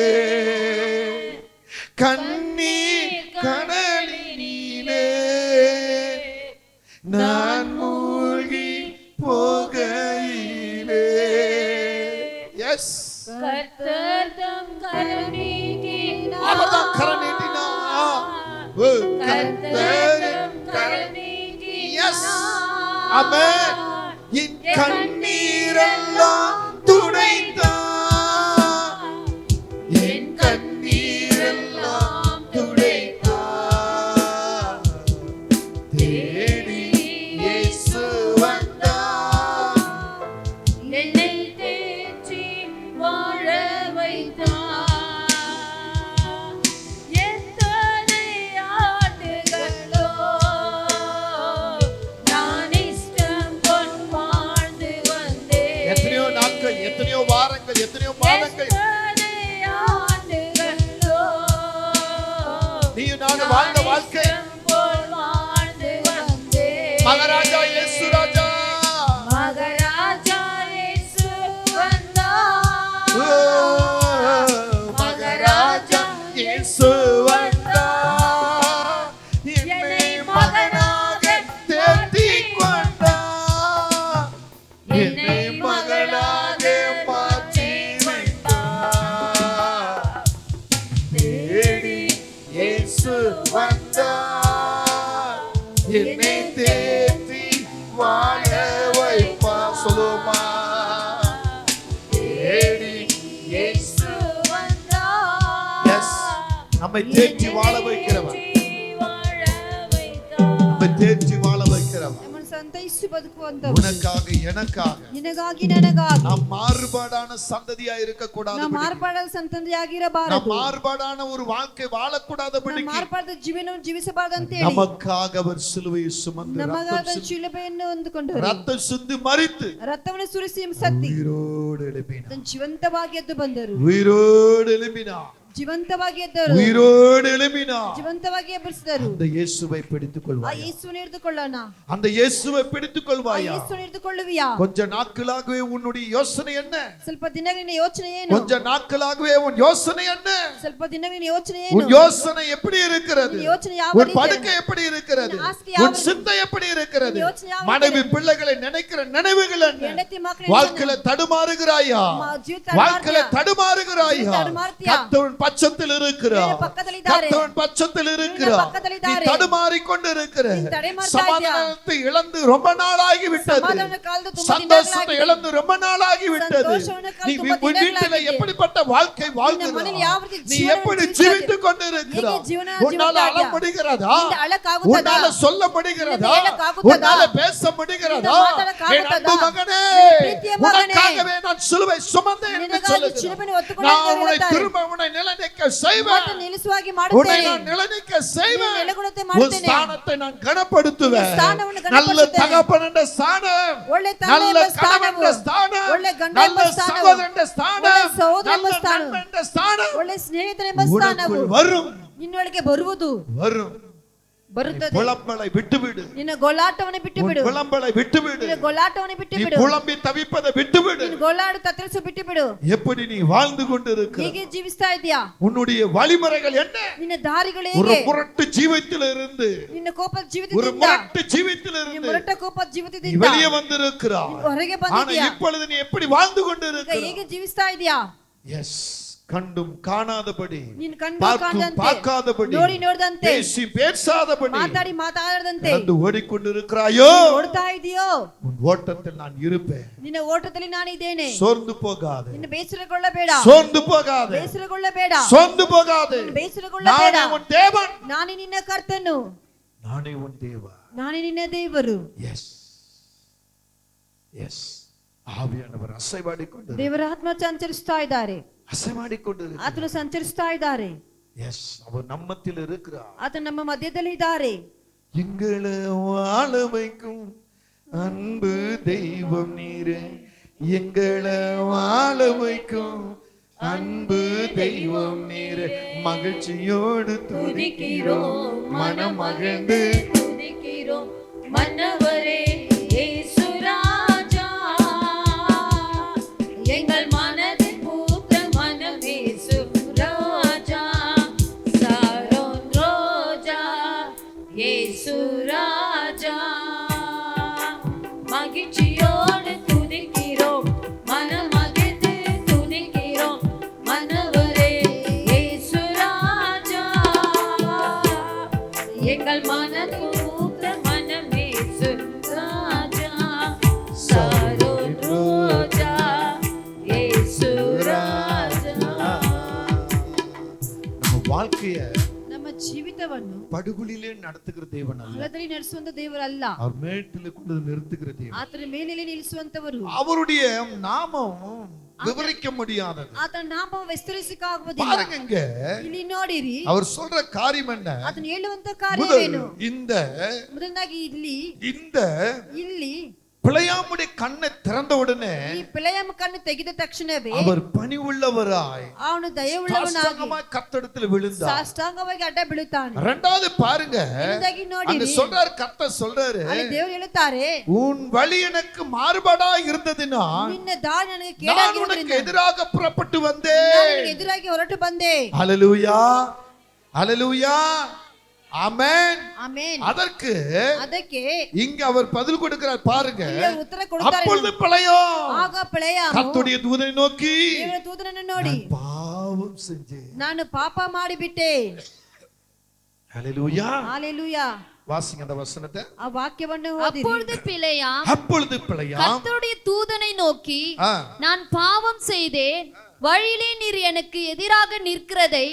கண்ணீர் கடலினிலே நான் மூழ்கி போகையிலே. எஸ், கர்த்தர் தம் கரம் நீட்டினார். அவர்தான் கரம் நீட்டினார். கர்த்தர் கரம் நீட்டினார். எஸ், ஆமென். என் கண்ணீரெல்லாம் துடைத்தார், என் கண்ணீரெல்லாம் துடைத்தார். தேடி இயேசு வந்தார், என்னை தேற்றி வாழ வைத்தார். எத்தனை ஆண்டுகளோ நான் இஷ்டம் கொண்டு வாழ்ந்து வந்தேன். எத்தனையோ நாட்கள், எத்தனையோ வாரங்கள், எத்தனையோ மாதங்கள் எத்தனை ஆண்டுகளோ நீயும் நானும் வாழ்ந்த வாழ்க்கை. இஷ்டம் போல் வாழ்ந்து வந்தேன். மகாராஜா இயேசு ராஜா, மகாராஜா இயேசு வந்தார். மகாராஜா இயேசு வந்தார், என்னை மகனாக தேற்றிக் கொண்டார், என்னை மகளாக மாற்றி வைத்தார். தேடி இயேசு வந்தார், என்னை தேற்றி வாழ வைப்பார். சொல்லுமா, தேடி இயேசு. எஸ், நம்மை தேற்றி வாழ வைக்கிறவர், நம்மை தேற்றி வாழ வைக்கிறவர். ನಮ್ಮನ್ನು ಸಂತೈಸಿ ಬದುಕುವಂತವರು, உனக்காக எனக்காக ನಿನಗಾಗಿ ನನಗಾಗಿ. நாம் மாறுபாடான சந்ததியா இருக்க கூடாது, ನಾವು ಮಾರ್ಪಾಡದ நாம் ಸಂತತಿಯಾಗಿರಬಾರದು, மாறுபாடான ஒரு வாழ்க்கை வாழக்கூடாதபடி ನಾವು ಮಾರ್ಪಾಡದ ಜೀವನವನ್ನು ಜೀವಿಸಬಾರದಂತ ಹೇಳಿ நமக்காக அவர் சிலுவையை சுமந்து ನಮಗಾದ ரத்தம் சிந்தி- ಶಿಲುಬೆಯನ್ನು ಹೊಂದಿಕೊಂಡರು, ரத்தம் சிந்தி மரித்து ರಕ್ತವನ್ನು ಸುರಿಸಿ ಸತ್ತಿ உயிரோடு எழுப்பினார், ಅದನ್ನು ಜೀವಂತವಾಗಿ ಎದ್ದು ಬಂದರು, உயிரோடு எழுப்பினார், ಜೀವಂತವಾಗಿ ಎದ್ದರು, உயிரோடு எழுப்பினார். ಜೀವಂತವಾಗಿ ಎಬ್ಬರಿಸಿದರು. அந்த இயேசுவை பிடித்துக் ಆ கொள்வாய், ಯೇಸುವನ್ನು ಹಿಡಿದುಕೊಳ್ಳೋಣ, அந்த இயேசுவை பிடித்துக் ಆ கொள்வாயா? ಯೇಸುವನ್ನು ಹಿಡಿದುಕೊಳ್ಳುವಿಯಾ? கொஞ்ச நாட்களாகவே உன்னுடைய யோசனை என்ன? ಸ್ವಲ್ಪ ದಿನಗಳಿನ ಯೋಚನೆ ಏನು? கொஞ்ச நாட்களாகவே உன் யோசனை என்ன? ಸ್ವಲ್ಪ ದಿನಗಳಿನ ಯೋಚನೆ உன் ಏನು? யோசனை எப்படி இருக்கிறது? ನಿನ್ನ ಯೋಚನೆ ಯಾವ உன் ರೀತಿ படுக்கை எப்படி இருக்கிறது? ನಿನ್ನ ಹಾಸಿಗೆ ಯಾವ உன் ರೀತಿ? சிந்தை எப்படி இருக்கிறது? ನಿನ್ನ ಯೋಚನೆ ಯಾವ மனைவி ರೀತಿ? பிள்ளைகளை நினைக்கிற நினைவுகள் என்ன? ಹೆಂಡತಿ ಮಕ್ಕಳು வாழ்க்கையில தடுமாறுகிறாயா? ಜೀವಿತ வாழ்க்கையில தடுமாறுகிறாயா? ಜೀವಿತ ತಡಮಾರ್ತೀಯಾ? கர்த்தரின் பட்சத்தில் இருக்கிறார், ಬೇರೆ ಪಕ್ಕದಲ್ಲಿದ್ದಾರೆ, கர்த்தரின் பட்சத்தில் இருக்கிறார், நீ ಪಕ್ಕದಲ್ಲಿದ್ದಾರೆ, தடுமாறிக்கொண்டு இருக்கிற, நீ தடுமாறுத்தா இದ್ದೀயா? சமாதானத்தை இழந்து ரொம்ப நாளாகி விட்டது, ಸಮಾಧಾನ ಕಾಲದ ತುಂಬಾ சந்தோஷத்தை ದಿನಗಳಾಗಿದೆ, இழந்து ரொம்ப நாளாகி விட்டது. ಸಂತೋಷವನ್ನು ಕಳೆದು நீ ತುಂಬಾ உன் வீட்டில ದಿನಗಳಾಗಿದೆ. எப்படிப்பட்ட வாழ்க்கை ಮನೆಯಲ್ಲಿ வாழ்கிறாய்? ಯಾವ ರೀತಿ நீ ಜೀವನವನ್ನು எப்படி ಜೀವಿಸ್ತಾ ஜீவித்துக் கொண்டிருக்கிறாய்? ಹೇಗೆ ಜೀವನ உன்னால ಜೀವಿಸ್ತಾ அழ ಇದ್ದೀಯಾ? முடிகிறதா? ನಿಂದ ಅಳಕ್ಕಾಗುತ್ತದಾ? உன்னால சொல்ல முடிகிறதா? ನಿಂದ ಹೇಳಕ್ಕಾಗುತ್ತದಾ? உன்னால பேச முடிகிறதா? ನಿಂದ ಮಾತಾಡಕ್ಕಾಗುತ್ತದಾ? என் அன்பு மகனே, என் ಪ್ರೀತಿಯ ಮಗನೇ, உனக்காகவே நான் சிலுவை சுமந்தேன் என்று ನಿನಗಾಗಿ சொல்லுகிறார். ಶಿಲುಬೆಯನ್ನು ಹೊತ್ತುಕೊಂಡು நான் உன்னை ಹೇಳ್ತಾರೆ. திரும்ப உன்னை நிலைநிற்க செய்வேன், ಮತ್ತೆ ನಿಲ್ಲಿಸುವಾಗಿ உன்னை ಮಾಡುತ್ತೇನೆ, நான் நிலைநிற்க செய்வேன், ನಿನ್ನ ನೆಲೆಗೊಡುತ್ತೆ உன் ಮಾಡುತ್ತೇನೆ, ஸ்தானத்தை நான் கனப்படுத்துவேன். ನಿನ್ನ ಸ್ಥಾನವನ್ನು நல்ல ಗಣಪಡಿಸುತ್ತೇನೆ. தகப்பன் என்ற ஸ்தானம், ಒಳ್ಳೆ ತಂದೆ நல்ல ಎಂಬ கணவன் ಸ್ಥಾನವು, என்ற ஸ்தானம், ಒಳ್ಳೆ ಗಂಡ நல்ல ಎಂಬ ಸ್ಥಾನವು, சகோதரன் என்ற ஸ்தானம், ಒಳ್ಳೆ ಸಹೋದರ ಎಂಬ நல்ல ಸ್ಥಾನ, நண்பன் என்ற ஸ்தானம் ಒಳ್ಳೆ ಸ್ನೇಹಿತನೆಂಬ ಸ್ಥಾನವು உனக்குள் வரும், ನಿನ್ನೊಳಗೆ ಬರುವುದು, வரும். ಬರುತ್ತದೆ. புலம்பலை விட்டுவிடு, ನಿನ್ನ ಗೋಳಾಟವನ್ನು ಬಿಟ್ಟು ಬಿಡು, புலம்பலை விட்டுவிடு, ನಿನ್ನ ಗೋಳಾಟವನ್ನು ಬಿಟ್ಟು நீ ಬಿಡು, புலம்பி தவிப்பதை விட்டுவிடு. ನಿನ್ನ ಗೋಳಾಡು ತತ್ತರಿಸು ಬಿಟ್ಟು ಬಿಡು. எப்படி நீ வாழ்ந்து கொண்டிருக்கிறாய்? ಹೇಗೆ ಜೀವಿಸ್ತಾ ಇದೀಯಾ? உன்னுடைய வழிமுறைகள் என்ன? ನಿನ್ನ ದಾರಿಗಳು ஒரு ಹೇಗೆ? முரட்டு ஜீவத்தில் இருந்து, ನಿನ್ನ ಕೋಪದ ஒரு ಜೀವಿತದಿಂದ, முரட்டு ஜீவத்தில் ನಿನ್ನ இருந்து ಮೊರಟ ಕೋಪದ நீ ಜೀವಿತದಿಂದ வெளியே வந்திருக்கிறாய். ಹೊರಗೆ ஆனா ಬಂದಿದ್ಯಾ? இப்பொழுது நீ எப்படி வாழ்ந்து ಈಗ கொண்டிருக்கிறாய்? ಹೇಗೆ ಜೀವಿಸ್ತಾ ಇದೀಯಾ? எஸ், ಕಂಡುಂ ಕಾಣಾದಬಡಿ ನೀನು ಕಂಡು ಪಾರ್ಕು ಕಾಣದಂತೆ, ಪಾರ್ಕಾದಬಡಿ ನೋಡಿ ನೋಡದಂತೆ, பேசி பேசாதபடி ಮಾತಾಡಿ ಮಾತಾಡದಂತೆ நடந்து ஓடிக்கொண்டிருக்கிறாயோ ಓಡ್ತಾ ಇದೆಯೋ, உன் ஓட்டத்தில் நான் இருப்பேன். ನಿನ್ನ ಓಟದಲ್ಲಿ ನಾನಿದ್ದೇನೆ. சோர்ந்து போகாதே, ನಿನ್ನ ಬೇಸರಗೊಳ್ಳಬೇಡ, சோர்ந்து போகாதே, ಬೇಸರಗೊಳ್ಳಬೇಡ, சோர்ந்து போகாதே. ಬೇಸರಗೊಳ್ಳಬೇಡ. நானே உன் தேவன், ನಾನೇ ನಿನ್ನ ಕರ್ತನು, நானே உன் தேவ. ನಾನೇ ನಿನ್ನ ದೇವರು. எஸ் எஸ் ஆவியானவர் அசைவாடிக்கொண்டு ದೇವರ ಆತ್ಮ ಸಂಚರಿಸ್ತಾ ಇದ್ದಾರೆ, அசைவாடிக்கொண்டு ಆತನು ಸಂಚರಿಸ್ತಾ ಇದ್ದಾರೆ. எஸ் அவர் நம்மத்தில் இருக்கிறார். ಆತನು ನಮ್ಮ ಮಧ್ಯದಲ್ಲಿ ಇದ್ದಾರೆ. எங்களை வாழ வைக்கும் அன்பு தெய்வம் நீரே, எங்களை வாழ வைக்கும் அன்பு தெய்வம் நீரே, மகிழ்ச்சியோடு துதிக்கிறோம், மனம் மகிழ்ந்து துதிக்கிறோம் மன்னவரே இயேசு ராஜா, எங்கள் மனதில் பூத்த மனம் இயேசு ராஜா, சாரோன் ரோஜா இயேசு ராஜா, மகிழ்ச்சியோடு துதிக்கிறோம், மனம் மகிழ்ந்து துதிக்கிறோம் மன்னவரே இயேசு ராஜா, எங்கள் மனதில் பூத்த மனம் இயேசு ராஜா, சாரோன் ரோஜா இயேசு ராஜா. நம்ம வாழ்க்கைய ನಮ್ಮ ಜೀವಿತವನ್ನು படுகுழியிலே நடத்துகிற தேவன் அல்ல, ಹಳ್ಳದಲ್ಲಿ ನಡೆಸುವಂತ ದೇವರಲ್ಲ, அவர் மேட்டில் கொண்டு நிறுத்துகிற தேவன். ಆತನ ಮೇಲೆ ನಿಲ್ಲಿಸುವಂತವರು. அவருடைய நாமம் விவரிக்க முடியாதது. ಆತನ ನಾಮ ವಿಸ್ತರಿಸಕ್ಕಾಗುವುದಿಲ್ಲ. பாருங்க இங்க ಇಲ್ಲಿ ನೋಡಿರಿ, அவர் சொல்ற காரியம் என்ன? ಆತನ ಹೇಳುವಂತ முதல் ಕಾರ್ಯವೇನು? இந்த ಮೊದಲನಾಗಿ இந்த ಇಲ್ಲಿ பிழையாமுடைய கண்ணை திறந்த உடனே ಈ பிழைಯಮ ಕಣ್ಣು ತೆಗೆದ ತಕ್ಷಣವೇ அவர் பணிவுள்ளவராய் ಅವನು ದಯವುಳ್ಳವನಾಗಿ சாஷ்டாங்கமாய் கர்த்தரிடத்தில் விழுந்தார். ಸಾಷ್ಟಾಂಗವಾಗಿ ಅಡ್ಡ ಬೀಳುತ್ತಾನೆ. இரண்டாவது பாருங்க, ಎರಡನೇದಾಗಿ அங்க ನೋಡಿರಿ, சொல்றாரு, கர்த்தர் சொல்றாரு, ಅಲ್ಲಿ ದೇವರು ಹೇಳುತ್ತಾರೆ, உன் வழி எனக்கு மாறுபாடா இருந்ததுனா ನಿನ್ನ ದಾರಿ ನನಗೆ நான் உனக்கு ಕೇಡಾಗಿರುವುದರಿಂದ எதிராக புறப்பட்டு ನಾನು வந்தேன். ನಿನಗೆ ಎದುರಾಗಿ ಹೊರಟು ಬಂದೆ. ஹல்லேலூயா ஹல்லேலூயா ஆமென். ಆಮೆನ್. அதற்கு ಅದಕ್ಕೆ இங்க அவர் பதில் கொடுக்கிறார் பாருங்க. ಇಲ್ಲಿ ಅವರು ಉತ್ತರ ಕೊಡುತ್ತಾರೆ. அப்பொழுது பிழையாம் ಆಗ பிழைಯಾಮು கர்த்தருடைய தூதனை நோக்கி, ದೇವರ ದೂತನನ್ನು ನೋಡಿ, நான் பாவம் செஞ்சேன். ನಾನು ಪಾಪ ಮಾಡಿಬಿಟ್ಟೆ. ஹல்லேலூயா. ஹalleluya. வாசிங்க அந்த வசனத்தை. ಆ ವಾಕ್ಯವನ್ನು ಓದಿರಿ. அப்பொழுது பிழையாம் அப்பொழுது பிழையாம் கர்த்தருடைய தூதனை நோக்கி, ஆ, நான் பாவம் செய்தேன், வழியிலே நீர் எனக்கு எதிராக நிற்கிறதை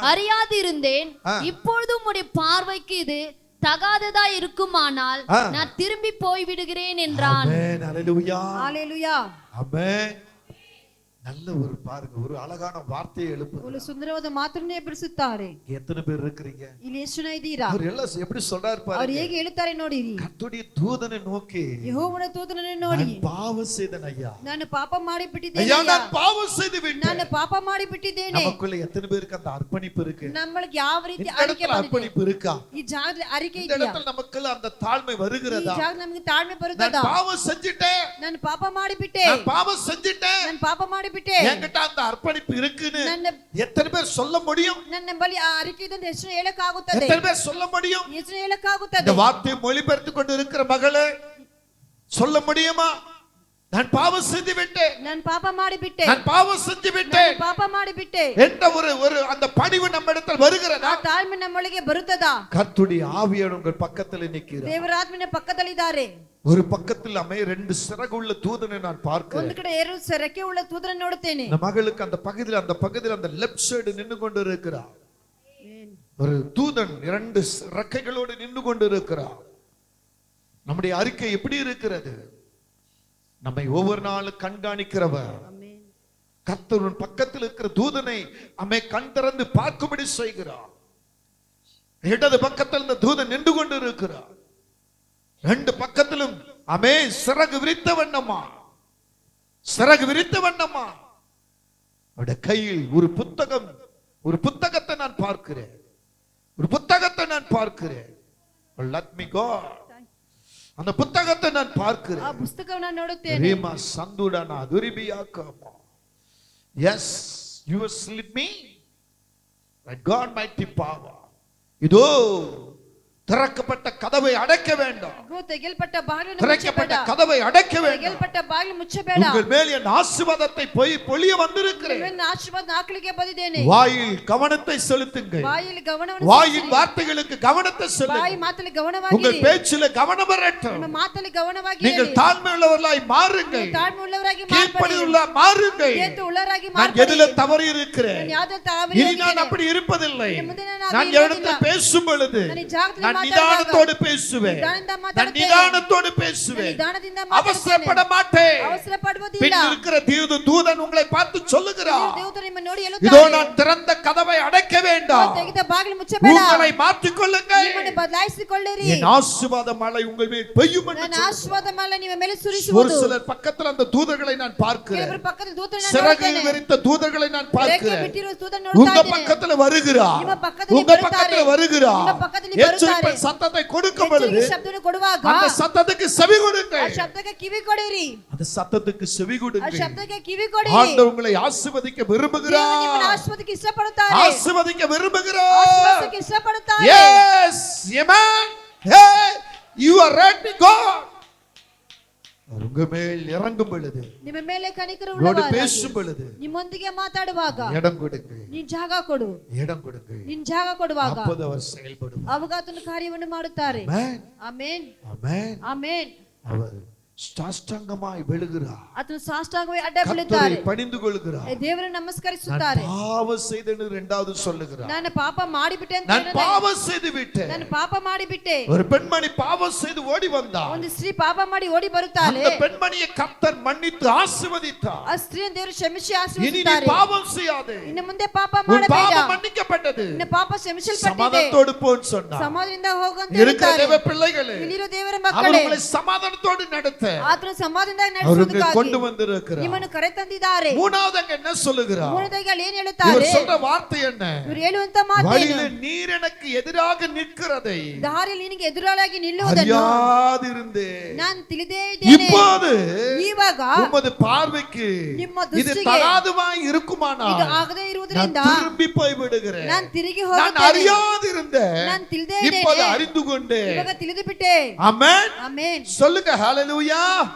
அறியாதிருந்தேன், இப்பொழுது உம்முடைய பார்வைக்கு இது தகாததா இருக்குமானால் நான் திரும்பி போய் விடுகிறேன் என்றான். ஆமென். ஹல்லேலூயா ஹalleluya. ஆமென். நல்ல ஒரு பாருங்க, ஒரு அழகான வார்த்தையை எழுப்புங்க. ಒಂದು ಸುಂದರವಾದ ಮಾತನ್ನೇ ಬಿಡಿಸುತ್ತಾರೆ. எத்தனை பேர் இருக்கிறீங்க? ಇಲ್ಲಿ ಎಷ್ಟು ಜನ ಇದ್ದೀರಾ? அவர் எல்லாம் எப்படி சொல்றாரு ಅವ್ರು பாருங்க. ಹೇಗೆ ಹೇಳ್ತಾರೆ ನೋಡಿರಿ, கர்த்தருடைய தூதனை நோக்கி, ಯೆಹೋವನ ದೂತನನ್ನು ನೋಡಿ, நான் பாவம் செய்தேன் ஐயா, ನಾನು ಪಾಪ ಮಾಡಿಬಿಟ್ಟಿದ್ದೇನೆ, ஐயா நான் பாவம் செய்து விட்டேன். ನಾನು ಪಾಪ ಮಾಡಿಬಿಟ್ಟಿದ್ದೇನೆ. நமக்குள்ள எத்தனை பேருக்கு அந்த அர்ப்பணிப்பு இருக்கு? ನಮ್ಮಳಿಗೆ ಯಾವ ರೀತಿ இந்த ಅರಿಕೆ இடத்துல ಬಂದಿದೆ? அர்ப்பணிப்பு இருக்கா? ಈ ಜಾಗದಲ್ಲಿ ಅರಿಕೆ இந்த ಇದೆಯಾ? இடத்துல நமக்குள்ள அந்த தாழ்மை ಈ வருகிறதா? ಜಾಗ ನಮಗೆ ತಾಳ್ಮೆ நான் ಬರುತ್ತದಾ? பாவம் செஞ்சிட்டேன், ನಾನು ಪಾಪ ಮಾಡಿಬಿಟ್ಟೆ, நான் பாவம் செஞ்சிட்டேன், ನಾನು ಪಾಪ ಮಾಡಿಬಿಟ್ಟೆ, என்கிட்ட அந்த அர்ப்பணிப்பு இருக்குன்னு ನನ್ನ எத்தனை பேர் சொல்ல முடியும்? ನನ್ನ ಬಳಿ ಆ ಅರಿಕೆ ಇದೆ ಅಂತ ಎಷ್ಟು ಹೇಳಕ್ಕಾಗುತ್ತದೆ? எத்தனை பேர் சொல்ல முடியும்? ಎಷ್ಟು ಹೇಳಕ್ಕಾಗುತ್ತದೆ? இந்த வார்த்தையை மொழிபெயர்த்து கொண்டு இருக்கிற மகளே, சொல்ல முடியுமா? நான் பாவம் செஞ்சு விட்டேன், ನಾನು ಪಾಪ ಮಾಡಿಬಿಟ್ಟೆ, நான் பாவம் செஞ்சு விட்டேன் ನಾನು ಪಾಪ ಮಾಡಿಬಿಟ್ಟೆ என்ற ஒரு அந்த பணிவு நம்ம இடத்தில் வருகிறதா? ಆ ತಾಳ್ಮೆ ನಮ್ಮೊಳಗೆ ಬರುತ್ತದಾ? கர்த்தருடைய ஆவியானவர் உங்கள் பக்கத்தில் நிற்கிறார். ದೇವರ ಆತ್ಮನ ಪಕ್ಕದಲ್ಲಿದ್ದಾರೆ. ஒரு பக்கத்தில் அமை 2 சிறகுள்ள தூதனை நான் பார்க்கிறேன். ಒಂದು ಕಡೆ 2 ರೆಕ್ಕೆ ಉಳ್ಳ ತೂತನನ್ನು ನೋಡುತ್ತೇನೆ. இந்த மகளுக்கு அந்த பகுதியில் அந்த லெஃப்ட் சைடு நின்னு கொண்டு இருக்கிறார். ஒரு தூதன் 2 ரெக்கைகளோடு நின்னு கொண்டு இருக்கிறார். நம்முடைய அறிக்கை எப்படி இருக்கிறது? நம்மை ஒவ்வொரு நாளும் கண்காணிக்கிறவர் கர்த்தர் பக்கத்தில் இருக்கிற தூதனை அம்மை கண் திறந்து பார்க்கும்படி செய்கிறார். இடது பக்கத்தில் இந்த தூதன் நின்று கொண்டு இருக்கிறார். 2 பக்கத்திலும் அமே சிறகு விரித்த வண்ணமா அவருடைய கையில் ஒரு புத்தகத்தை நான் பார்க்கிறேன். Let me go. அந்த புத்தகத்தை நான் பார்க்கிறேன். ಆ ಪುಸ್ತಕವನ್ನು ನೋಡುತ್ತೇನೆ. Reema சந்துடனா துரிபியாக்கமா. Yes, you slip me. But God mighty power. இதோ திறக்கப்பட்ட கதவை அடைக்க வேண்டாம். ಗೋ ತೆಗೆಲ್ಪಟ್ಟ ಬಾಗಿಲನ್ನು திறக்கப்பட்ட ಮುಚ್ಚಬೇಡ. கதவை அடைக்க வேண்டாம். ತೆಗೆಲ್ಪಟ್ಟ ಬಾಗಿಲು ಮುಚ್ಚಬೇಡ. உங்கள் மேல் என் ஆசீர்வாதத்தை பொழிய வந்திருக்கிறேன். ನಿನ್ನ ಆಶೀರ್ವಾದ ಹಾಕಲಿಕ್ಕೆ ಬಂದಿದ್ದೇನೆ. வாயில் கவனத்தை செலுத்துங்கள். ಬಾಯಲ್ಲಿ ಗಮನವನ್ನು வாயின் வார்த்தைகளுக்கு கவனத்தை ಬಾಯಿ செலுத்துங்கள். ಮಾತಲ್ಲಿ ಗಮನವಾಗಿ உங்கள் பேச்சில கவனம் வரட்டும். ನಿಮ್ಮ ಮಾತಲ್ಲಿ ಗಮನವಾಗಿ நீங்கள் தாழ்மை உள்ளவர்களாய் மாறுங்கள். ತಾಳ್ಮೆ உள்ளவರಾಗಿ கீழ்ப்படியுள்ள மாறுங்கள். ಮಾರ್ಪಡಿ உள்ளவರಾಗಿ நான் ಮಾರ್ಪಡಿ. எதில தவறி இருக்கிறேன், ನಾನು ಯಾವುದೇ இனி நான் ತವರಿ அப்படி இருப்பதில்லை. ಮುಂದೆ ನಾನು நான் ಹಾಗೆ இடத்துல பேசும் பொழுது ನಾನು ಈ ಜಾಗದಲ್ಲಿ நான் ಮಾತಾಡುವಾಗ நிதானத்தோடு பேசுவேன். ನಿಧಾನದಿಂದ நான் ಮಾತಾಡುತ್ತೇನೆ. நிதானத்தோடு பேசுவேன். ನಿಧಾನದಿಂದ அவசரப்பட மாட்டேன். ಅವಸರ ಪಡುವುದಿಲ್ಲ. பின் இருக்கிற தூதன் உங்களை பார்த்து சொல்லுகிறார், ದೇವರು ನಿಮ್ಮ ನೋಡಿ இதோ ಹೇಳುತ್ತಾರೆ, நான் திறந்த கதவை அடைக்க வேண்டாம், ತೆಗೆದ ಬಾಗಿಲು ಮುಚ್ಚಬೇಡ. உங்களை மாற்றிக் கொள்ளுங்கள். ನಿಮ್ಮನ್ನು ಬದಲಾಯಿಸಿಕೊಳ್ಳಿರಿ. என் ஆசீர்வாத மழை உங்கள் மேல் பெய்யும் என்று ನನ್ನ ಆಶೀರ್ವಾದ ಮಾಲೆ ನಿಮ್ಮ ಮೇಲೆ ஒரு ಸುರಿಸುವುದು. சிலர் பக்கத்துல அந்த தூதர்களை நான் பார்க்கிறேன். ಕೆಲವರು ಪಕ್ಕದಲ್ಲಿ ದೂತರನ್ನು சிறகு ನೋಡುತ್ತೇನೆ. விரித்த தூதர்களை நான் ರೇಖೆ பார்க்கிறேன். ಬಿಟ್ಟಿರುವ ದೂತರನ್ನು உங்க ನೋಡ್ತಾ ಇದ್ದೇನೆ. பக்கத்துல வருகிறார், ನಿಮ್ಮ ಪಕ್ಕದಲ್ಲಿ உங்க ಬರುತ್ತಾರೆ. பக்கத்துல வருகிறார். ನಿಮ್ಮ ಪಕ್ಕದಲ್ಲಿ எச்சரிப்பின் ಬರುತ್ತಾರೆ. சத்தத்தை கொடுக்கும் பொழுது ಎಚ್ಚರಿಕೆ ಶಬ್ದವನ್ನು ಕೊಡುವಾಗ அந்த சத்தத்துக்கு செவி ಆ கொடுங்கள். ಶಬ್ದಕ್ಕೆ ಕಿವಿ ಕೊಡಿರಿ. அந்த சத்தத்துக்கு செவி ಆ கொடுங்கள். ಶಬ್ದಕ್ಕೆ ಕಿವಿ ಕೊಡಿರಿ. ஆண்டவர் உங்களை ஆசீர்வதிக்க ದೇವರು ನಿಮ್ಮನ್ನು விரும்புகிறார். ಆಶೀರ್ವಾದಕ್ಕೆ ಇಷ್ಟಪಡುತ್ತಾರೆ. ஆசீர்வதிக்க விரும்புகிறார். ಆಶೀರ್ವಾದಕ್ಕೆ ಇಷ್ಟಪಡುತ್ತಾರೆ. Yes, amen. Hey, you are ready, God. உங்க மேல் இறங்கும் பொழுது, ನಿಮ್ಮ ಮೇಲೆ ಕನಿಕರ உங்களோடு ಉಳ್ಳವರಾಗಿ, பேசும் பொழுது ನಿಮ್ಮೊಂದಿಗೆ ಮಾತಾಡುವಾಗ இடம் கொடுங்கள். ನೀನ್ ಜಾಗ ಕೊಡು. இடம் கொடுங்கள். ನೀನ್ ಜಾಗ ಕೊಡುವಾಗ அப்போது அவர் செயல்படுவார். ಅವಾಗ ಆತನ ಕಾರ್ಯವನ್ನು ಮಾಡುತ್ತಾರೆ. Amen. Amen Amen. ಆಮೆನ್. அவர் சாஷ்டாங்கமாய் விழுகிறார். ಆತನು ಸಾಷ್ಟಾಂಗವಾಗಿ ಅಡ್ಡ கர்த்தரை ಬೀಳುತ್ತಾರೆ. பணிந்து கொள்கிறார். ದೇವರನ್ನು ನಮಸ್ಕರಿಸುತ್ತಾರೆ. நான் பாவம் செய்தேன்னு இரண்டாவது சொல்லுகிறார். ನಾನು ಪಾಪ ಮಾಡಿಬಿಟ್ಟೆ ಅಂತ நான் ಹೇಳಿದೆ. பாவம் செய்து விட்டேன். ನಾನು ಪಾಪ ಮಾಡಿಬಿಟ್ಟೆ. ஒரு பெண்மணி பாவம் செய்து ஓடி வந்தார். ಒಂದು ಸ್ತ್ರೀ ಪಾಪ ಮಾಡಿ ಓಡಿ ಬರುತ್ತಾಳೆ. அந்த பெண்மணியை கர்த்தர் மன்னித்து ஆசீர்வதித்தார். ಆ ಸ್ತ್ರೀಯನ್ನು ದೇವರು ಕ್ಷಮಿಸಿ இனி நீ ಆಶೀರ್ವದಿಸುತ್ತಾರೆ. பாவம் செய்யாதே, ಇನ್ನು ಮುಂದೆ ಪಾಪ உன் ಮಾಡಬೇಡ. பாவம் மன்னிக்கப்பட்டது, ಇನ್ನು ಪಾಪ ಕ್ಷಮಿಸಲ್ಪಟ್ಟಿದೆ. சமாதானத்தோடு போன்னு சொன்னார். ಸಮಾಧಾನದಿಂದ ಹೋಗಂತ இருக்கிற ಹೇಳ್ತಾರೆ. தேவ பிள்ளைகளே, ಇಲ್ಲಿರೋ ದೇವರ அவர் ಮಕ್ಕಳೇ, உங்களை சமாதானத்தோடு நடத்த ಆತನು ಸಮಾಧಾನದಿಂದ அவருக்கு கொண்டு ನಡೆಸುವುದಕ್ಕಾಗಿ வந்திருக்கிறார். ನಿಮ್ಮನ್ನು ಕರೆ ತಂದಿದ್ದಾರೆ. மூணாவது அங்க என்ன சொல்லுகிறார்? ಮೂರನೇದಾಗಿ ಅಲ್ಲಿ ಏನ್ இவர் ಹೇಳುತ್ತಾರೆ? சொல்ற வார்த்தை என்ன? ಇವರು ಹೇಳುವಂತ ಮಾತೇನು? வழியில நீர் எனக்கு எதிராக நிற்கிறதை ದಾರಿಯಲ್ಲಿ ನಿನಗೆ ಎದುರಾಗಿ ನಿಲ್ಲುವುದನ್ನು அறியாதிருந்தேன். ನಾನು ತಿಳಿದೇ ಇದ್ದೇನೆ. இப்போது ಇವಾಗ உமது பார்வைக்கு ನಿಮ್ಮ இது ದೃಷ್ಟಿಗೆ தகாதுமாய் ಇದು இருக்குமானால் ಆಗದೇ நான் ಇರುವುದರಿಂದ திரும்பி போய் விடுகிறேன். ನಾನು ತಿರುಗಿ நான் ಹೋಗುತ್ತೇನೆ. அறியாதிருந்தேன், ನಾನು ತಿಳಿದೇ இப்போது ಇದ್ದೇನೆ. அறிந்து கொண்டேன். ಇವಾಗ ತಿಳಿದು ಬಿಟ್ಟೆ. ஆமென். ಆಮೆನ್. சொல்லுங்க ஹalleluya.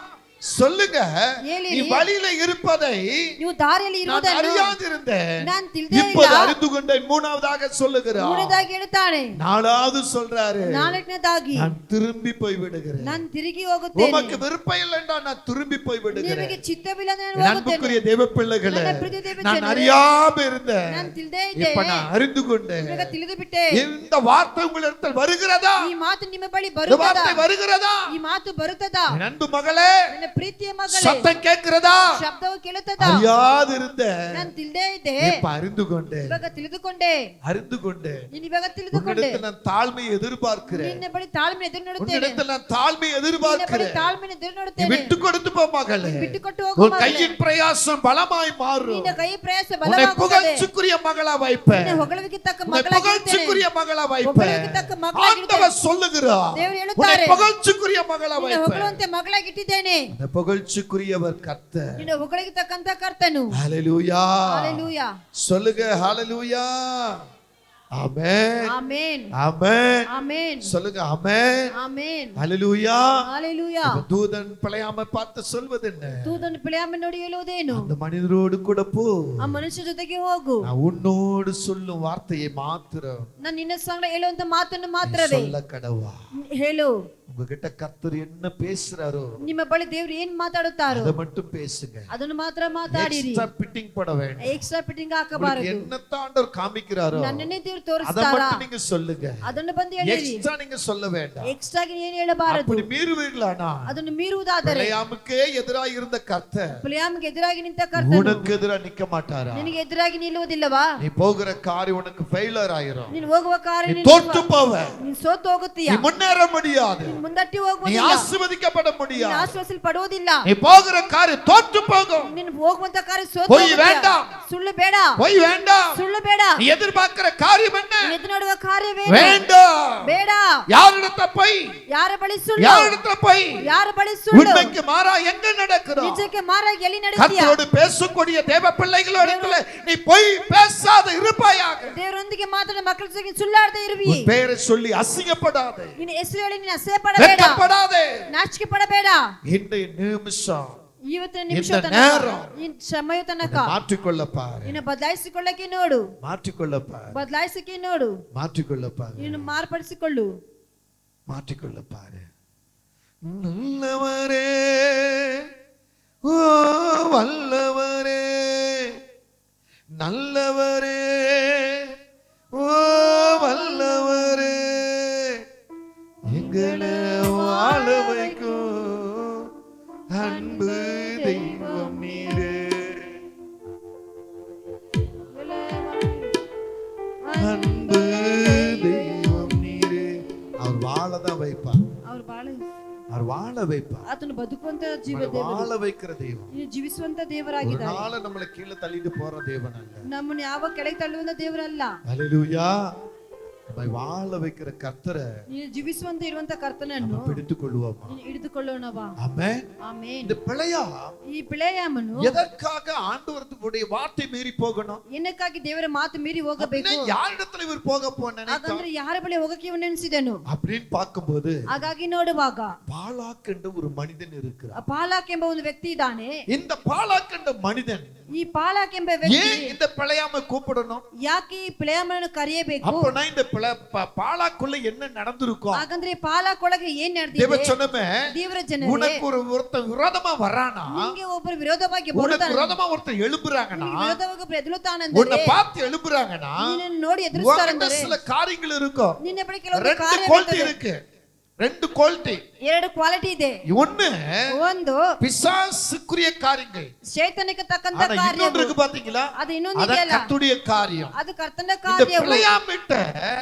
சொல்லுங்க, ಹೇಳಿರಿ. நீ வழியில இருப்பதை ನೀವು ದಾರಿಯಲ್ಲಿ நான் ಇರುವುದನ್ನು அறியாதிருந்தேன், ನಾನು ತಿಳಿದೇ இப்போது ಇಲ್ಲ. அறிந்து கொண்டேன். மூணாவதாக சொல்லுகிறார். ಮೂರನೇದಾಗಿ ಹೇಳ್ತಾನೆ. நாலாவது சொல்றாரு, ನಾಲ್ಕನೇದಾಗಿ நான் திரும்பி போய் விடுகிறேன். ನಾನು ತಿರುಗಿ ಹೋಗುತ್ತೇನೆ. உமக்கு விருப்பம் இல்லைன்னா நான் திரும்பி போய் விடுகிறேன். ನಿಮಗೆ ಚಿತ್ತವಿಲ್ಲ ಅಂದ್ರೆ ನಾನು என் ಹೋಗುತ್ತೇನೆ. அன்புக்குரிய தேவ பிள்ளைகளே, ನನ್ನ ಪ್ರೀತಿಯ ದೇವ நான் ಜನರೇ, அறியாம இருந்தேன், ನಾನು ತಿಳಿದೇ இப்ப ಇದ್ದೆ. நான் அறிந்து கொண்டேன். ಇವಾಗ ತಿಳಿದು ಬಿಟ್ಟೆ. இந்த வார்த்தை உங்களிடத்தில் வருகிறதா? ಈ ಮಾತು ನಿಮ್ಮ ಬಳಿ இந்த ಬರುತ್ತದಾ? வார்த்தை வருகிறதா? ಈ ಮಾತು ಬರುತ್ತದಾ? என் அன்பு மகளே, ನನ್ನ ಪ್ರೀತಿಯ ಮಗಳೇ, சத்தம் கேட்கிறதா? ಶಬ್ದವು ಕೇಳುತ್ತದಾ? அறியாதிருந்தேன், ನಾನು ತಿಳಿದೇ ಇದ್ದೆ. இப்ப அறிந்து கொண்டேன். ಇವಾಗ ತಿಳಿದುಕೊಂಡೆ. அறிந்து கொண்டேன். ನೀನು ಇವಾಗ ತಿಳಿದುಕೊಂಡೆ. உன்னிடத்தில் நான் தாழ்மையை எதிர்பார்க்கிறேன். ನಿನ್ನ ಬಳಿ ತಾಳ್ಮೆ ಎದುರು ನೋಡುತ್ತೇನೆ. உன்னிடத்தில் நான் தாழ்மையை ನಿನ್ನ ಬಳಿ எதிர்பார்க்கிறேன். ತಾಳ್ಮೆ ಎದುರು நீ ನೋಡುತ್ತೇನೆ. விட்டு கொடுத்து போ மகளே. ಬಿಟ್ಟುಕೊಟ್ಟು ಹೋಗು உன் ಮಗಳೇ. கையின் பிரயாசம் பலமாய் மாறும். ನಿನ್ನ ಕೈ ಪ್ರಯಾಸ உன்னை ಬಲವಾಗುತ್ತದೆ. புகழ்ச்சிக்குரிய மகளா வைப்பேன். ನಿನ್ನ ಹೊಗಳಿಕೆ ತಕ್ಕ உன்னை ಮಗಳಾಗಿರುತ್ತೇನೆ. புகழ்ச்சிக்குரிய மகளா வைப்பேன். ಹೊಗಳಿಕೆ ತಕ್ಕ ಮಗಳಾಗಿರುತ್ತೇನೆ. ஆண்டவர் சொல்லுகிறார், ದೇವರು உன்னை ಹೇಳುತ್ತಾರೆ, புகழ்ச்சிக்குரிய மகளா ನಿನ್ನ வைப்பேன். ಹೊಗಳುವಂತೆ ಮಗಳಾಗಿಟ್ಟಿದ್ದೇನೆ. அந்த புகழ்ச்சிக்குரியவர் கர்த்தர். ನಿನ್ನ ಹೊಗಳಿಕೆ ತಕ್ಕಂತ ಕರ್ತನು. ஹalleluya. ஹalleluya. சொல்லுங்க ஹalleluya. ஆமென். ஆமென். ஆமென். ஆமென். சொல்லுங்க ஆமென். ஆமென். ஹalleluya. ஹalleluya. இப்ப தூதன் பிழையாம பார்த்து சொல்வது என்ன? தூதன் பிழையாம ನೋಡಿ ಹೇಳುವುದೇನು? அந்த மனிதரோடு கூட போ, ಆ ಮನುಷ್ಯ ಜೊತೆಗೆ ಹೋಗು. நான் உன்னோடு சொல்லும் வார்த்தையை மாத்திரம் ನಾನು ನಿನ್ನ ಸಂಗಡ ಹೇಳುವಂತ ಮಾತನ್ನು ಮಾತ್ರವೇ சொல்ல கடவா. ಹೇಳು. உங்ககிட்ட கர்த்தர் என்ன பேசுறாரோ ನಿಮ್ಮ ಬಳಿ ದೇವರು ಏನ್ ಮಾತಾಡುತ್ತಾರೋ அதை மட்டும் பேசுங்க. ಅದನ್ನು ಮಾತ್ರ ಮಾತಾಡಿರಿ. எக்ஸ்ட்ரா பிட்டிங் போட வேண்டாம். ಎಕ್ಸ್ಟ್ರಾ ಫಿಟ್ಟಿಂಗ್ உங்களுக்கு ಹಾಕಬಾರದು. என்னத்தான் ஆண்டவர் காமிக்கிறாரோ ನನ್ನನ್ನೇ ದೇವರು அதை ತೋರಿಸ್ತಾರಾ மட்டும் நீங்க சொல்லுங்க. ಅದನ್ನು ಬಂದು ಹೇಳಿರಿ. எக்ஸ்ட்ரா நீங்க சொல்ல வேண்டாம். ಎಕ್ಸ್ಟ್ರಾ ಏನು ಹೇಳಬಾರದು. அப்படி மீறுவீர்களானா ಅದನ್ನು ಮೀರುವುದಾದರೆ பிழையாமுக்கே எதிராக இருந்த கர்த்தர் பிழையாಮಿಗೆ ಎದುರಾಗಿ ನಿಂತ ಕರ್ತನು உனக்கு எதிராக நிக்க மாட்டாரா? ನಿನಗೆ ಎದುರಾಗಿ ನಿಲ್ಲುವುದಿಲ್ಲವಾ? நீ போகிற காரியம் உனக்கு ஃபெயிலியர் ஆயிரும். ನೀನು ಹೋಗುವ ಕಾರ್ಯ நீ தோற்று போவ. ನೀನು ಸೋತು ಹೋಗುತ್ತೀಯ. நீ முன்னேற முடியாது. ನೀನು ಮುಂದಟ್ಟಿ நீ ಹೋಗುವುದಿಲ್ಲ. ஆசீர்வதிக்கப்பட ನೀನು முடியாது. ಆಶ್ವಾಸಲ್ಪಡುವುದಿಲ್ಲ. நீ போகிற காரியம் தோற்று போகும். ನೀನು ಹೋಗುವಂತ ಕಾರ್ಯ ಸೋತು போய் ಹೋಗುತ್ತೀಯ. வேண்டாம். ಸುಳ್ಳು ಬೇಡ பொய் வேண்டாம். ಸುಳ್ಳು ಬೇಡ நீ எதிர்பார்க்கிற காரியம் என்ன? ಎದ್ದು ನೋಡುವ ಕಾರ್ಯವೇನು வேண்டாம். ಬೇಡ யாரிடத்த பொய்? ಯಾರ ಬಳಿ ಸುಳ್ಳು யாரிடத்த பொய்? ಯಾರ ಬಳಿ ಸುಳ್ಳು உண்மைக்கு மாறா எங்க நடக்கிறோம்? ನಿಜಕ್ಕೆ ಮಾರಾಗಿ ಎಲ್ಲಿ ನಡೆಯುತ್ತೀಯ கர்த்தரோடு பேசக்கூடிய தேவ பிள்ளைகளோடு நீ பொய் பேசாத இருப்பாயாக. ದೇವರೊಂದಿಗೆ ಮಾತಾಡೋ ಮಕ್ಕಳ ಜೊತೆಗೆ ಸುಳ್ಳಾಡದೆ ಇರುವಿ உன் பெயரை சொல்லி அசிங்கப்படாதே, ನಿನ್ನ ಹೆಸರು ಹೇಳಿ ನೀನು ಅಸಹ್ಯ ಪಡಬೇಡ வெட்கப்படாதே. ನಾಚಿಕೆ ಪಡಬೇಡ இன்றைய நிமிஷம் ಇವತ್ತಿನ ನಿಮಿಷ இந்த நேரம் ಈ ಸಮಯ ತನಕ மாற்றிக்கொள்ள பாரு, ನಿನ್ನ ಬದಲಾಯಿಸಿಕೊಳ್ಳಕ್ಕೆ ನೋಡು மாற்றிக்கொள்ள பாரு, ಬದಲಾಯಿಸಕ್ಕೆ ನೋಡು மாற்றிக்கொள்ள பாரு, ನೀನು ಮಾರ್ಪಡಿಸಿಕೊಳ್ಳು மாற்றிக்கொள்ள பாரு. நல்லவரே ஓ வல்லவரே, நல்லவரே ஓ வல்லவரே, எங்களை வாழ வைக்கும் அன்பு தெய்வம் நீரே, அன்பு தெய்வம் நீரே. அவர் வாழதான் வைப்பார், ಅವ್ರು ಬಾಳ அவர் வாழ வைப்பார். ಆತನು ಬದುಕುವಂತ ಜೀವ நம்மளை ದೇವರು வாழ வைக்கிற தெய்வம். ನೀನು ಜೀವಿಸುವಂತ ஒரு ದೇವರಾಗಿದ್ದಾನೆ நாள நம்மளை கீழே தள்ளிட்டு போற தேவன் அல்ல. ನಮ್ಮನ್ನು ಯಾವ ಕೆಳಗೆ ತಳ್ಳುವಂತ ದೇವರಲ್ಲ ஹல்லேலூயா. நம்மை வாழ வைக்கிற கர்த்தரை ನೀನು ಜೀವಿಸುವಂತ ಇರುವಂತ ಕರ್ತನನ್ನು பிடித்துக் கொள்வோமா? ನೀನು ಹಿಡಿದುಕೊಳ್ಳೋಣವಾ ஆமென். ಆಮೇನ್ இந்த பிழையா ಈ பிಳೆಯಾಮನು எதற்காக ஆண்டவருடைய வார்த்தை மீறி போகணும்? ಏನಕ್ಕಾಗಿ ದೇವರ ಮಾತು ಮೀರಿ ಹೋಗಬೇಕು அப்படின்னா யாரிடத்துல இவர் போக போன ಹಾಗಂದ್ರೆ ಯಾರ ಬಳಿ ಹೋಗಕ್ಕೆ ಇವನು ನೆನೆಸಿದನು அப்படின்னு பார்க்கும்போது ಹಾಗಾಗಿ ನೋಡುವಾಗ பாலாக் என்ற ஒரு மனிதன் இருக்கிறார். ಪಾಲಾಕ್ ಎಂಬ ಒಂದು ವ್ಯಕ್ತಿ ಇದ್ದಾನೆ இந்த பாலாக் என்ற மனிதன் ಈ ಪಾಲಾಕ್ ಎಂಬ ವ್ಯಕ್ತಿ ஏன் இந்த பிழையாம கூப்பிடணும்? ಯಾಕೆ ಈ பிಳೆಯಾಮನನ್ನು ಕರೆಯಬೇಕು அப்பனா இந்த பாலாக்குள்ள என்ன நடந்திருக்கும்? ಹಾಗಂದ್ರೆ ಪಾಲಾಕ್ ಒಳಗೆ ಏನ್ தேவ ನಡೆದಿದೆ சொன்னமே, ದೇವರ ಜನರೇ உனக்கு ஒருத்தன் விரோதமா வரானா, ನಿಮಗೆ ಒಬ್ಬರು ವಿರೋಧವಾಗಿ உனக்கு ಬರುತ್ತಾನೆ விரோதமா ஒருத்தன் எழும்புறாங்கன்னா, ವಿರೋಧವಾಗಿ ಎದುರುತ್ತಾನೆಂದರೆ உன்னை பார்த்து எழும்புறாங்கன்னா, ನಿನ್ನನ್ನು ನೋಡಿ உன்கிட்ட ಎದುರಿಸ್ತಾರೆಂದರೆ சில காரியங்கள் இருக்கும். ನಿನ್ನ ಬಳಿ ಕೆಲವೊಂದು ரெண்டு ಕಾರ್ಯ குவாலிட்டி இருக்கு, ரெண்டு குவாலிட்டி. ಎರಡು ಕ್ವಾಲಿಟಿ ಇದೆ. ஒண்ணு ಒಂದು பிசாசுக்குரிய காரியங்கள், ಚೈತನ್ಯಕ್ಕೆ ತಕ್ಕಂತ ஆனா இன்னொன்று ಕಾರ್ಯ இருக்கு பாத்தீங்களா, ಅದು ಇನ್ನೊಂದು அது ಇದೆಯಲ್ಲ கர்த்தருடைய காரியம். ಅದು ಕರ್ತನ இந்த ಕಾರ್ಯವು பிழையாமிட்ட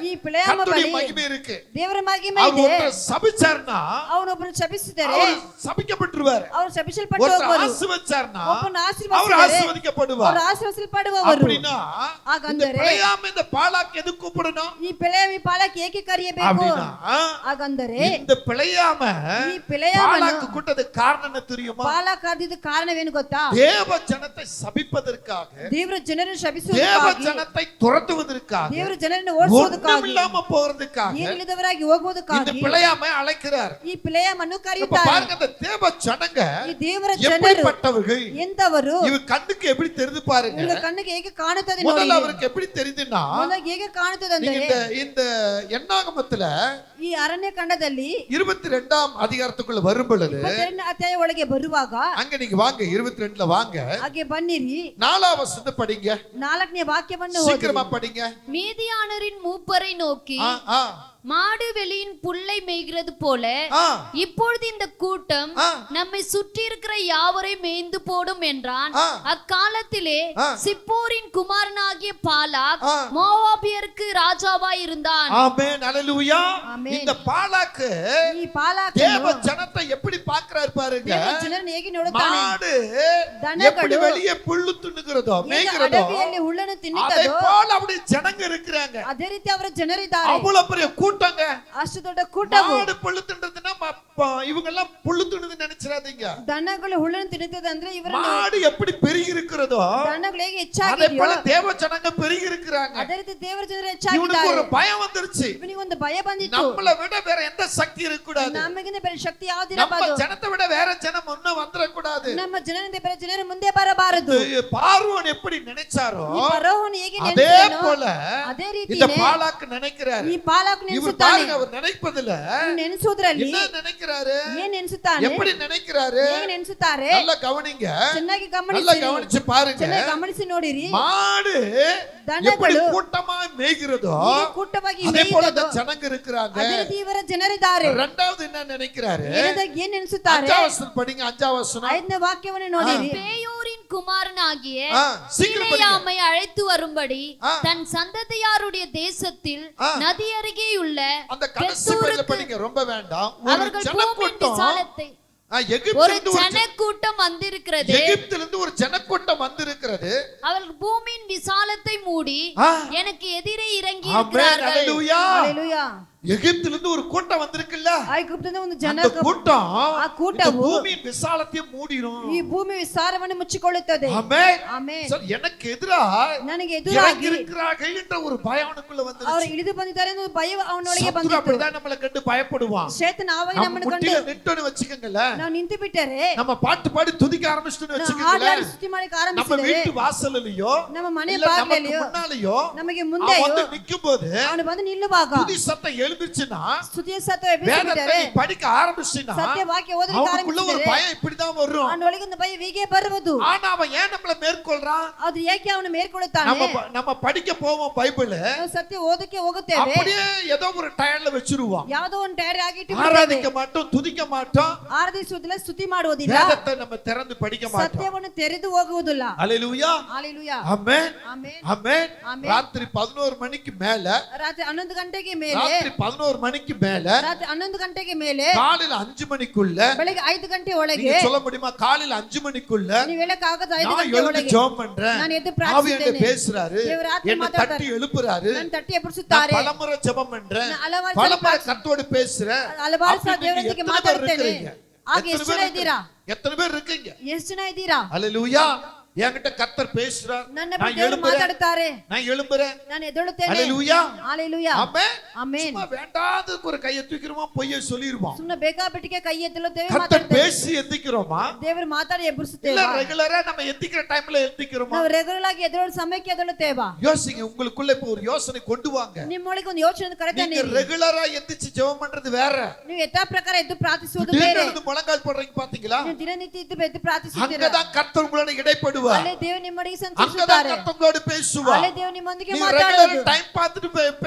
ಈ பிಳೆಯಾಮ கர்த்தருடைய ಬಳಿ மகிமை இருக்கு. ದೇವರ ಮಹಿಮೆ அவர் ಇದೆ. ஒருத்தர் சபிச்சார்னா ಅವನೊಬ್ಬನು ಶಪಿಸಿದರೆ அவர் சபிக்கப்பட்டுருவார். ಅವರು ಶಪಿಸಲ್ಪಟ್ಟು ஒருத்தர் ಹೋಗುವರು. ஆசீர்வதிச்சார்னா ಒಬ್ಬನು அவர் ಆಶೀರ್ವದಿಸಿದರೆ ஆசீர்வதிக்கப்படுவார். ಅವರು ಆಶೀರ್ವದಿಸಲ್ಪಡುವವರು. அப்படின்னா இந்த ಹಾಗಂದರೆ பிழையாம இந்த பாலாக் எது கூப்பிடணும் ಈ பிಳೆಯಾಮ ಈ ಪಾಲಕ್ಕೆ ಏಕೆ ಕರೆಯಬೇಕು? அப்படின்னா ಹಾಗಂದರೆ இந்த பிழையாம ಈ பிಳೆಯಾಮನು பாலாக்கு கூட்டது காரணம் என்ன தெரியுமா? ಪಾಲಕ್ ಕರೆದಿದ್ದ ಕಾರಣವೇನು ಗೊತ್ತಾ? தேவ ஜனத்தை சபிப்பதற்காக, ದೇವರ ಜನರನ್ನು தேவ ಶಪಿಸುವುದಕ್ಕಾಗಿ, ஜனத்தை துரத்துவதற்காக, ದೇವರ ಜನರನ್ನು ಓಡಿಸುವುದಕ್ಕಾಗಿ, ஒண்ணுமில்லாம போறதுக்காக ಏನಿಲ್ಲದವರಾಗಿ இந்த ಹೋಗುವುದಕ್ಕಾಗಿ பிழையாம அழைக்கிறார். ಈ பிಳೆಯಾಮನ್ನು இப்ப ಕರೆಯುತ್ತಾರೆ. பாருங்க, இந்த தேவ ஜனங்க ಈ ದೇವರ ಜನರು எப்படிப்பட்டவர்கள், ಎಂತವರು இவர் கண்ணுக்கு எப்படி தெரிந்து பாருங்க. ಇವರ ಕಣ್ಣಿಗೆ ಹೇಗೆ ಕಾಣುತ್ತದೆ ನೋಡಿ. முதல்ல அவருக்கு எப்படி தெரியுதுன்னா, ಮೊದಲಾಗಿ ಹೇಗೆ ಕಾಣುತ್ತದೆ நீங்க ಅಂದರೆ இந்த எண்ணாகமத்துல ಈ ಅರಣ್ಯ ಕಾಂಡದಲ್ಲಿ 22ஆம் அதிகாரத்துக்குள்ள வரும் பொழுது, 22ನೇ ಅಧ್ಯಾಯ ಒಳಗೆ ಬರುವಾಗ அங்க நீங்க வாங்க, 22ல வாங்க, ಹಾಗೆ ಬನ್ನಿರಿ, 4ஆம் வசனத்தை படிங்க, 4ನೇ ವಾಕ್ಯವನ್ನು ಓದಿ. சீக்கிரமா படிங்க. மீதியானரின் மூப்பரை நோக்கி, ஆ, ஆ, மாடு வெளியின் புல்லை மேய்கிறது போல ஆ, இப்பொழுது இந்த கூட்டம் ஆ. நம்மை சுற்றி இருக்கிற யாவரை மேய்ந்து போடும் என்றான். ஆ. அக்காலத்திலே ஆ. சிப்போரின் குமாரனாகிய பாலாக் ஆ. மோவாபியருக்கு ராஜாவாய் இருந்தான். ஆமென், அல்லேலூயா. ஆமென். இந்த பாலாக்கு ಈ ಪಾಲಾಕ தேவ ஜனத்தை எப்படி பார்க்கிறார் பாருங்க. ದೇವರ ಜನರನ್ನು ಹೇಗೆ ನೋಡುತ್ತಾನೆ? மாடு ದನಗಳು எப்படி வெளியே புல்லு தின்னுகிறதோ, ಹೇಗೆ மேய்கிறதோ, ಅಡವಿಯಲ್ಲಿ ಹುಲ್ಲನ್ನು அதே ತಿನ್ನುತ್ತದೋ போல அப்படி ஜனங்க இருக்கிறாங்க. ಅದೇ ರೀತಿ ಅವರ ಜನರಿದ್ದಾರೆ. அவ்வளவு பெரிய கூட்டங்க. ಅಷ್ಟು ದೊಡ್ಡ ಕೂಟವು. மாடு புல்லு தின்றதுன்னா இவங்க எல்லாம் புல்லு தின்னுது நினைச்சிடாதீங்க. ದನಗಳು ಹುಲ್ಲನ್ನು ತಿನ್ನುತ್ತದೆ ಅಂದ್ರೆ ಇವರ மாடு எப்படி பெருகி இருக்கிறதோ ದನಗಳು ಹೇಗೆ அதே ಹೆಚ್ಚಾಗಿದೆಯೋ போல தேவ ஜனங்க பெருகி இருக்கிறாங்க. ಅದೇ ರೀತಿ ದೇವರ ಜನರು இவனுக்கு ಹೆಚ್ಚಾಗಿದ್ದಾರೆ. ஒரு பயம் வந்துருச்சு. ಇವನಿಗೆ ಒಂದು ಭಯ ಬಂದಿತ್ತು. நம்மளை விட வேற எந்த சக்தி இருக்க கூடாது, ನಮಗಿಂತ ಬೇರೆ ಶಕ್ತಿ நம்ம ಯಾವುದಿರಬಾರದು, ஜனத்தை விட வேற ஜனம் முன்ன வந்துட கூடாது. ನಮ್ಮ ಜನರಿಂದ ಬೇರೆ ಜನರು ಮುಂದೆ ಬರಬಾರದು. பார்வோன் எப்படி நினைச்சாரோ ಈ ಫರೋಹನು ಹೇಗೆ அதே ನೆನೆಸಿದನೋ போல ಅದೇ இந்த ರೀತಿನೇ பாலாக்கு நினைக்கிறாரு. ಈ ಪಾಲಾಕ್ இவர் ನೆನೆಸುತ್ತಾನೆ. பாருங்க, அவர் நினைப்பதில்ல, ನೆನೆಸುವುದರಲ್ಲಿ என்ன நினைக்கிறாரு, ಏನ್ ನೆನೆಸುತ್ತಾನೆ, எப்படி நினைக்கிறாரு, ಹೇಗೆ ನೆನೆಸುತ್ತಾರೆ, நல்லா கவனிங்க, ಚೆನ್ನಾಗಿ நல்லா ಗಮನಿಸಿ, கவனிச்சு பாருங்க. ಚೆನ್ನಾಗಿ ಗಮನಿಸಿ ನೋಡಿರಿ. மாடு எப்படி ದನಗಳು கூட்டமா மேய்கிறதோ ಹೇಗೆ ಕೂಟವಾಗಿ அதே போல ಮೇಯ್ದದೋ, இந்த ஜனங்க இருக்கிறாங்க. ಅದೇ ರೀತಿ ಇವರ ಜನರಿದ್ದಾರೆ. இரண்டாவது என்ன நினைக்கிறாரு, ಏನ್ ನೆನೆಸುತ್ತಾರೆ? 5ஆம் வசனம் படிங்க, 5ஆம் வசனம். 5ನೇ ವಾಕ್ಯವನ್ನು ನೋಡಿರಿ. பேயோரின் குமாரனாகிய சீக்கிரம் படிங்க. பிலேயாமை அழைத்து வரும்படி ஆ. தன் சந்ததியாருடைய தேசத்தில் ஆ. நதி அருகே உள்ள அந்த கடைசி பகுதியில படிங்க, ரொம்ப வேண்டாம். ஒரு அவர்கள் பூமியின் ஜனக்கூட்டம் விசாலத்தை ஒரு எகிப்திலிருந்து ஜனக்கூட்டம் வந்திருக்கிறது. எகிப்திலிருந்து ஒரு ஜனக்கூட்டம் வந்திருக்கிறது. அவர்கள் பூமியின் விசாலத்தை மூடி எனக்கு எதிரே இறங்கி ஆமென். இருக்கிறார்கள். ஹalleluya. Hallelujah. எகிப்திலிருந்து ஒரு கூட்டம் வந்திருக்குல்ல, ಐಗುಪ್ತದಿಂದ ಒಂದು ಜನ அந்த கூட்டம் ಆ ಕೂಟವು பூமியின் விசாலத்தை மூடிரும். ಈ ಭೂಮಿ ವಿಸ್ತಾರವನ್ನು ಮುಚ್ಚಿಕೊಳ್ಳುತ್ತದೆ. ஆமென். ಆಮೆನ್. சரி, எனக்கு எதிராக ನನಗೆ இறங்கி ಎದುರಾಗಿ இருக்கிறார்கள் என்ற ஒரு பயம் அவனுக்குள்ள ಅವರು வந்துருச்சு. ಇಳಿದು ಬಂದಿದ್ದಾರೆ ಎಂದು ಭಯ ಅವನೊಳಗೆ சத்துரு ಬಂದಿತು. அப்படிதான் நம்மள கண்டு பயப்படுவான். ಶೇತನ ಆವಾಗ நம்ம ನಮ್ಮನ್ನು ಕಂಡು முட்டில நிட்டோன்னு வச்சுக்கங்களேன், ನಾವು ನಿಂತು ಬಿಟ್ಟರೆ நம்ம பாட்டு பாடி துதிக்க ஆரம்பிச்சிட்டோன்னு ಹಾಡು வச்சுக்கங்களேன், ಹಾಡಿ ಸ್ತುತಿ ಮಾಡಕ್ಕೆ நம்ம ಆರಂಭಿಸಿದರೆ வீட்டு வாசல்லையோ ನಮ್ಮ ಮನೆ இல்ல நமக்கு ಬಾಗಿಲಲ್ಲಿಯೋ முன்னாலயோ ನಮಗೆ அவன் ಮುಂದೆಯೋ வந்து நிக்கும்போது ಅವನು ಬಂದು ನಿಲ್ಲುವಾಗ துதி சத்தம் எழுந்துச்சுன்னா, ಸ್ತುತಿಯ ಸತ್ವ வேதத்தை ಎಬ್ಬಿಸಿಬಿಟ್ಟರೆ நீ படிக்க ஆரம்பிச்சினா ಸತ್ಯ ವಾಕ್ಯ ಓದಲಿಕ್ಕೆ அவனுக்குள்ள ஒரு ಆರಂಭಿಸಿದರೆ பயம் இப்படிதான் வரும். ಅವನೊಳಗೆ ಒಂದು ಭಯ ಹೀಗೆ ಬರುವುದು. ஆனா அவன் ஏன் நம்மள மேற்கொள்றான்? ಅದು ಏಕೆ ಅವನು ಮೇಲ್ಕೊಳ್ಳುತ್ತಾನೆ? நம்ம படிக்க போவோம் பைபிள், ನಾವು ಸತ್ಯ ಓದಕ್ಕೆ ಹೋಗುತ್ತೇವೆ, அப்படியே ஏதோ ஒரு டயர்ல வச்சிருவோம். ಯಾವುದೋ ಒಂದು ಟೈರ್ ಆಗಿಟ್ಟು ஆராதிக்க மாட்டோம், துதிக்க மாட்டோம், ಆರಾಧಿಸುವುದಿಲ್ಲ, ಸ್ತುತಿ ಮಾಡುವುದಿಲ್ಲ, வேதத்தை நம்ம திறந்து படிக்க மாட்டோம். ಸತ್ಯವನ್ನು ತೆರೆದು ಹೋಗುವುದಿಲ್ಲ. ஹalleluya. ஹalleluya. ஆமென். ಆಮೆನ್. ஆமென். ஆமென். ராத்திரி 11 மணிக்கு மேல, ರಾತ್ರಿ 11 ಗಂಟೆಗೆ ಮೇಲೆ, ராத்திரி 11 மணிக்கு மேல, ರಾತ್ರಿ 11 ಗಂಟೆಗೆ ಮೇಲೆ, காலையில 5 மணிக்குள்ள, ಬೆಳಿಗ್ಗೆ 5 ಗಂಟೆ ಒಳಗೆ, நீங்க சொல்ல முடியுமா? காலையில 5 மணிக்குள்ள ನೀವು ಹೇಳಕ್ಕಾಗದ 5 நான் ಗಂಟೆ எழுந்து ಒಳಗೆ ஜெபம் பண்றேன், ನಾನು ಎದ್ದು ஆவி என்கிட்ட ಪ್ರಾರ್ಥಿಸುತ್ತೇನೆ, பேசுறாரு, ದೇವರು ಆತ್ಮ என்னை ಮಾತಾಡ್ತಾರೆ, தட்டி எழுப்புறாரு, ನನ್ನ ತಟ್ಟಿ நான் ಎಬ್ಬಿಸುತ್ತಾರೆ, பலமுறை ஜெபம் பண்றேன், நான் ಹಲವಾರು பலமுறை ಸಲ கர்த்தரோடு பேசுறேன். ಹಲವಾರು ಸಲ அப்படி நீங்க ದೇವರೊಂದಿಗೆ எத்தனை பேர் ಮಾತಾಡ್ತೇನೆ. இருக்கீங்க? ಆಗ எத்தனை ಎಷ್ಟು பேர் ಜನ ಇದ್ದೀರಾ? எத்தனை பேர் இருக்கீங்க? ಎಷ್ಟು ಜನ ಇದ್ದೀರಾ? ஹalleluya. என்கிட்ட கர்த்தர் பேசுறார், ನನ್ನ நான் ಬಗ್ಗೆ ದೇವರು எழும்புறேன், ಮಾತಾಡುತ್ತಾರೆ, நான் எழும்புறேன். ನಾನು ಎದ್ದೇಳುತ್ತೇನೆ. ஹalleluya. ஹalleluya. ஆமென். ಆಮೆನ್. சும்மா வேண்டாததுக்கு ஒரு கையை தூக்கிடுவோம், பொய்யை சொல்லிடுவோம். ಸುಮ್ಮನೆ ಬೇಕಾಬಿಟ್ಟಿಗೆ ಕೈ ಎತ್ತಲುತ್ತೇವೆ, கர்த்தர் ಮಾತಾಡ್ತೇವೆ. பேசி எந்திக்கிறோமா? ದೇವರು ಮಾತಾಡಿ இல்ல ಎಬ್ಬಿಸುತ್ತೇವೆ. ரெகுலரா நம்ம எந்திக்கிற டைம்ல எந்திக்கிறோமா? ನಾವು ರೆಗ್ಯುಲರ್ ಆಗಿ ಎದ್ದೇಳುವ ಸಮಯಕ್ಕೆ ಎದ್ದೇಳುತ್ತೇವಾ? யோசிங்க, உங்களுக்குள்ள இப்ப ஒரு யோசனை கொண்டு வாங்க. ನಿಮ್ಮೊಳಗೆ ಒಂದು ಯೋಚನೆ ಕರೆತಾನೆ. நீங்க ரெகுலரா எந்திரிச்சு ஜெபம் பண்றது வேற, ನೀವು ಯಥಾ ಪ್ರಕಾರ ಎದ್ದು ಪ್ರಾರ್ಥಿಸುವುದು திடீர்னு ಬೇರೆ. எழுந்து முழங்கால் போடுறீங்க பாத்தீங்களா? ನೀವು ದಿನನಿತ್ಯ ಎದ್ದು ಪ್ರಾರ್ಥಿಸುತ್ತೀರಾ? அங்கதான் கர்த்தர் உங்களோட இடைப்படுவார், ಅಲ್ಲೇ ದೇವರು ನಿಮ್ಮೊಳಗೆ அங்கதான் ಸಂಚರಿಸುತ್ತಾರೆ, கர்த்தர் உங்களோட பேசுவார். ಅಲ್ಲೇ ದೇವರು ನಿಮ್ಮೊಂದಿಗೆ நீ ಮಾತಾಡೋದು. ரெகுலர் டைம் பார்த்துட்டு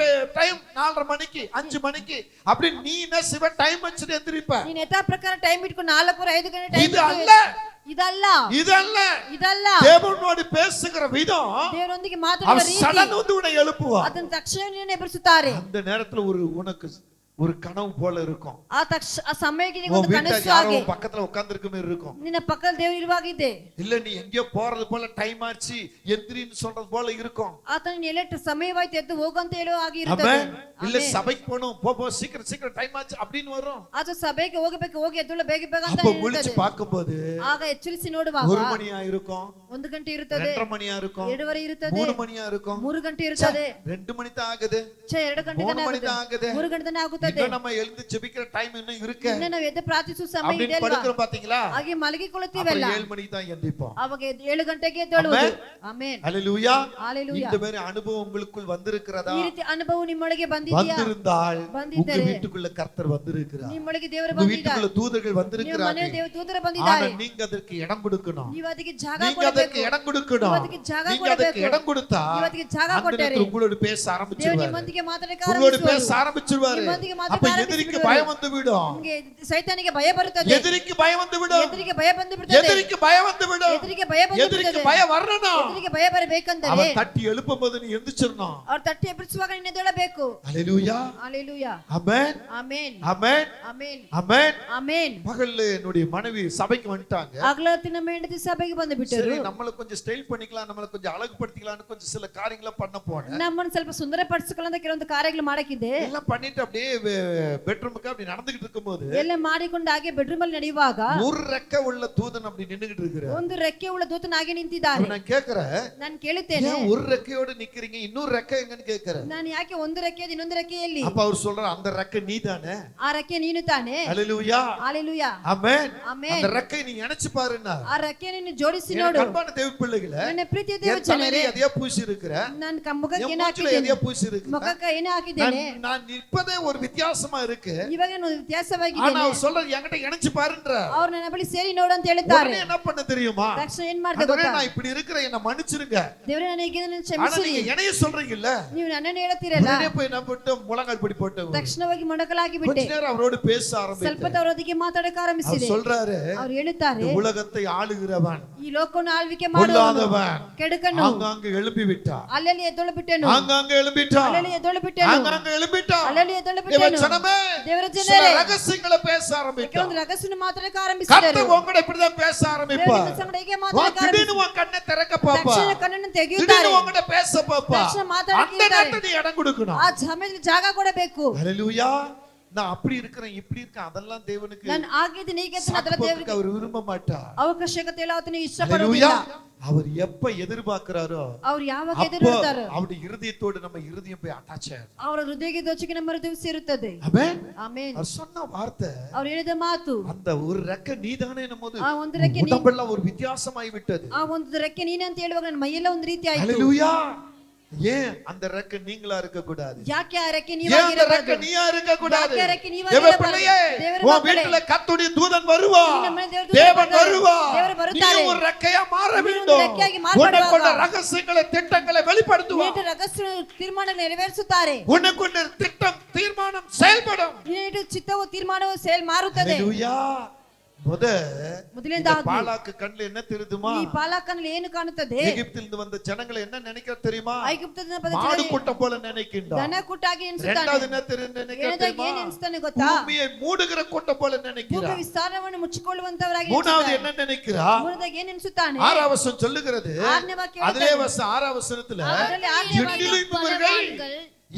டைம் 4:30 மணிக்கு 5 மணிக்கு அப்படி நீ என்ன சிவ டைம் வச்சுட்டு எந்திரிப்ப. ನೀನು ಯಥಾ ಪ್ರಕಾರ ಟೈಮ್ ಇಟ್ಕೊಂಡು 4-5 ಗಂಟೆ ಟೈಮ್ இது அல்ல, ಇದಲ್ಲ, இதல்ல. ಇದಲ್ಲ. தேவனோடு பேசுகிற விதம், ದೇವರೊಂದಿಗೆ ಮಾತಾಡುವ அவர் ರೀತಿ, சடன் வந்து உன்னை எழுப்புவார். ಅದನ್ನ ತಕ್ಷಣ ನಿನ್ನನ್ನು ಎಬ್ಬಿಸುತ್ತಾರೆ. அந்த நேரத்துல உனக்கு ஒரு கனவு போல இருக்கும். ಆ ಸಮಯಕ್ಕೆ ನಿನಗೆ உன் ಒಂದು வீட்டுல ಕನಸು யாரோ ಹಾಗೆ உன் பக்கத்துல உட்கார்ந்திருக்க மாதிரி இருக்கும். ನಿನ್ನ ಪಕ್ಕದಲ್ಲಿ ದೇವರು ಇರುವಾಗಿದೆ. இல்ல நீ எங்கேயோ போறது போல டைம் ஆச்சு எந்திரின்னு சொல்றது போல இருக்கும். ಆತನ ಎಲ್ಲ ಸಮಯವಾಯ್ತು ಎದ್ದು ಹೋಗು ಅಂತ ಹೇಳೋ ಹಾಗೆ ಇರುತ್ತದೆ. ஆமென். இல்ல சபைக்கு போணும், போ சீக்கிரம் டைம் ஆச்சு அப்படின்னு வரும். ಆತ ಸಭೆಗೆ ಹೋಗಬೇಕು, ಹೋಗಿ ಎದ್ದಳು ಬೇಗ ಬೇಗ ಅಂತ அப்ப முழிச்சு ಹೇಳ್ತದೆ. பாக்கும்போது ಆಗ ಎಚ್ಚರಿಸಿ ನೋಡುವಾಗ 1 மணியா இருக்கும், 1 ಗಂಟೆ ಇರುತ್ತದೆ, 2:30 மணியா இருக்கும், 2:30 ಇರುತ್ತದೆ, 3 மணியா இருக்கும், 3 ಗಂಟೆ ಇರುತ್ತದೆ, 2 மணி தான் ஆகுது, 2 ಗಂಟೆ 3 மணி தான் ஆகுது. 3 ಗಂಟೆ ತಾನೇ ಆಗುತ್ತದೆ. இன்னும் நம்ம எழுந்து ஜெபிக்கிற டைம் இன்னும் இருக்கு ಇನ್ನು ನಾವು ಎದ್ದು ಪ್ರಾರ್ಥಿಸುವ ಸಮಯ ಇದೆ அப்படின்னு ಅಲ್ವಾ? படுக்கிறோம் பாத்தீங்களா? ಹಾಗೆ ಮಲಗಿಕೊಳ್ಳುತ್ತೀವಲ್ಲ, அப்புறம் 7 மணிக்கு தான் எந்திரிப்போம். ಅವಾಗ 7 ಗಂಟೆಗೆ ಎದ್ದೇಳುವುದು. ಆಮೆನ್. ஹalleluya. ஹalleluya. இந்த மாதிரி அனுபவம் உங்களுக்குள் வந்திருக்கிறதா? ಈ ರೀತಿ ಅನುಭವ ನಿಮ್ಮೊಳಗೆ ಬಂದಿದೆಯಾ? வந்திருந்தால் உங்க ಬಂದಿದ್ದರೆ வீட்டுக்குள்ள கர்த்தர் வந்திருக்கிறார், ನಿಮ್ಮೊಳಗೆ ದೇವರು உங்க ಬಂದಿದ್ದಾರೆ, வீட்டுக்குள்ள தூதர்கள் ನಿಮ್ಮ வந்திருக்கிறார்கள். ಮನೆಯ ದೇವ ದೂತರು ஆனா ಬಂದಿದ್ದಾರೆ. நீங்க ಅದಕ್ಕೆ இடம் கொடுக்கணும், ನೀವು ಅದಕ್ಕೆ ಜಾಗ நீங்க ಅದಕ್ಕೆ ಕೊಡಬೇಕು. இடம் கொடுக்கணும். ಅದಕ್ಕೆ ಜಾಗ நீங்க ಅದಕ್ಕೆ ಕೊಡಬೇಕು. இடம் கொடுத்தா ನೀವು ಅದಕ್ಕೆ ಜಾಗ அந்த ಕೊಟ್ಟರೆ நேரத்துல உங்களோட பேச ದೇವರು ஆரம்பிச்சிருவாரு, ನಿಮ್ಮೊಂದಿಗೆ ಮಾತಾಡಕ್ಕೆ உங்களோட பேச ಆರಂಭಿಸುವರು. ஆரம்பிச்சிருவாரு. ನಿಮ್ಮೊಂದಿಗೆ அப்ப ಮಾತಾಡಕ್ಕೆ எதிரிக்கு ಆರಂಭಿಸುವರು. பயம் வந்து விடும், ನಿಮಗೆ ಸೈತಾನಿಗೆ ಭಯ ಬರುತ್ತದೆ, எதிரிக்கு பயம் வந்து விடும், ಎದುರಿಗೆ ಭಯ ಬಂದು ಬಿಡುತ್ತದೆ, எதிரிக்கு பயம் வந்து விடும், ಎದುರಿಗೆ ಭಯ ಬಂದು எதிரிக்கு ಬಿಡುತ್ತದೆ. பயம் வரணும். ಎದುರಿಗೆ ಭಯ ಬರಬೇಕಂದರೆ அவன் தட்டி எழுப்பும் போது நீ எந்திரிச்சிடணும். ಅವ್ರು ತಟ್ಟಿ ಎಬ್ಬಿಸುವಾಗ ನೀನು ಎದ್ದೇಳಬೇಕು. ஹalleluya. ஹalleluya. ஆமென். ಆಮೆನ್. ஆமென். ಆಮೆನ್. ஆமென். ಆಮೆನ್. பகல்ல என்னுடைய மனைவி சபைக்கு வந்துட்டாங்க. ಆಗ್ಲೊತ್ತಿ ನಮ್ಮ ಹೆಂಡತಿ ಸಭೆಗೆ ಬಂದು ಬಿಟ್ಟರು. சரி, நம்மள கொஞ்சம் ஸ்டைல் பண்ணிக்கலாம், நம்மள கொஞ்சம் அழகுபடுத்திக்கலாம்னு கொஞ்சம் சில காரியங்களை பண்ண போனேன். ನಮ್ಮನ್ನು ಸ್ವಲ್ಪ ಸುಂದರ ಪಡಿಸಿಕೊಳ್ಳೋ ಕೆಲವೊಂದು ಕಾರ್ಯಗಳು ಮಾಡಕ್ಕಿದೆ. எல்லாம் பண்ணிட்டு அப்படியே பெட்ரூமுக்கு அப்படி நடந்துகிட்டு இருக்கும்போது ಎಲ್ಲ ಮಾಡಿಕೊಂಡು ಹಾಗೆ ಬೆಡ್ರೂಮ್ ಅಲ್ಲಿ ನಡೆಯುವಾಗ ஒரு ரெக்க உள்ள தூதன் அப்படி நின்னுகிட்டு இருக்கிறார். ಒಂದು ರೆಕ್ಕೆ ಉಳ್ಳ ದೂತನಾಗಿ ನಿಂತಿದ್ದಾರೆ. நான் கேக்குறேன், ನಾನು ಕೇಳುತ್ತೇನೆ, ஏன் ஒரு ரெக்கையோட நிக்கிறீங்க, இன்னொரு ரெக்கை எங்கன்னு கேக்குறேன். ನಾನು ಯಾಕೆ ಒಂದು ರೆಕ್ಕೆ ಇನ್ನೊಂದು ರೆಕ್ಕೆಯಲ್ಲಿ? அப்ப அவர் சொல்றார், அந்த ரெக்கை நீதானே. ಆ ರೆಕ್ಕೆ ನೀನು ತಾನೆ. ஹalleluya. ஹalleluya. ஆமென். ಆಮೆನ್. அந்த ரெக்கை நீ நினைச்சு பாருன்னா, ಆ ರೆಕ್ಕೆ ನೀನು ಜೋಡಿಸಿ என் ನೋಡು. அன்பான தேவ பிள்ளைகளே, ನನ್ನ ಪ್ರೀತಿಯ ದೇವ என் தலையில ಜನರೇ, எதையோ பூசி இருக்கிற, ನನ್ನ ಮುಖಕ್ಕೆ என் ಏನು மூச்சுல ಹಾಕಿದ್ದೇನೆ, எதையோ பூசி இருக்கிற, ಮುಖಕ್ಕೆ ಏನು ಹಾಕಿದ್ದೇನೆ, நான் நிற்பதே ஒரு வித்தியாசமா இருக்கு. ಇವಾಗ ನಾನು ஆனா ವ್ಯತ್ಯಾಸವಾಗಿದ್ದೇನೆ. அவர் சொல்றாரு, என்கிட்ட இணைச்சு பாருன்ற. ಅವ್ರು ನನ್ನ ಬಳಿ ಸೇರಿ ನೋಡು ಅಂತ ಹೇಳ್ತಾರೆ. உடனே என்ன பண்ண தெரியுமா? ತಕ್ಷಣ ಏನ್ ಮಾಡ್ದೆ ஆண்டவரே, ಗೊತ್ತಾ? நான் இப்படி இருக்கிறேன், என்ன மன்னிச்சிருங்க. ದೇವರೇ, ನನಗೆ ಇದನ್ನು ஆனா ಕ್ಷಮಿಸಿರಿ. நீங்க இணைய சொல்றீங்கல்ல, ನೀವು ನನ್ನನ್ನು ಹೇಳುತ್ತೀರಲ್ಲ, உடனே போய் என்ன பண்ணிட்டு முழங்கால் படி போட்டு ತಕ್ಷಣವಾಗಿ ಮೊಣಕಲಾಗಿ கொஞ்ச ಬಿಟ್ಟೆ. நேரம் அவரோடு பேச ಸ್ವಲ್ಪ ஆரம்பிச்சேன். ಅವರೊಂದಿಗೆ ಮಾತಾಡಕ್ಕೆ அவர் ಆರಂಭಿಸಿದೆ. சொல்றாரு, ಅವ್ರು ಹೇಳುತ್ತಾರೆ, இந்த உலகத்தை ஆளுகிறவன், ಈ ಲೋಕವನ್ನು ಆಳ್ವಿಕೆ ಮಾಡುವವನು, பொல்லாதவன் ಕೆಡುಕನು ஆங்காங்கு எழும்பி விட்டான், ಅಲ್ಲಲ್ಲಿ ಎದ್ದೊಳು ಬಿಟ್ಟೆನು, ஆங்காங்கு எழும்பிட்டான், ಅಲ್ಲಲ್ಲಿ ಎದ್ದೊಳು ಬಿಟ್ಟೆನು, ஆங்காங்கு எழும்பிட்டான். ಅಲ್ಲಲ್ಲಿ ಎದ್ದೊಳು இவன் ಬಿಟ್ಟೆನು. ஜனமே ದೇವರ சில ಜನರೇ ரகசியங்களை பேச ஆரம்பிக்கும் ಕೆಲವೊಂದು ರಹಸ್ಯವನ್ನು ಮಾತಾಡಕ್ಕೆ ಆರಂಭಿಸಿದರು கர்த்தர் உங்களை இப்படிதான் பேச ஆரம்பிப்பார் ದೇವರ ಸಂಗಡ ಹೀಗೆ ಮಾತಾಡಕ್ಕೆ திடீர்னு உன் கண்ணை திறக்க பாப்பா ತಕ್ಷಣ ಕಣ್ಣನ್ನು ತೆಗೆಯುತ್ತಾರೆ திடீர்னு உங்ககிட்ட பேச பாப்பா ತಕ್ಷಣ ಮಾತಾಡಕ್ಕೆ அந்த நேரத்துல நீ இடம் கொடுக்கணும் ಆ ಸಮಯದಲ್ಲಿ ಜಾಗ ಕೊಡಬೇಕು ஹalleluya நான் அப்படி இருக்கிறேன் இப்படி இருக்கேன் அதெல்லாம் தேவனுக்கு ನಾನು ಆಗಿದ್ದೀನಿ ಹೀಗೆ ಅಂತ ಅದರ ದೇವರಿಗೆ அவர் விரும்ப மாட்டார் ಅವಕಾಶಕತೆ ಆತನು ஹalleluya ಇಷ್ಟಪಡುವುದಿಲ್ಲ அவர் எப்ப எதிர்பார்க்கிறாரோ ಅವರು ಯಾವಾಗ அப்ப ಎದುರುತ್ತಾರೆ அவருடைய இருதயத்தோடு நம்ம இருதயம் போய் ಅಟ್ಯಾಚ್ ஆயிடும் ಅವರ ಹೃದಯಕ್ಕೆ ದೋಚಿಗೆ ನಮ್ಮ ಹೃದಯ ಸೇರುತ್ತದೆ ஆமென் ಆಮೆನ್ அவர் சொன்ன வார்த்தை ಅವರು ಹೇಳಿದ ಮಾತು அந்த ஒரு ரெக்க நீதானே நம்மோது ಆ ಒಂದು ರೆಕ್ಕೆ உடம்பெல்லாம் ஒரு வித்தியாசமாய் விட்டது ಆ ಒಂದು ರೆಕ್ಕೆ ನೀನೆ ಅಂತ ಹೇಳುವಾಗ ನನ್ನ ಮೈಯೆಲ್ಲ ಒಂದು ರೀತಿ ಆಯ್ತು ஹalleluya ஏன் அந்த ரெக்க நீங்களா இருக்க கூடாது ಯಾಕೆ ಆ ರೆಕ್ಕೆ ஏன் அந்த ரெக்க ನೀವಾಗಿರಬಾರದು நீயா இருக்க கூடாது ಯಾಕೆ ರೆಕ್ಕೆ தேவ ನೀವಾಗಿರಬಾರದು பிள்ளையே ದೇವರ உன் ಮಕ್ಕಳೇ வீட்டுல கர்த்தருடைய தூதன் வருவா ನಿಮ್ಮ ಮನೆ ದೇವರ தேவன் ದೂತರು வருவா ದೇವರು ಬರುತ್ತಾರೆ. நீ ஒரு ரெக்கையா மாற ನೀನು வேண்டும் ಒಂದು ರೆಕ್ಕೆಯಾಗಿ ಮಾರ್ಪಡುವಾಗ உனக்குள்ள ரகசியங்களை திட்டங்களை வெளிப்படுத்துவா ನೀನು ರಹಸ್ಯ ತೀರ್ಮಾನಗಳನ್ನು ನೆರವೇರಿಸುತ್ತಾರೆ உனக்குள்ள திட்டம் தீர்மானம் செயல்படும் ನೀನು ಚಿತ್ತವು ತೀರ್ಮಾನವು ಸೇಲ್ ಮಾರುತ್ತದೆ ஹalleluya ಮೊದಲನೇದಾಗಿ பாலாக்கு கண்ணுல என்ன தெரியுமா ಈ ಪಾಲಕನಲ್ಲಿ ಏನು ಕಾಣುತ್ತದೆ எகிப்திலிருந்து வந்த ஜனங்களை என்ன நினைக்க தெரியுமா ಐಗುಪ್ತದಿಂದ ಬಂದ மாடு ಜನರು கூட்டம் போல நினைக்கின்றான் ದನ ಕೂಟಾಗಿ ಎನಿಸುತ್ತಾನೆ இரண்டாவது என்ன நினைக்க ಎರಡನೇದಾಗಿ தெரியுமா ಏನು ಎನಿಸುತ್ತಾನೆ ಗೊತ್ತಾ பூமியை மூடுகிற கூட்டம் போல ಭೂಮಿ நினைக்கிறான் ವಿಸ್ತಾರವನ್ನು ಮುಚ್ಚಿಕೊಳ್ಳುವಂತವರಾಗಿ மூணாவது ಎನಿಸುತ್ತಾನೆ. என்ன நினைக்கிறா ಮೂರನೇದಾಗಿ ಏನು ಎನಿಸುತ್ತಾನೆ ஆறாம் வசனம் சொல்லுகிறது ಆರನೇ ವಾಕ್ಯ அதே வசனம் ஆறாம் வசனத்துல ಅದರಲ್ಲಿ ಆರನೇ ವಾಕ್ಯ என்னிலும் இவர்கள்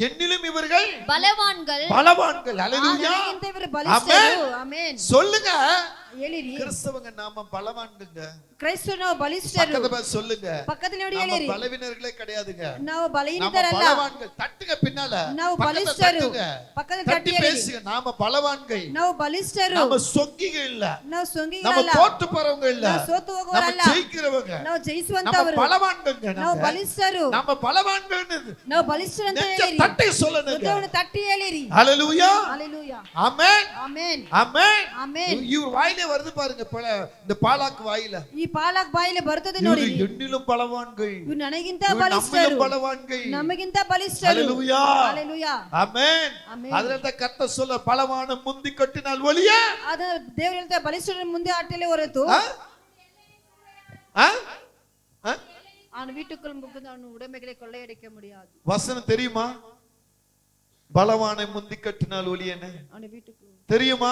என்னிலும் இவர்கள் பலவான்கள் பலவான்கள் ஹalleluya ನನಗಿಂತ ಇವರು ಬಲಿಷ್ಠರು ಆಮೆನ್ சொல்லுங்க ಹೇಳಿರಿ கிறிஸ்தவங்க நாம பலவான்ங்க ಕ್ರೈಸ್ತರು ನಾವು ಬಲಿಷ್ಠರು பக்கத்துல பார்த்து சொல்லுங்க ಪಕ್ಕದಲ್ಲಿ ನೋಡಿ நாம ಹೇಳಿರಿ பலவீனர்களே கிடையாதுங்க ನಾವು நாம ಬಲಹೀನರಲ್ಲ பலவான்கள் தட்டுங்க பின்னால ನಾವು பக்கத்துல ಬಲಿಷ್ಠರು தட்டுங்க ಪಕ್ಕದಲ್ಲಿ தட்டி ತಟ್ಟಿ ಹೇಳಿರಿ பேசுங்க நாம பலவான்கள் ನಾವು ಬಲಿಷ್ಠರು நாம சொங்கிங்க இல்ல ನಾವು நம்ம ಸೊಂಗಿಗಳಲ್ಲ தோத்து போறவங்க இல்ல ನಾವು ಸೋತು நம்ம ಹೋಗೋರಲ್ಲ ஜெயிக்கிறவங்க ನಾವು நம்ம ಜಯಿಸುವಂತವರು பலவான்கள்ங்க ನಾವು நாம ಬಲಿಷ್ಠರು நம்ம பலவான்கள்னு ನಾವು ಬಲಿಷ್ಠರು ಅಂತ நெஞ்ச ಹೇಳಿರಿ தட்டி சொல்லுங்க ಹೃದಯವನ್ನು ತಟ್ಟಿ ಹೇಳಿರಿ ஹalleluya ஹalleluya ஆமென் ಆಮೆನ್ ஆமென் ಆಮೆನ್ இவர் வாயிலே வருது பாருங்க இந்த பாலாக்கு வாயில ಈ ಪಾಲಕ್ ಬಾಯಿಲೆ ಬರ್ತದೆ இவரு ನೋಡಿ எண்ணிலும் பலவான்கள் ಇವ್ರು ನನಗಿಂತ இவர் ಬಲಿಷ್ಠರು நம்மிலும் பலவான்கள் ನಮಗಿಂತ ಬಲಿಷ್ಠರು ஹalleluya ಹalleluya ஆமென் ಆಮೆನ್ அதனால கர்த்தர் சொல்ல பலவான முந்தி கட்டினால் ஒளிய ಅದ ದೇವರು ಹೇಳ್ತಾರೆ ಬಲಿಷ್ಠರ ಮುಂದೆ ಆಟಲೇ ಹೊರತು அவன் வீட்டுக்குள் புகுந்து அவன் உடைமைகளை கொள்ளையடிக்க முடியாது வசனம் தெரியுமா பலவானை முந்தி கட்டினால் ஒளியன்னு அவன் வீட்டுக்குள் தெரியுமா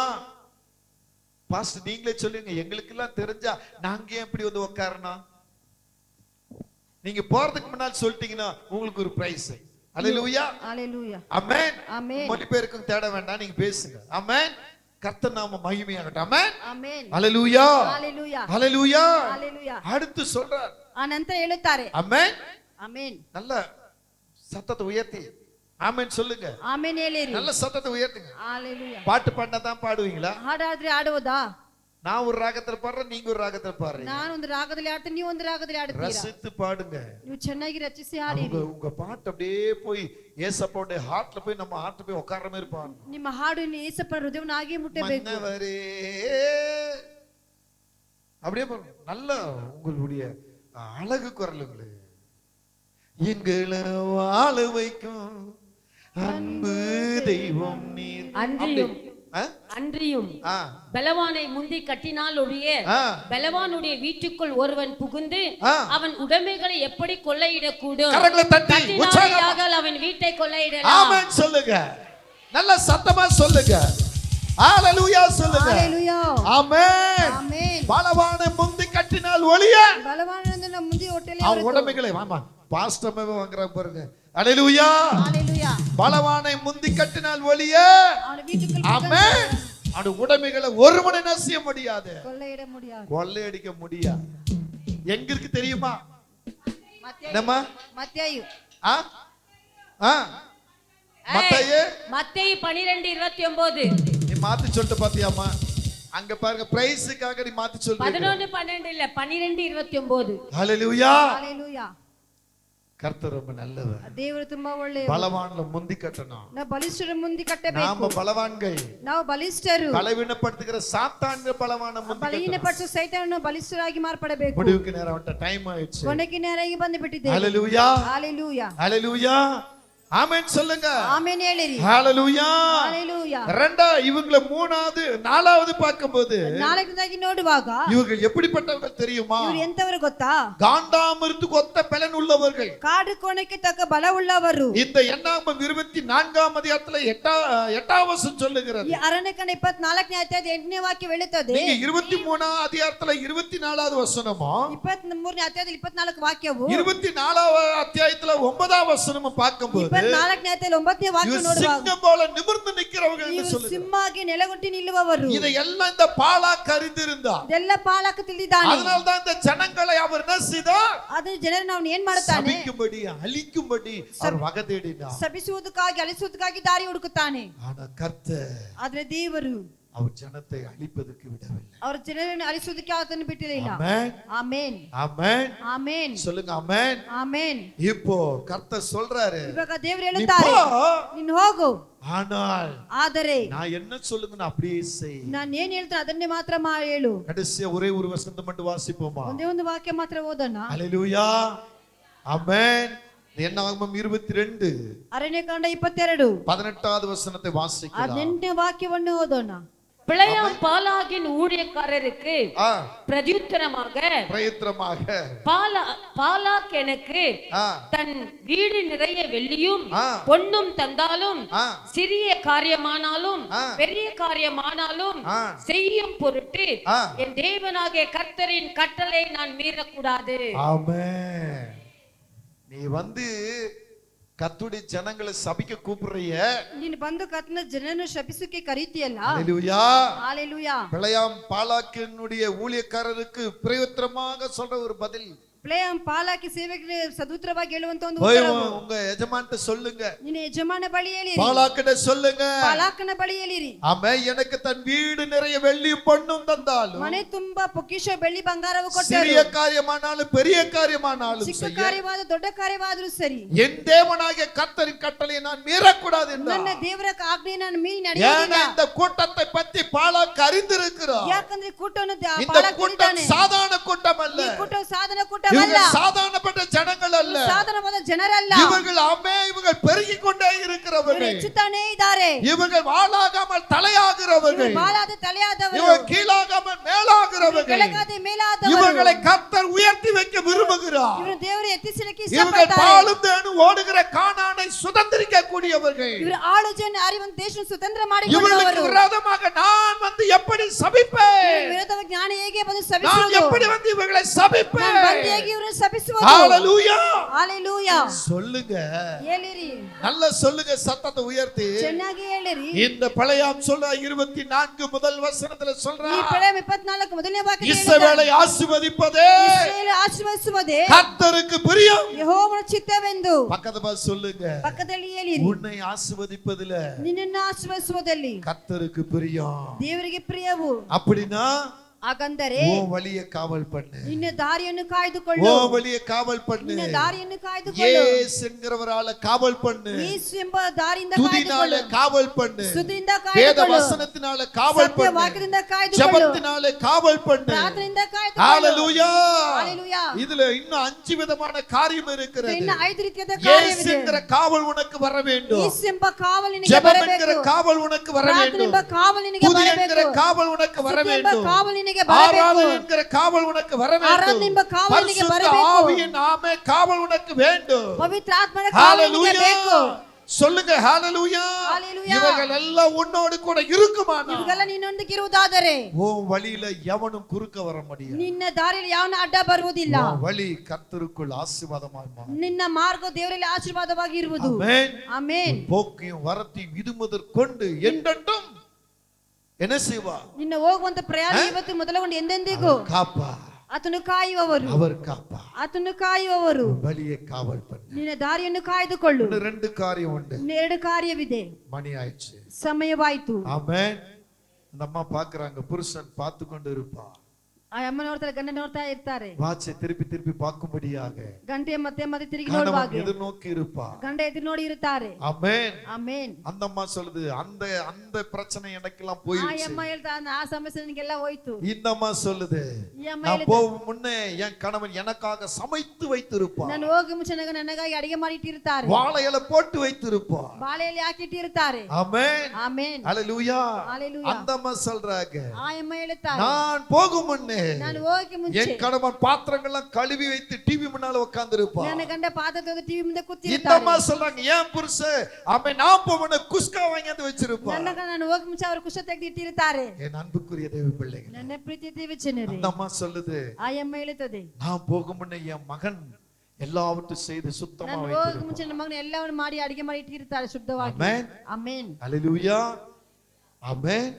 பாஸ்டர் நீங்களே சொல்லுங்க எங்களுக்கு எல்லாம் தெரிஞ்சா நாங்க ஏன் இப்படி வந்து உட்காரணும் நீங்க போறதுக்கு முன்னாடி சொல்லிட்டீங்கன்னா உங்களுக்கு ஒரு பிரைஸ் ஹalleluya ஹalleluya ஆமென் ஆமென் மொழிபெயர்க்கும் தேட வேண்டாம் நீங்க பேசுங்க ஆமென் கர்த்தர் நாம மகிமையாகட்டும் ஆமென் ஆமென் ஹalleluya ஹalleluya ஹalleluya ஹalleluya அடுத்து சொல்றார் அனಂತರ ಹೇಳುತ್ತಾರೆ ஆமென் ஆமென் நல்ல சத்தத்தை உயர்த்தி ஆமென் சொல்லுங்க ஆமென் ಹೇಳಿರಿ நல்ல சத்தத்தை உயர்த்துங்க ஹalleluya பாட்டு பாடினா தான் பாடுவீங்களா ಹಾಡಾದ್ರೆ ಆಡುವುದಾ நான் ஒரு ராகத்துல பாடுறேன் நீங்க ஒரு ராகத்துல பாடுறீங்க ನಾನು ಒಂದು ರಾಗದಲ್ಲಿ ಆಡ್ತೀನಿ ನೀವು ಒಂದು ರಾಗದಲ್ಲಿ ಆಡ್ತೀರಾ ரசித்து பாடுங்க ನೀವು ಚೆನ್ನಾಗಿ ರಚಿಸಿ ಹಾಡಿರಿ உங்க பாட்டு அப்படியே போய் ஏசப்பாவுடைய ஹார்ட்ல போய் நம்ம ஹார்ட்ல போய் உட்கார்ற மாதிரி பாடணும் ನಿಮ್ಮ ಹಾಡು ಏಸಪ್ಪನ ಹೃದಯವನ್ನು ಹಾಗೆ ಮುಟ್ಟಬೇಕು மன்னவரே அப்படியே பாருங்க நல்ல உங்களுடைய அழகு குரலுங்களே எங்களை வாழ வைக்கும் அன்பு தெய்வம் நீர் அன்றியும் ஆ? அன்றியும் ஆ, பலவானை முந்தி கட்டினால் ஒழிய ஆ, பலவானுடைய வீட்டுக்குள் ஒருவன் புகுந்து ஆ. அவன் உடைமைகளை எப்படி கொள்ளையிடக்கூடும் கரங்களை தட்டி உற்சாகமா கட்டினாலேயாகால் அவன் வீட்டை கொள்ளையிடலாம் ஆமென் சொல்லுங்க நல்ல சத்தமா சொல்லுங்க ஹalleluya சொல்லுங்க ஹalleluya ஆமென் ஆமென் பலவானை முந்தி கட்டினால் ஒளிய ಬಲವಾನಂದ ನಮ್ಮ ಮುಂದೆ ಹೊಟ್ಟೆಲಿ அவன் உடமைகளை வாமா பாஸ்டமே வாங்குறாங்க பாருங்க ஹalleluya ஹalleluya பலவானை முந்தி கட்டினால் ஒளிய அவன வீட்டுக்குள் ஆமென் அவன் உடமைகளை ஒரு மணி நசிய முடியாது கொள்ளையிட முடியாது கொள்ளையடிக்க முடியாது எங்க இருக்கு தெரியுமா மத்தேயு என்னம்மா மத்தேயு ஆ ஆ மத்தேயு மத்தேயு 12:29 நீ மாத்தி சொல்லிட்டு பாத்தியாமா அங்க பாருங்க பிரைஸுக்காக நீ மாத்தி சொல்றீங்க 11:12 இல்ல 12:29 ஹalleluya ஹalleluya கர்த்தர் ரொம்ப நல்லவர் ದೇವರು ತುಂಬಾ ಒಳ್ಳೆಯವರು பலவான்ல முந்தி கட்டணும் ನಾವು ಬಲಿಷ್ಠರ ಮುಂದೆ ಕಟ್ಟಬೇಕು நாம பலவான்கள் ನಾವು ಬಲಿಷ್ಠರು பலவீனப்படுத்துகிற சாத்தான பலவான முந்தி ಬಲಹೀನಪಡಿಸುವ ಸೈತಾನನ್ನು ಬಲಿಷ್ಠರಾಗಿ ಮಾರ್ಪಡಬೇಕು முடிவுக்கு நேரம் டைம் ஆயிடுச்சு ಕೊನೆಗೆ ನೇರಾಗಿ ಬಂದು ಬಿಟ್ಟಿದ್ದೇವೆ ஹalleluya ஹalleluya ஹalleluya ஆமென் சொல்லுங்க. ಆಮೆನ್ ಹೇಳಿರಿ. ஹalleluya. ஹalleluya. இவங்கள மூணாவது நாலாவது பார்க்கும்போது ನಾಲ್ಕನೇದಾಗಿ ನೋಡುವಾಗ இவர்கள் எப்படிப்பட்டவர்கள் தெரியுமா? ಇವರು ಎಂತವರು ಗೊತ್ತಾ? காண்டாமிருத்துக்கு ஒத்த பலன் உள்ளவர்கள். ಕಾಡು ಕೋಣಕ್ಕೆ ತಕ್ಕ ಬಲವುಳ್ಳವರು. இந்த என்னாகமம் 24ஆம் அதிகாரத்துல 8ஆம் வசனம் சொல்லுகிறது. ಈ ಅರಣ್ಯಕಾಂಡ 24ನೇ ಅಧ್ಯಾಯದ 8ನೇ ವಾಕ್ಯ ಹೇಳುತ್ತದೆ. நீங்க 23ஆம் அதிகாரத்துல 24வது வசனமோ 23ನೇ ಅಧ್ಯಾಯದಲ್ಲಿ 24 ವಾಕ್ಯವು 24ஆம் அத்தியாயத்துல 9ஆம் வசனமும் பார்க்கும்போது 24ನೇ ಅಧ್ಯಾಯದಲ್ಲಿ 9ನೇ ವಾಕ್ಯ ನೋಡುವಾಗ சிங்கம் போல நிமிர்ந்து நிக்கிறவர்கள் என்று ಇವರು சொல்லுது. ಸಿಂಹವಾಗಿ ನೆಲೆಗೊಂಡು ನಿಲ್ಲುವವರು. இதையெல்லாம் இந்த பாலாக் அறிந்திருந்தார். ಇದೆಲ್ಲ ಪಾಲಕ ತಿಳಿದಿದ್ದಾನೆ. அதனால தான் இந்த ஜனங்களை அவர் என்ன செய்தார்? ಅದು ಜನರನ್ನು ಅವನು ಏನ್ ಮಾಡುತ್ತಾನೆ? சபிக்கும்படி அழிக்கும்படி அவர் வகை தேடினார். ಶಪಿಸುವುದಕ್ಕಾಗಿ ಅಳಿಸುವುದಕ್ಕಾಗಿ ದಾರಿ ಹುಡುಕುತ್ತಾನೆ. ஆனா கர்த்தர் ಆದ್ರೆ ದೇವರು அவர் ஜனத்தை அழிப்பதற்கு விடவில்லை. ಅವರ ಜನರನ್ನು ಅಳಿಸುವುದಕ್ಕೆ ಆತನು ಬಿಟ್ಟಿರಲಿಲ್ಲ. ஆமென். ಆಮೆನ್. ஆமென். ಆಮೆನ್. சொல்லுங்க ஆமென். ಆಮೆನ್. இப்போ கர்த்தர் சொல்றாரு, ಇವಾಗ ದೇವರು ಹೇಳುತ್ತಾರೆ, ನೀನು ಹೋಗು, ஆனால் ಆದರೆ நான் என்ன சொல்லுங்கன்னு அப்படியே செய். ನಾನು ಏನ್ ಹೇಳ್ತೇನೆ ಅದನ್ನೇ ಮಾತ್ರ ಹೇಳು. கடைசியா ஒரே ஒரு வசனத்தை மட்டும் வாசிப்போமா? ಒಂದೇ ಒಂದು ವಾಕ್ಯ ಮಾತ್ರ ಓದೋಣ. ஹalleluya. ஆமென். என்னாகமம் 22 ಅರಣ್ಯಕಾಂಡ 22 18வது வசனத்தை வாசிக்கலாம். 18ನೇ ವಾಕ್ಯವನ್ನು ಓದೋಣ. பிழையாம் பாலாகின் ஊழியக்காரருக்கு பிரதியுத்தரமாக பாலாக் எனக்கு தன் வீடு நிறைய வெள்ளியும் பொன்னும் தந்தாலும் சிறிய காரியமானாலும் பெரிய காரியமானாலும் செய்யும் பொருட்டு என் தேவனாகிய கர்த்தரின் கட்டளை நான் மீறக்கூடாது. ஆமென். நீ வந்து கர்த்தருடைய ஜனங்களை சபிக்க கூப்பிடுறிய, ನೀನು ಬಂದು ಕರ್ತನ ಜನರನ್ನು ಶಪಿಸಕ್ಕೆ ಕರೀತಿಯಲ್ಲ. ஹalleluya. ஹalleluya. பிழையாம் பாலாக்கினுடைய ஊழியக்காரருக்கு பிரயோஜனமாக சொல்ற ஒரு பதில். பிழையாம் பாலாಕಿ ಸೇವಕರಿಗೆ ಸದುತ್ರವಾಗಿ ಹೇಳುವಂತ ಒಂದು ಉತ್ತರವು. உங்க ಯಜಮಾನட்ட சொல்லுங்க, ನಿನ್ನ ಯಜಮಾನ ಬಳಿ ಹೇಳಿರಿ, பாலாக்கிட்ட சொல்லுங்க, பாலாಕನ ಬಳಿ ಹೇಳಿರಿ, அவன் எனக்கு தன் வீடு நிறைய வெள்ளியும் பொன்னும் தந்தாலும், ಮನೆ ತುಂಬಾ ಪೊಕ್ಕಿಷ ಬೆಳ್ಳಿ ಬಂಗಾರವು ಕೊಟ್ಟರು, சிறிய காரியமானாலும் பெரிய காரியமானாலும் ಚಿಕ್ಕ ಕಾರ್ಯವಾದ ದೊಡ್ಡ ಕಾರ್ಯವಾದರೂ ಸರಿ, என் தேவனாகிய கர்த்தரின் கட்டளையை நான் மீறக்கூடாது என்றார். ನನ್ನ ದೇವರ ಆಜ್ಞೆಯನ್ನು ನಾನು ಮೀರಿ ನಡೆಯುವುದಿಲ್ಲ. இந்த கூட்டத்தை பற்றி பாலாக் அறிந்திருக்கிறார். ಯಾಕಂದ್ರೆ ಕೂಟವನ್ನು இந்த கூட்டம் சாதாரண கூட்டம் அல்ல. ಈ ಕೂಟವು ಸಾಧಾರಣ ಕೂಟವಲ್ಲ. இவர்கள் சாதாரணப்பட்ட ஜனங்கள் அல்ல. ಸಾಧಾರಣವಾದ ಜನರಲ್ಲ. இவர்கள் இவர்கள் பெருகிக் கொண்டே இருக்கிறவர்கள். ಹೆಚ್ಚುತ್ತಾನೇ ಇದ್ದಾರೆ. இவர்கள் வாளாகாமல் தலையாகிறவர்கள். வாளாத தலையாದವರು. இவர்கள் கீழாகாமல் மேலாகிறவர்கள். ಕೆಳಗಾದ ಮೇಲಾದವರು. இவர்களை கர்த்தர் உயர்த்தி வைக்க விரும்புகிறார். ಇವರು ದೇವರು ಎತ್ತಿಸಲಿಕ್ಕೆ இவர்கள் ಇಷ್ಟಪಡ್ತಾರೆ. பாலும் தேனும் ஓடுகிற கானானை சுதந்திரிக்க கூடியவர்கள். ಇವರು ಆಳು ಜನ அறிவன் ದೇಶವನ್ನು ಸ್ವತಂತ್ರ இவர்களுக்கு ಮಾಡಿಕೊಂಡವರು. விரோதமாக நான் வந்து எப்படி சபிப்பேன்? ವಿರೋಧವಾಗಿ ನಾನು ಹೇಗೆ ಬಂದು நான் ಸಭಿಸುವುದು? எப்படி வந்து இவர்களை சபிப்பேன்? ನಾನು ಬಂದು ಹೇಗೆ ಇவರನ್ನು ಸಭಿಸುವುದು? ஹalleluya. ஹalleluya. சொல்லுங்க, ಹೇಳಿರಿ, நல்ல சொல்லுங்க, சத்தத்தை உயர்த்தி. ಚೆನ್ನಾಗಿ ಹೇಳಿರಿ. இந்த பழையாம் சொல்ற 24 முதல் வசனத்துல சொல்றா, ಈ ಪಳೆಯ 24 ಮೊದಲನೇ ವಾಕ್ಯದಲ್ಲಿ இஸ்ரவேலை ஆசீர்வதிப்பதே ಇಸ್ರಾಯೇಲ್ ಆಶೀರ್ವದಿಸುವುದೇ கர்த்தருக்கு பிரியம். ಯೆಹೋವನ ಚಿತ್ತವೆಂದು. பக்கத்துல பார்த்து சொல்லுங்க, ಪಕ್ಕದಲ್ಲಿ ಹೇಳಿರಿ, உன்னை ஆசீர்வதிப்பதில ನಿನ್ನನ್ನು ಆಶೀರ್ವದಿಸುವುದಲ್ಲಿ கர்த்தருக்கு பிரியம். ದೇವರಿಗೆ ಪ್ರಿಯವು. அப்படினா ಹಾಗಂದರೆ உன் வழியை காவல் பண்ணு, ನಿನ್ನ ದಾರಿಯನ್ನು ಕಾಯ್ದುಕೊಳ್ಳು. உன் வழியை காவல் பண்ணு, ನಿನ್ನ ದಾರಿಯನ್ನು ಕಾಯ್ದುಕೊಳ್ಳು. இயேசு என்கிறவரால காவல் பண்ணு, ಯೇಸು ಎಂಬ ದಾರಿಯಿಂದ துதினால ಕಾಯ್ದುಕೊಳ್ಳು. காவல் பண்ணு, ಸ್ತುತಿಯಿಂದ வேத ಕಾಯ್ದುಕೊಳ್ಳು. வசனத்தினால காவல் ಸತ್ಯ பண்ணு, ವಾಕ್ಯದಿಂದ ಕಾಯ್ದುಕೊಳ್ಳು. ஜெபத்தினால காவல் பண்ணு. ಪ್ರಾರ್ಥನೆಯಿಂದ ಕಾಯ್ದುಕೊಳ್ಳು. ஹalleluya. ஹalleluya. இதுல இன்னும் 5 விதமான காரியம் இருக்கிறது. ಇನ್ನು 5 ರೀತಿಯಾದ இயேசு ಕಾರ್ಯವಿದೆ. என்கிற காவல் உனக்கு வர வேண்டும். ಯೇಸು ಎಂಬ ಕಾವಲು ನಿನಗೆ ஜெபம் என்கிற ಬರಬೇಕು. காவல் உனக்கு வர ಪ್ರಾರ್ಥನೆ வேண்டும். ಎಂಬ ಕಾವಲು ನಿನಗೆ துதி என்கிற ಬರಬೇಕು. காவல் உனக்கு வர ಸ್ತುತಿ ಎಂಬ வேண்டும். ಕಾವಲು ನಿನಗೆ ಬರಬೇಕು. ஆராதனை என்கிற காவல் உனக்கு வர வேண்டும். ஆராதனை ಎಂಬ ಕಾವಲು ನಿನಗೆ பரிசுத்த ಬರಬೇಕು. ஆவியின் நாமே காவல் உனக்கு வேண்டும். ಪವಿತ್ರ ಆತ್ಮನ ಕಾವಲು ನಿನಗೆ ಬೇಕು. சொல்லுங்க ஹalleluya. ஹalleluya. இவர்கள் எல்லாம் உன்னோடு கூட இருக்குமானா, ಇವುಗಳ ನಿನ್ನೊಂದಿಗೆ ಇರುವುದಾದರೆ உன் வழியில எவனும் குறுக்க வர முடியாது. ನಿನ್ನ ದಾರಿಯಲ್ಲಿ ಯಾವನ ಅಡ್ಡ ಬರುವುದಿಲ್ಲ. உன் வழி கர்த்தருக்குள் ஆசீர்வாதமாய் மாறும். ನಿನ್ನ ಮಾರ್ಗ ದೇವರಲ್ಲಿ ಆಶೀರ್ವಾದವಾಗಿ ಇರುವುದು. ஆமென். ಆಮೆನ್. போக்கையும் வரத்தையும் இது முதற் கொண்டு என்றென்றும் என்ன செய்வா? ನಿನ್ನ ಹೋಗುವಂತ ಪ್ರಯಾಣ ಇವತ್ತು ಮೊದಲುಗೊಂಡು ಎಂದೆಂದಿಗೂ காப்பா. ಆತನು ಕಾಯುವವರು. அவர் காப்பா. ಆತನು ಕಾಯುವವರು. வழியை காவல் பண்ணு. ನಿನ್ನ ದಾರಿಯನ್ನು ಕಾಯ್ದುಕೊಳ್ಳು. இன்னும் 2 காரியம் உண்டு. 2 ಕಾರ್ಯವಿದೆ. மணி ஆயிடுச்சு. ಸಮಯವಾಯಿತು. ஆமென். இந்த அம்மா பாக்குறாங்க, புருஷன் பார்த்து கொண்டு இருப்பா. ಆ ಅಮ್ಮ ನೋಡ್ತಾರೆ, ಗಂಡ ನೋಡ್ತಾ ಇರ್ತಾರೆ. வாட்சை திருப்பி திருப்பி பார்க்கும்படியாக ಗಂಟೆ ಮತ್ತೆ ಮತ್ತೆ ತಿರುಗಿ கணவன் ನೋಡುವಾಗ எதிர்நோக்கி இருப்பா. ಗಂಡ ಎದುರು ನೋಡಿ ಇರುತ್ತಾರೆ. ஆமென். ಆಮೆನ್. அந்த அம்மா சொல்லுது, அந்த பிரச்சனை எனக்கெல்லாம் ಆ போயிடுச்சு. ಅಮ್ಮ ಹೇಳ್ತಾ, ಆ ಸಮಸ್ಯೆ ನನಗೆಲ್ಲ ಹೋಯ್ತು. இந்த அம்மா சொல்லுது, ಈ ಈ ಅಮ್ಮ நான் ಹೇಳಿದ போகும் முன்னே என் கணவன் எனக்காக சமைத்து வைத்திருப்பார். ನಾನು ಹೋಗಿ ಮುಂಚೆ ನನಗಾಗಿ ಅಡಿಗೆ ಮಾಡಿಟ್ಟಿರ್ತಾರೆ, வாழை இலை போட்டு வைத்திருப்பார். ಬಾಳೆಯಲ್ಲಿ ಹಾಕಿಟ್ಟಿರ್ತಾರೆ. ஆமென். ಆಮೆನ್. ஹalleluya. Hallelujah. அந்த அம்மா சொல்றாங்க, ಆ ಅಮ್ಮ ಹೇಳುತ್ತಾರೆ, நான் போகும் முன்னே ನಾನು ಹೋಗಿ ಮುಂಚೆ என் கணவன் பாத்திரங்கள்லாம் கழுவி வைத்து டிவி முன்னால உட்கார்ந்து இருப்பார். ನನ್ನ ಗಂಡ ಪಾತ್ರೆ ತೊಳೆದು ಟಿವಿ ಮುಂದೆ இந்த ಕೂತಿರ್ತಾರೆ. அம்மா சொல்றாங்க, என் புருஷன் அவன் நான் போவன குஸ்கா வாங்கி வச்சிருப்பார். ನನ್ನ ಗಂಡ ನಾನು ಹೋಗಿ ಮುಂಚೆ ಅವರು ಕುಶ ತೆಗೆದು ಇಟ್ಟಿರ್ತಾರೆ. என் அன்புக்குரிய தேவ பிள்ளைகள், ನನ್ನ ಪ್ರೀತಿ ದೇವಚನರೇ, அந்த அம்மா சொல்லுது, ಆ ಅಮ್ಮ ಹೇಳುತ್ತದೆ, நான் போகும் முன்னே என் மகன் எல்லாவற்றையும் செய்து சுத்தமா ನಾನು ಹೋಗಿ வைத்திருப்பார். ಮುಂಚೆ ನನ್ನ ಮಗನ ಎಲ್ಲವನ್ನು ಮಾಡಿ ಅಡಿಗೆ ಮಾಡಿ ಇಟ್ಟಿರ್ತಾರೆ ಶುದ್ಧವಾಗಿ. ஆமென். ಆಮೆನ್. ஹalleluya. ஆமென்.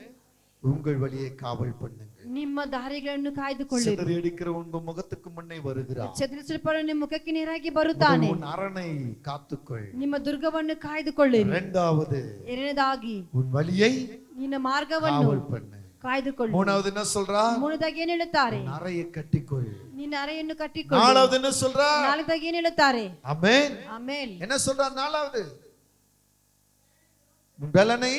உங்கள் வழியை காவல் பண்ணுங்க. ನಿಮ್ಮ ದಾರಿಗಳನ್ನು ಕಾಯ್ದುಕೊಳ್ಳಿರಿ. சிதறி அடிக்கிற உங்க முகத்துக்கு முன்னே வருகிறார். ಚದುರಿಸಲ್ಪಡುವ ನಿಮ್ಮ ಮುಖಕ್ಕೆ ನೇರಾಗಿ ಬರುತ್ತಾನೆ. உன் அரணை காத்துக்கொள். ನಿಮ್ಮ ದುರ್ಗವನ್ನು ಕಾಯ್ದುಕೊಳ್ಳಿರಿ. இரண்டாவது, ಎರಡನೇದಾಗಿ உன் வழியை ನಿನ್ನ ಮಾರ್ಗವನ್ನು காவல் பண்ணு. ಕಾಯ್ದುಕೊಳ್ಳಿ. மூணாவது என்ன சொல்றா? ಮೂರನೇದಾಗಿ ಏನ್ ಹೇಳುತ್ತಾರೆ? உன் அறையை கட்டிக்கொள். ನಿನ್ನ ಅರೆಯನ್ನು ಕಟ್ಟಿಕೊಳ್ಳಿ. நாலாவது என்ன சொல்றா? ನಾಲ್ಕನೇದಾಗಿ ಏನ್ ಹೇಳುತ್ತಾರೆ? ஆமென். ಆಮೆನ್. என்ன சொல்றா நாலாவது? உன் பலனை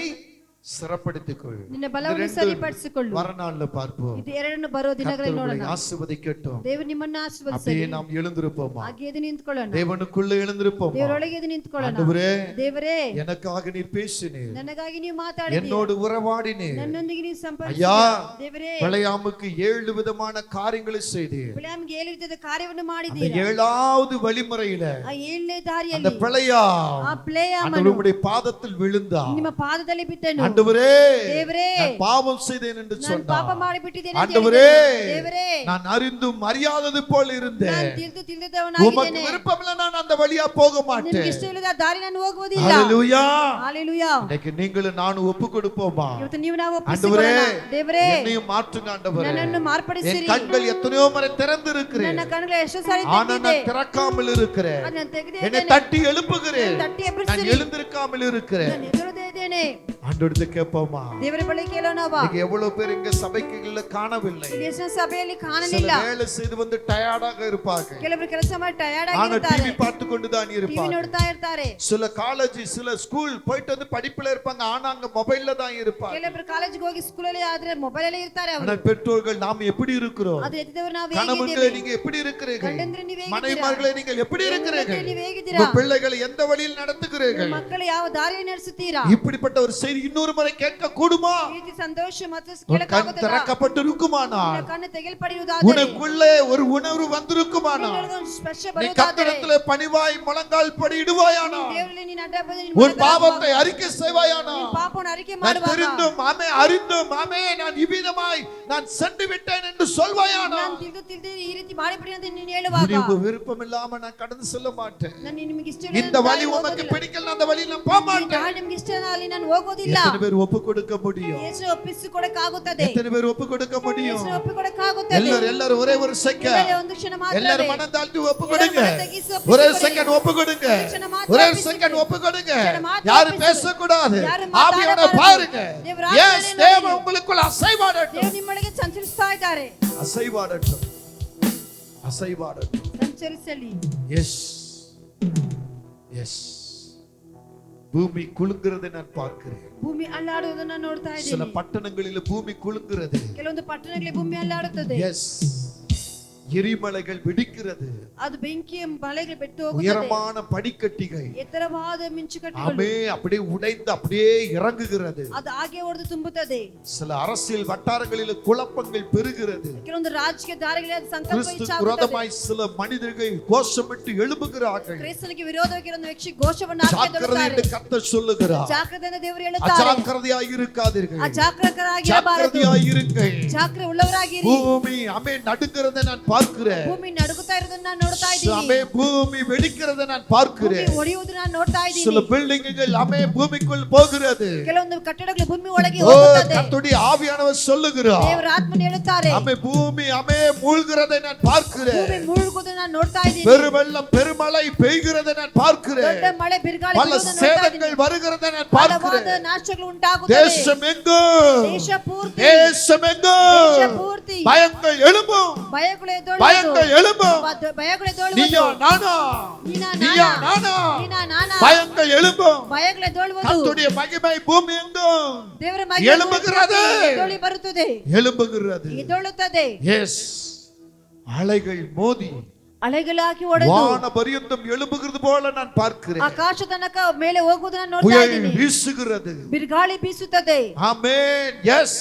சிறப்படுத்திக்கொள். ನಿನ್ನ ಬಲವನ್ನು ಸರಿಪಡಿಸಿಕೊಳ್ಳು. வரநாள்ல பார்ப்போம். ಇದು ಎರಡನ್ನು ಬರೋ ದಿನಗಳಲ್ಲಿ ನೋಡೋಣ. ஆசீர்வதிக்கட்டும். ದೇವರು ನಿಮ್ಮನ್ನು ಆಶೀರ್ವದಿಸಲಿ. அப்படியே நாம் எழுந்திருப்போமா? ಹಾಗೆ ಎದ್ದು ನಿಂತ್ಕೊಳ್ಳೋಣ. தேவனுக்குள்ள எழுந்திருப்போமா? ದೇವರೊಳಗೆ ಎದ್ದು ನಿಂತ್ಕೊಳ್ಳೋಣ. ஆண்டவரே, ದೇವರೇ, எனக்காக நீர் பேசினீர், ನನಗಾಗಿ ನೀವು ಮಾತಾಡಿದ್ದೀರಿ, என்னோடு உறவாடினீர். ನನ್ನೊಂದಿಗೆ ನೀವು ஐயா, ಸಂಪರ್ಕಿಸಿದ್ದೀರಿ. ದೇವರೇ, பிழையாமுக்கு 7 விதமான காரியங்களை செய்தீர். ಬಿಳಾಮಿಗೆ 7 ರೀತಿಯ ಕಾರ್ಯವನ್ನು அந்த ಮಾಡಿದ್ದೀರಿ. 7வது வழிமுறையில ಆ 7ನೇ அந்த ದಾರಿಯಲ್ಲಿ பிழையாம் ಆ ಪ್ಲೇಯಾಮನು ஆண்டவருடைய பாதத்தில் விழுந்தான். ನಿಮ್ಮ ಪಾದದಲ್ಲಿ ಬಿದ್ದನು. ஆண்டவரே, ದೇವರೇ, நான் பாவம் செய்தேன் என்று ನಾನು ಪಾಪ சொன்னான். ಮಾಡಿಬಿಟ್ಟಿದ್ದೇನೆ ಅಂತ ஆண்டவரே, ಹೇಳಿದನು. ದೇವರೇ, நான் அறிந்தும் அறியாதது போல் ನಾನು இருந்தேன். ತಿಳಿದವನಾಗಿದ್ದೇನೆ. உமக்கு விருப்பமில்லை, நான் அந்த வழியா போக ನಿಮಗೆ மாட்டேன். ಇಷ್ಟವಿಲ್ಲದ ದಾರಿ ನಾನು ಹೋಗುವುದಿಲ್ಲ. ஹalleluya. ஹalleluya. இன்னைக்கு நீங்களும் நானும் ஒப்பு கொடுப்போமா? ಇವತ್ತು ನೀವು ನಾವು ஆண்டவரே, ಒಪ್ಪಿಸಿಕೊಳ್ಳೋಣ. ದೇವರೇ, என்னையும் மாற்றுங்க ஆண்டவரே. ನನ್ನನ್ನು என் ಮಾರ್ಪಡಿಸಿರಿ. கண்கள் எத்தனையோ முறை திறந்து இருக்கிறேன், ನನ್ನ ಕಣ್ಣುಗಳು ಎಷ್ಟು ಸಾರಿ ஆனா ತೆಗೆದಿದೆ, நான் திறக்காமல் இருக்கிறேன். ಅದು ನಾನು ತೆಗೆದೇ என்னை ಇದ್ದೇನೆ. தட்டி எழுப்புகிறேன், ನಾನು ತಟ್ಟಿ நான் ಎಬ್ಬಿಸಿರಿ. எழுந்திருக்காமல் இருக்கிறேன். ನಾನು ಎದುರದೇ ಇದ್ದೇನೆ. ஆண்டவரத்தை கேட்போமா? ದೇವರ ಬಳಿ ಕೇಳೋಣವಾ? இன்னைக்கு எவ்வளவு பேர் இங்க சபைக்குள்ள காணவில்லை. ಇಲ್ಲಿ ಎಷ್ಟೋ ಸಭೆಯಲ್ಲಿ சில ಕಾಣಲಿಲ್ಲ. வேலை செய்து வந்து டயர்டாக இருப்பாங்க, ಕೆಲವರು ಕೆಲಸ ಮಾಡಿ ಟಯರ್ಡ್ ஆனா ಆಗಿರ್ತಾರೆ, டிவி பார்த்து கொண்டுதான் ಟಿವಿ இருப்பாங்க. ನೋಡ್ತಾ ಇರ್ತಾರೆ. சில காலேஜ் சில ஸ்கூல் போயிட்டு வந்து படிப்புல இருப்பாங்க, ஆனா அங்க மொபைல்ல தான் இருப்பாங்க. ಕೆಲವರು ಕಾಲೇಜಿಗೆ ಹೋಗಿ ಸ್ಕೂಲಲ್ಲಿ ಆದ್ರೆ ಮೊಬೈಲ್ ಅಲ್ಲಿ ಇರ್ತಾರೆ ಅವರು. ஆனா பெற்றோர்கள் நாம் எப்படி இருக்கிறோம்? ಅದು ಎತ್ತಿದವರು ನಾವು கணவன்களை ಹೇಗಿದ್ದೇವೆ? நீங்க எப்படி இருக்கிறீர்கள்? ಗಂಡಂದ್ರೆ ನೀವು ಹೇಗಿದ್ದೀರಾ? மனைவிமார்களை நீங்கள் எப்படி இருக்கிறீர்கள்? ನೀವು ಹೇಗಿದ್ದೀರಾ? உங்க பிள்ளைகளை எந்த வழியில் நடத்துகிறீர்கள்? ಮಕ್ಕಳು ಯಾವ ದಾರಿಯಲ್ಲಿ ನಡೆಸುತ್ತೀರಾ? இப்படிப்பட்ட ஒரு செய்தி இன்னொரு முறை கேட்க கூடுமா? ಈ ರೀತಿ ಸಂತೋಷ ಮತ್ತು உன் கண் ಕೇಳಕ್ಕಾಗುತ್ತಲ್ಲ? திறக்கப்பட்டிருக்குமானால், ನಿನ್ನ ಕಣ್ಣು ತೆಗೆಲ್ಪಡಿಯುವುದಾದರೆ, உனக்குள்ளே ஒரு உணர்வு வந்திருக்குமானால், ನಿನ್ನೊಳಗೊಂದು ಸ್ಪರ್ಶ நீ ಬರುವುದಾದರೆ, கர்த்தரிடத்திலே பணிவாய் முழங்கால் படியிடுவாயானால், ದೇವರಲ್ಲಿ ನೀನು ಅಡ್ಡ ಬಂದು ನಿನ್ನ உன் ಮೊಣಕಾಲು பாவத்தை அறிக்கை செய்வாயானால், ನೀನು ಪಾಪವನ್ನು ಅರಿಕೆ நான் ಮಾಡುವಾಗ, தெரிந்தும் ஆமே அறிந்தும் ஆமே நான் இவ்விதமாய் நான் சென்று விட்டேன் என்று சொல்வாயானால், ನಾನು ತಿಳಿದು ಈ ರೀತಿ ಮಾಡಿಬಿಡಿ ಅಂತ ನೀನು ಹೇಳುವಾಗ, இனி உங்க விருப்பம் இல்லாம நான் கடந்து செல்ல மாட்டேன். ನಾನು ನಿಮಗೆ ಇಷ್ಟ இந்த வழி உமக்கு பிடிக்கல, அந்த வழியில் நான் போக மாட்டேன். ನಿಮಗೆ ಇಷ್ಟ ಅಲ್ಲಿ ನಾನು ಹೋಗೋದಿಲ್ಲ. எத்தனை பேர் ஒப்பு கொடுக்க முடியும்? ಯೇಸು ಒಪ್ಪಿಸಿಕೊಡಕ್ಕಾಗುತ್ತದೆ. எத்தனை பேர் ஒப்பு கொடுக்க முடியும்? ಯೇಸು ಒಪ್ಪಿಕೊಡಕ್ಕಾಗುತ್ತದೆ. எல்லாரும் ஒரே ஒரு செகண்ட், ಎಲ್ಲರೂ ಒಂದು ಕ್ಷಣ ಮಾತ್ರ எல்லாரும் மனம் தாழ்த்தி ஒப்பு கொடுங்க. எல்லாரும் ತಗ್ಗಿಸಿ ಒಪ್ಪಿಸಿ ஒரே ಕೊಡಿ. செகண்ட் ஒப்பு கொடுங்க. ಕ್ಷಣ ಮಾತ್ರ ஒரே ಒಪ್ಪಿಸಿ செகண்ட் ಕೊಡಿ. ஒப்பு கொடுங்க. ಕ್ಷಣ ಮಾತ್ರ யாரும் ಒಪ್ಪಿಸಿ பேச கூடாது. ಯಾರು ஆவியோட ಮಾತಾಡಬಾರದು. பாருங்க. ದೇವರ எஸ், ಆತ್ಮನೇ தேவன் ನೋಡಿ. உங்களுக்குள்ள அசைவாடட்டும். ದೇವರು ನಿಮ್ಮೊಳಗೆ ಸಂಚರಿಸ್ತಾ ಇದ್ದಾರೆ. அசைவாடட்டும், அசைவாடட்டும். ಸಂಚರಿಸಲಿ. Yes, yes. பூமி குலுங்குறதை நான் பார்க்கிறேன். ಭೂಮಿ ಅಲ್ಲಾಡುವುದನ್ನ ನೋಡ್ತಾ சில ಇದ್ದೀನಿ. பட்டணங்களில் பூமி குலுங்குறது. ಕೆಲವೊಂದು ಪಟ್ಟಣಗಳಲ್ಲಿ ಭೂಮಿ ಅಲ್ಲಾಡುತ್ತದೆ. எஸ், எரிமலைகள் வெடிக்கிறது. ಅದು ಬೆಂಕಿಯ ಮಳೆಗೆ ಬೆಟ್ಟು ಹೋಗುತ್ತದೆ. உயரமான படிக்கட்டிகள் ಎತ್ತರವಾದ ಮಿಂಚುಕಟ್ಟುಗಳು ஆமே அப்படியே உடைந்து அப்படியே இறங்குகிறது. ಅದು ಹಾಗೆ ಹೊಡೆದು ತುಂಬುತ್ತದೆ. சில அரசியல் வட்டாரங்களில் குழப்பங்கள் பெருகிறது. ಕೆಲವೊಂದು ರಾಜಕೀಯ ದಾರಿಗಳಲ್ಲಿ ಸಂಕಲ್ಪ கிறிஸ்து ಹೆಚ್ಚಾಗುತ್ತದೆ. விரோதமாய் சில மனிதர்கள் கோஷமிட்டு எழும்புகிறார்கள். ಕ್ರಿಸ್ತನಿಗೆ ವಿರೋಧವಾಗಿ ಒಂದು ವ್ಯಕ್ತಿ ಘೋಷವನ್ನು ஜாக்கிரதை ಹಾಕಿದ್ದಾರೆ. என்று கர்த்தர் சொல்லுகிறார். ಜಾಗ್ರತೆಯಿಂದ ದೇವರು ಹೇಳುತ್ತಾರೆ. அஜாக்கிரதையாய் இருக்காதீர்கள், ಅಜಾಗರೂಕರಾಗಿ ಇರಬಾರದು. ஜாக்கிரதையாய் இருங்கள். ಜಾಗ್ರತೆ ಉಳ್ಳವರಾಗಿರಿ. பூமி ஆமே நடுங்கிறதை நான் பார்க்கிறேன். ಭೂಮಿ ನಡುಗುತ್ತಾ ಇರೋದನ್ನ ನಾನು ನೋಡ್ತಾ ಇದ್ದೀನಿ. ஆமே பூமி வெடிக்கிறதை நான் பார்க்கிறேன். ಭೂಮಿ ಒಡೆಯುವುದನ್ನ ನಾನು ನೋಡ್ತಾ சில ಇದ್ದೀನಿ. பில்டிங்குகள் ஆமே பூமிக்குள் போகிறது. ಕೆಲವೊಂದು ಕಟ್ಟಡಗಳು ಭೂಮಿ ಒಳಗೆ ஓ, ಹೋಗುತ್ತದೆ. கர்த்தருடைய ஆவியானவர் சொல்லுகிறார். ದೇವರ ಆತ್ಮನು ಹೇಳುತ್ತಾರೆ. ஆமே பூமி ஆமே மூழ்கிறதை நான் பார்க்கிறேன். ಭೂಮಿ ಮುಳುಗುವುದನ್ನು ನಾನು ನೋಡ್ತಾ ಇದ್ದೀನಿ. பெருவெள்ளம் பெருமழை பெய்கிறதை நான் பார்க்கிறேன். ದೊಡ್ಡ ಮಳೆ ಬಿರುಗಾಳಿ பல ಬೀಳುವುದನ್ನು ನೋಡ್ತಾ ಇದ್ದೀನಿ. சேதங்கள் வருகிறதை நான் ಹಲವಾರು பார்க்கிறேன். ನಾಶಗಳು ಉಂಟಾಗುತ್ತವೆ. தேசமெங்கும் ದೇಶ ಪೂರ್ತಿ தேசமெங்கும் ಪೂರ್ತಿ பயங்கள் எழும்பும், ಭಯಗಳು ಎದ್ದೇಳುವುದು. பயங்கள் எழும்பும். ಭಯಗಳು ಎದ್ದೇಳುವುದು. நீயா நானா, ನೀನಾ நீயா ನಾನಾ? நானா, ನೀನಾ ನಾನಾ? பயங்கள் எழும்பும். ಭಯಗಳು ಎದ್ದೇಳುವುದು. கர்த்தருடைய மகிமை பூமி எங்கும் ದೇವರ ಮಹಿಮೆ எழும்புகிறது. ಎದ್ದೇಳಿ ಬರುತ್ತದೆ. எழும்புகிறது. ಎದ್ದೇಳುತ್ತದೆ. எஸ், அலைகள் மோதி ಅಲೆಗಳಾಗಿ ಒಡೆದು வான பரியந்தம் எழும்புகிறது போல நான் பார்க்கிறேன். ಆಕಾಶ ತನಕ ಮೇಲೆ ಹೋಗುವುದನ್ನು ನೋಡ್ತಾ புயல் ಇದ್ದೀನಿ. வீசுகிறது. ಬಿರುಗಾಳಿ ಬೀಸುತ್ತದೆ. ஆமென். எஸ்,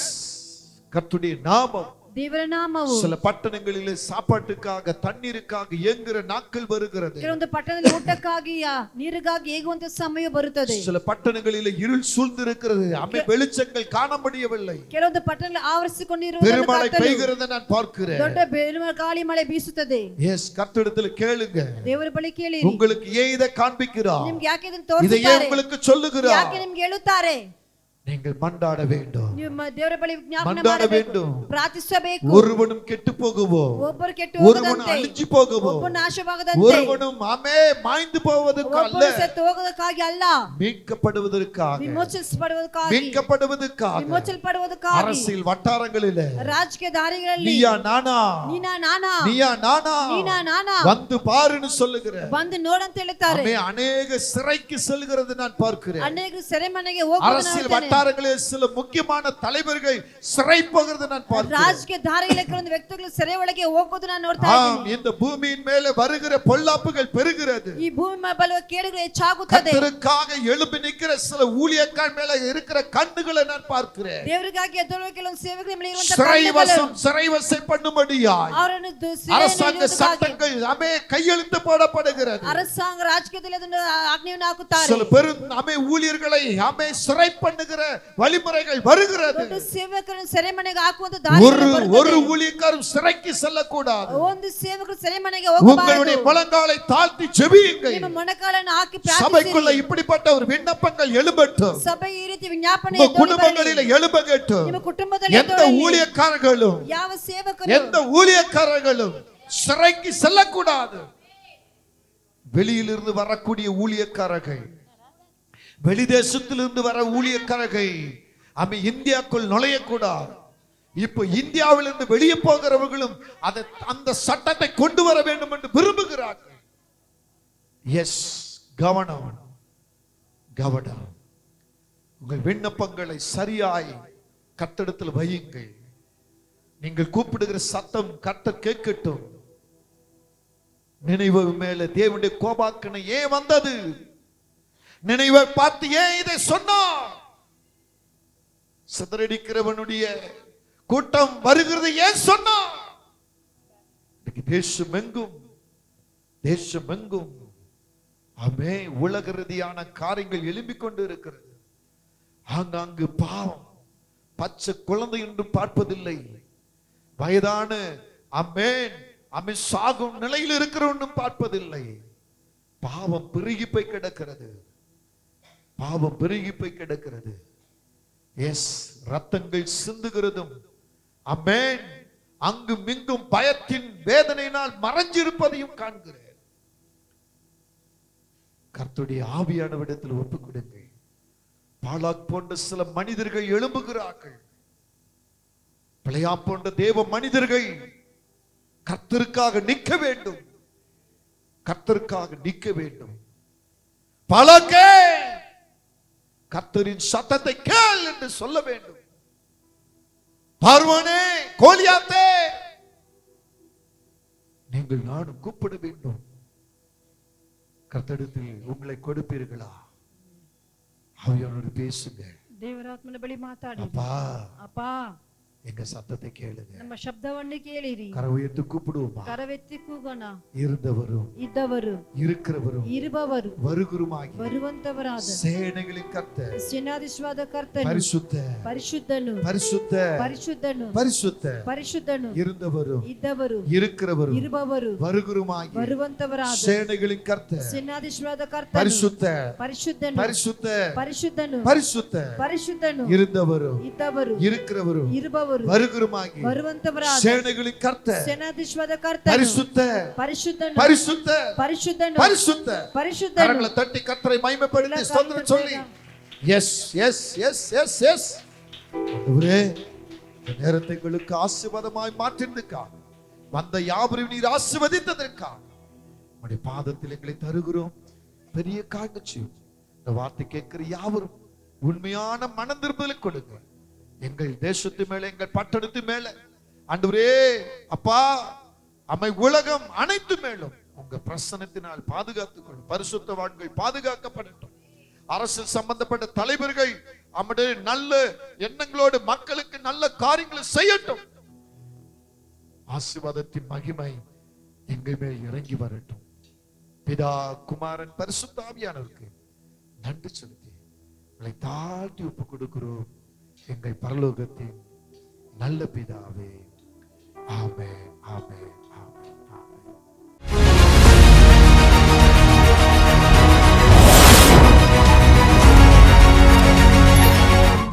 கர்த்தருடைய நாமம். ದೇವರ ನಾಮವು. சில பட்டணங்களிலே சாப்பாட்டுக்காக தண்ணீருக்காக ஏங்குற நாட்கள் வருகிறது. ಕೆಲವೊಂದು ಪಟ್ಟಣದಲ್ಲಿ ಊಟಕ್ಕಾಗಿ ನೀರಿಗಾಗಿ ಏಗುವಂತ ಸಮಯ ಬರುತ್ತದೆ. சில பட்டணங்களிலே இருள் சூழ்ந்திருக்கிறது. அமை வெளிச்சங்கள் காண முடியவில்லை. ಕೆಲವೊಂದು ಪಟ್ಟಣಗಳಲ್ಲಿ ಆವರಿಸಿಕೊಂಡಿರುವುದು பெருமழை பெய்கிறதை நான் பார்க்கிறேன். ದೊಡ್ಡ ಗಾಳಿ ಮಳೆ ಬೀಸುತ್ತದೆ. எஸ், கர்த்தரிடத்தில் கேளுங்க. ದೇವರ ಬಳಿ ಕೇಳಿರಿ. உங்களுக்கு ஏன் இதை காண்பிக்கிறார்? ನಿಮಗೆ ಯಾಕೆ ಇದನ್ನು இதை ತೋರಿಸುತ್ತಾರೆ? ஏன் உங்களுக்கு சொல்லுகிறார்? ಯಾಕೆ ನಿಮಗೆ ಹೇಳುತ್ತಾರೆ? நீங்கள் மன்றாட வேண்டும். ನೀವು ದೇವರ ಬಳಿ ಜ್ಞಾಪನೆ மன்றாட ಮಾಡಬೇಕು, வேண்டும். ಪ್ರಾರ್ಥಿಸಬೇಕು. ஒருவனும் கெட்டு போகுவோ, ಒಬ್ಬರು ಕೆಟ್ಟು ஒருவனும் ಹೋಗದಂತೆ, அழிஞ்சு போகுவோ, ಒಬ್ಬರು ನಾಶವಾಗದಂತೆ, ஒருவனும் ஆமே மாய்ந்து போவதற்கு அல்ல, ಒಬ್ಬರು ಸತ್ತು ಹೋಗೋದಕ್ಕಾಗಿ ಅಲ್ಲ, மீட்கப்படுவதற்காக, ವಿಮೋಚಿಸಲ್ಪಡುವುದಕ್ಕಾಗಿ, மீட்கப்படுவதற்காக. ವಿಮೋಚಲ್ಪಡುವುದಕ್ಕಾಗಿ அரசியல் வட்டாரங்களிலே ರಾಜಕೀಯ ದಾರಿಗಳಲ್ಲಿ நீயா நானா, ನೀನಾ ನಾನಾ, நீயா நானா, ನೀನಾ ನಾನಾ வந்து பாருன்னு சொல்லுகிற ಬಂದು ನೋಡಂತ ಹೇಳ್ತಾರೆ. ஆமே அநேக சிறைக்கு செல்கிறது நான் பார்க்கிறேன். ಅನೇಕ ಸೆರೆಮನೆಗೆ அரசியல் வட்டாரங்களில் சில முக்கியமான தலைவர்கள் சிறை போகிறது நான் பார்க்கிறேன். ರಾಜಕೀಯ ದಾರಿಯಲ್ಲಿ ಕೆಲವೊಂದು ವ್ಯಕ್ತಿಗಳು ಸೆರೆ ಒಳಗೆ ಹೋಗೋದು ನಾನು ನೋಡ್ತಾ ಇದ್ದೀನಿ. இந்த பூமியின் மேலே வருகிற பொல்லாப்புகள் பெருகிறது. ಈ ಭೂಮಿ ಬಲವ ಕೇಡುಗಳು ಹೆಚ್ಚಾಗುತ್ತದೆ. கர்த்தருக்காக எழும்பி நிற்கிற சில ஊழியக்கார மேல இருக்கிற கண்ணுகளை நான் பார்க்கிறேன். ದೇವರಿಗಾಗಿ ಎದ್ದೇಳುವ ಕೆಲವೊಂದು ಸೇವಕರ ಮೇಲೆ ಇರುವಂತ ಕಣ್ಣುಗಳು சிறைவசம் பண்ணும்படியாய் ಅವರನ್ನು அரசாங்க சட்டங்கள் அமே கையெழுத்து போடப்படுகிறது. அரசாங்க ರಾಜಕೀಯದಲ್ಲಿ ಅದನ್ನು ಆಜ್ಞೆಯನ್ನು ಹಾಕುತ್ತಾರೆ. சில பெரும் அமே ஊழியர்களை அமே சிறை பண்ணுகிற வழிமுறைகள் வருகிறது. ಸೇವಕರನ್ನು ಸೆರೆಮನೆಗೆ ಹಾಕುವಂತ ದಾರಿಗಳು ಬರುತ್ತದೆ. ஒரு ஊழியக்காரரும் சிறைக்கு செல்லக்கூடாது. ಒಂದು ಸೇವಕರು ಸೆರೆಮನೆಗೆ ಹೋಗಬಾರದು. உங்களுடைய முழங்காலை தாழ்த்தி ஜெபியுங்கள். ನಿಮ್ಮ ಮೊಣಕಾಲನ್ನು ಹಾಕಿ ಪ್ರಾರ್ಥಿಸಿರಿ. சபைக்குள்ள இப்படிப்பட்ட ஒரு விண்ணப்பங்கள் எழும்பட்டும். ಸಭೆ ಈ ರೀತಿ ವಿಜ್ಞಾಪನೆ உங்க குடும்பங்களில் எழும்பட்டும். ನಿಮ್ಮ ಕುಟುಂಬದಲ್ಲಿ எந்த ஊழியக்காரர்களும் ಯಾವ ಸೇವಕರು எந்த ஊழியக்காரர்களும் சிறைக்கு செல்லக்கூடாது. வெளியிலிருந்து வரக்கூடிய ஊழியக்காரர்கள், வெளிதேசத்திலிருந்து வர ஊழியக்காரர்கள் அமை இந்தியாக்குள் நுழையக்கூடாது. இப்போ இந்தியாவிலிருந்து வெளியே போகிறவர்களும் அந்த சட்டத்தை கொண்டு வர வேண்டும் என்று விரும்புகிறார்கள். எஸ், கவனம் கவனம். உங்கள் விண்ணப்பங்களை சரியாய் கர்த்தரிடத்தில் வையுங்கள். நீங்கள் கூப்பிடுகிற சத்தம் கர்த்தர் கேட்கட்டும். நினைவு மேல தேவனுடைய கோபாக்கனை ஏன் வந்தது? நினைவை பார்த்து ஏன் இதை சொன்னார்? சிதறடிக்கிறவனுடைய கூட்டம் வருகிறது ஏன் சொன்னார்? தேசம் எங்கும் ஆமே உலக ரீதியான காரியங்கள் எழும்பிக் கொண்டு இருக்கிறது. ஆங்காங்கு பாவம், பச்சை குழந்தை என்று பார்ப்பதில்லை, வயதான அமே சாகும் நிலையில் இருக்கிறவனும் பார்ப்பதில்லை. பாவம் பெருகி போய் கிடக்கிறது. பாவம் பெருகி போய் கிடக்கிறது. எஸ், ரத்தங்கள் சிந்துகிறதும் ஆமென் அங்கும் இங்கும் பயத்தின் வேதனையினால் மறைஞ்சிருப்பதையும் காண்கிறேன். கர்த்தருடைய ஆவியானவரிடத்தில் ஒப்புக் கொடுங்கள். பாலாக் போன்ற சில மனிதர்கள் எழும்புகிறார்கள். பிழையா போன்ற தேவ மனிதர்கள் கர்த்தருக்காக நிற்க வேண்டும். கர்த்தருக்காக நிற்க வேண்டும். பாலாக்கே, கர்த்தரின் சத்தத்தை கேள் என்று சொல்ல வேண்டும். பார்வோனே, கோலியாத்தே, நீங்கள் நானும் கூப்பிட வேண்டும். கர்த்தரிடத்தில் உங்களை கொடுப்பீர்களா? ஆவியானவரோடு பேசுங்க. ದೇವರಾತ್ಮನ ಬಳಿ ಮಾತಾಡಿ. அப்பா, அப்பா, எங்க சத்தத்தை கேளுங்க. ನಮ್ಮ ಶಬ್ದವನ್ನು ಕೇಳಿರಿ. கரை உயர்த்தி கூப்பிடுவோமா? ಕರವೆತ್ತಿ ಕೂಗೋಣ. இருந்தவரும் ಇದ್ದವರು, இருக்கிறவரும் ಇರುವವರು, வருகிறமாகி ಬರುವಂತವರಾದ சேனைகளின் கர்த்தர், ಸೇನಾಧೀಶ್ವರಾದ ಕರ್ತನು, பரிசுத்த ಪರಿಶುದ್ಧನು, பரிசுத்த ಪರಿಶುದ್ಧನು, பரிசுத்த ಪರಿಶುದ್ಧನು, இருந்தவரும் ಇದ್ದವರು, இருக்கிறவரும் ಇರುವವರು, வருகிறமாகி ಬರುವಂತವರಾದ சேனைகளின் கர்த்தர், ಸೇನಾಧೀಶ್ವರಾದ ಕರ್ತನು, பரிசுத்த ಪರಿಶುದ್ಧನು, பரிசுத்த ಪರಿಶುದ್ಧನು, பரிசுத்த ಪರಿಶುದ್ಧನು, இருந்தவரும் ಇದ್ದವರು, இருக்கிறவரும் ಇರುವವರು, வருகிறமாகி ಬರುವಂತವರಾದ சேனைகளின் கர்த்தர், ಸೇನಾಧೀಶ್ವರಾದ ಕರ್ತನು, பரிசுத்த ಪರಿಶುದ್ಧನು, பரிசுத்த ಪರಿಶುದ್ಧನು, பரிசுத்த. ಪರಿಶುದ್ಧನು. கரங்களை தட்டி கர்த்தரை மகிமைப்படுத்தி ஸ்தோத்திரம் சொல்லி yes yes yes yes yes. ஆண்டவரே, இந்த நேரத்தை எங்களுக்கு ஆசீர்வாதமாய் மாற்றினதுக்காக, வந்த யாவரையும் நீர் ஆசீர்வதித்ததற்காக உம்முடைய பாதத்தில் எங்களை தருகிறோம். பெரிய காட்சி. இந்த வார்த்தை கேட்கிற யாவரும் உண்மையான மனம் திரும்புதலை கொடுங்க. எங்கள் தேசத்து மேல, எங்கள் பட்டணத்து மேல ஆண்டவரே அப்பா அம்மை உலகம் அனைத்து மேலும் உங்க பிரசனத்தினால் பாதுகாத்துக்கொள்ளும். பரிசுத்தவான்கள் பாதுகாக்கப்படட்டும். அரசியல் சம்பந்தப்பட்ட தலைவர்கள் நம்முடைய நல்ல எண்ணங்களோடு மக்களுக்கு நல்ல காரியங்களை செய்யட்டும். ஆசீர்வாதத்தின் மகிமை எங்கள் மேல் இறங்கி வரட்டும். பிதா, குமாரன், பரிசுத்த ஆவியானவருக்கு நன்றி செலுத்தி உங்களை தாழ்த்தி ஒப்பு கொடுக்கிறோம். எங்கள் பரலோகத்தின் நல்ல பிதாவே. ஆமென், ஆமென்.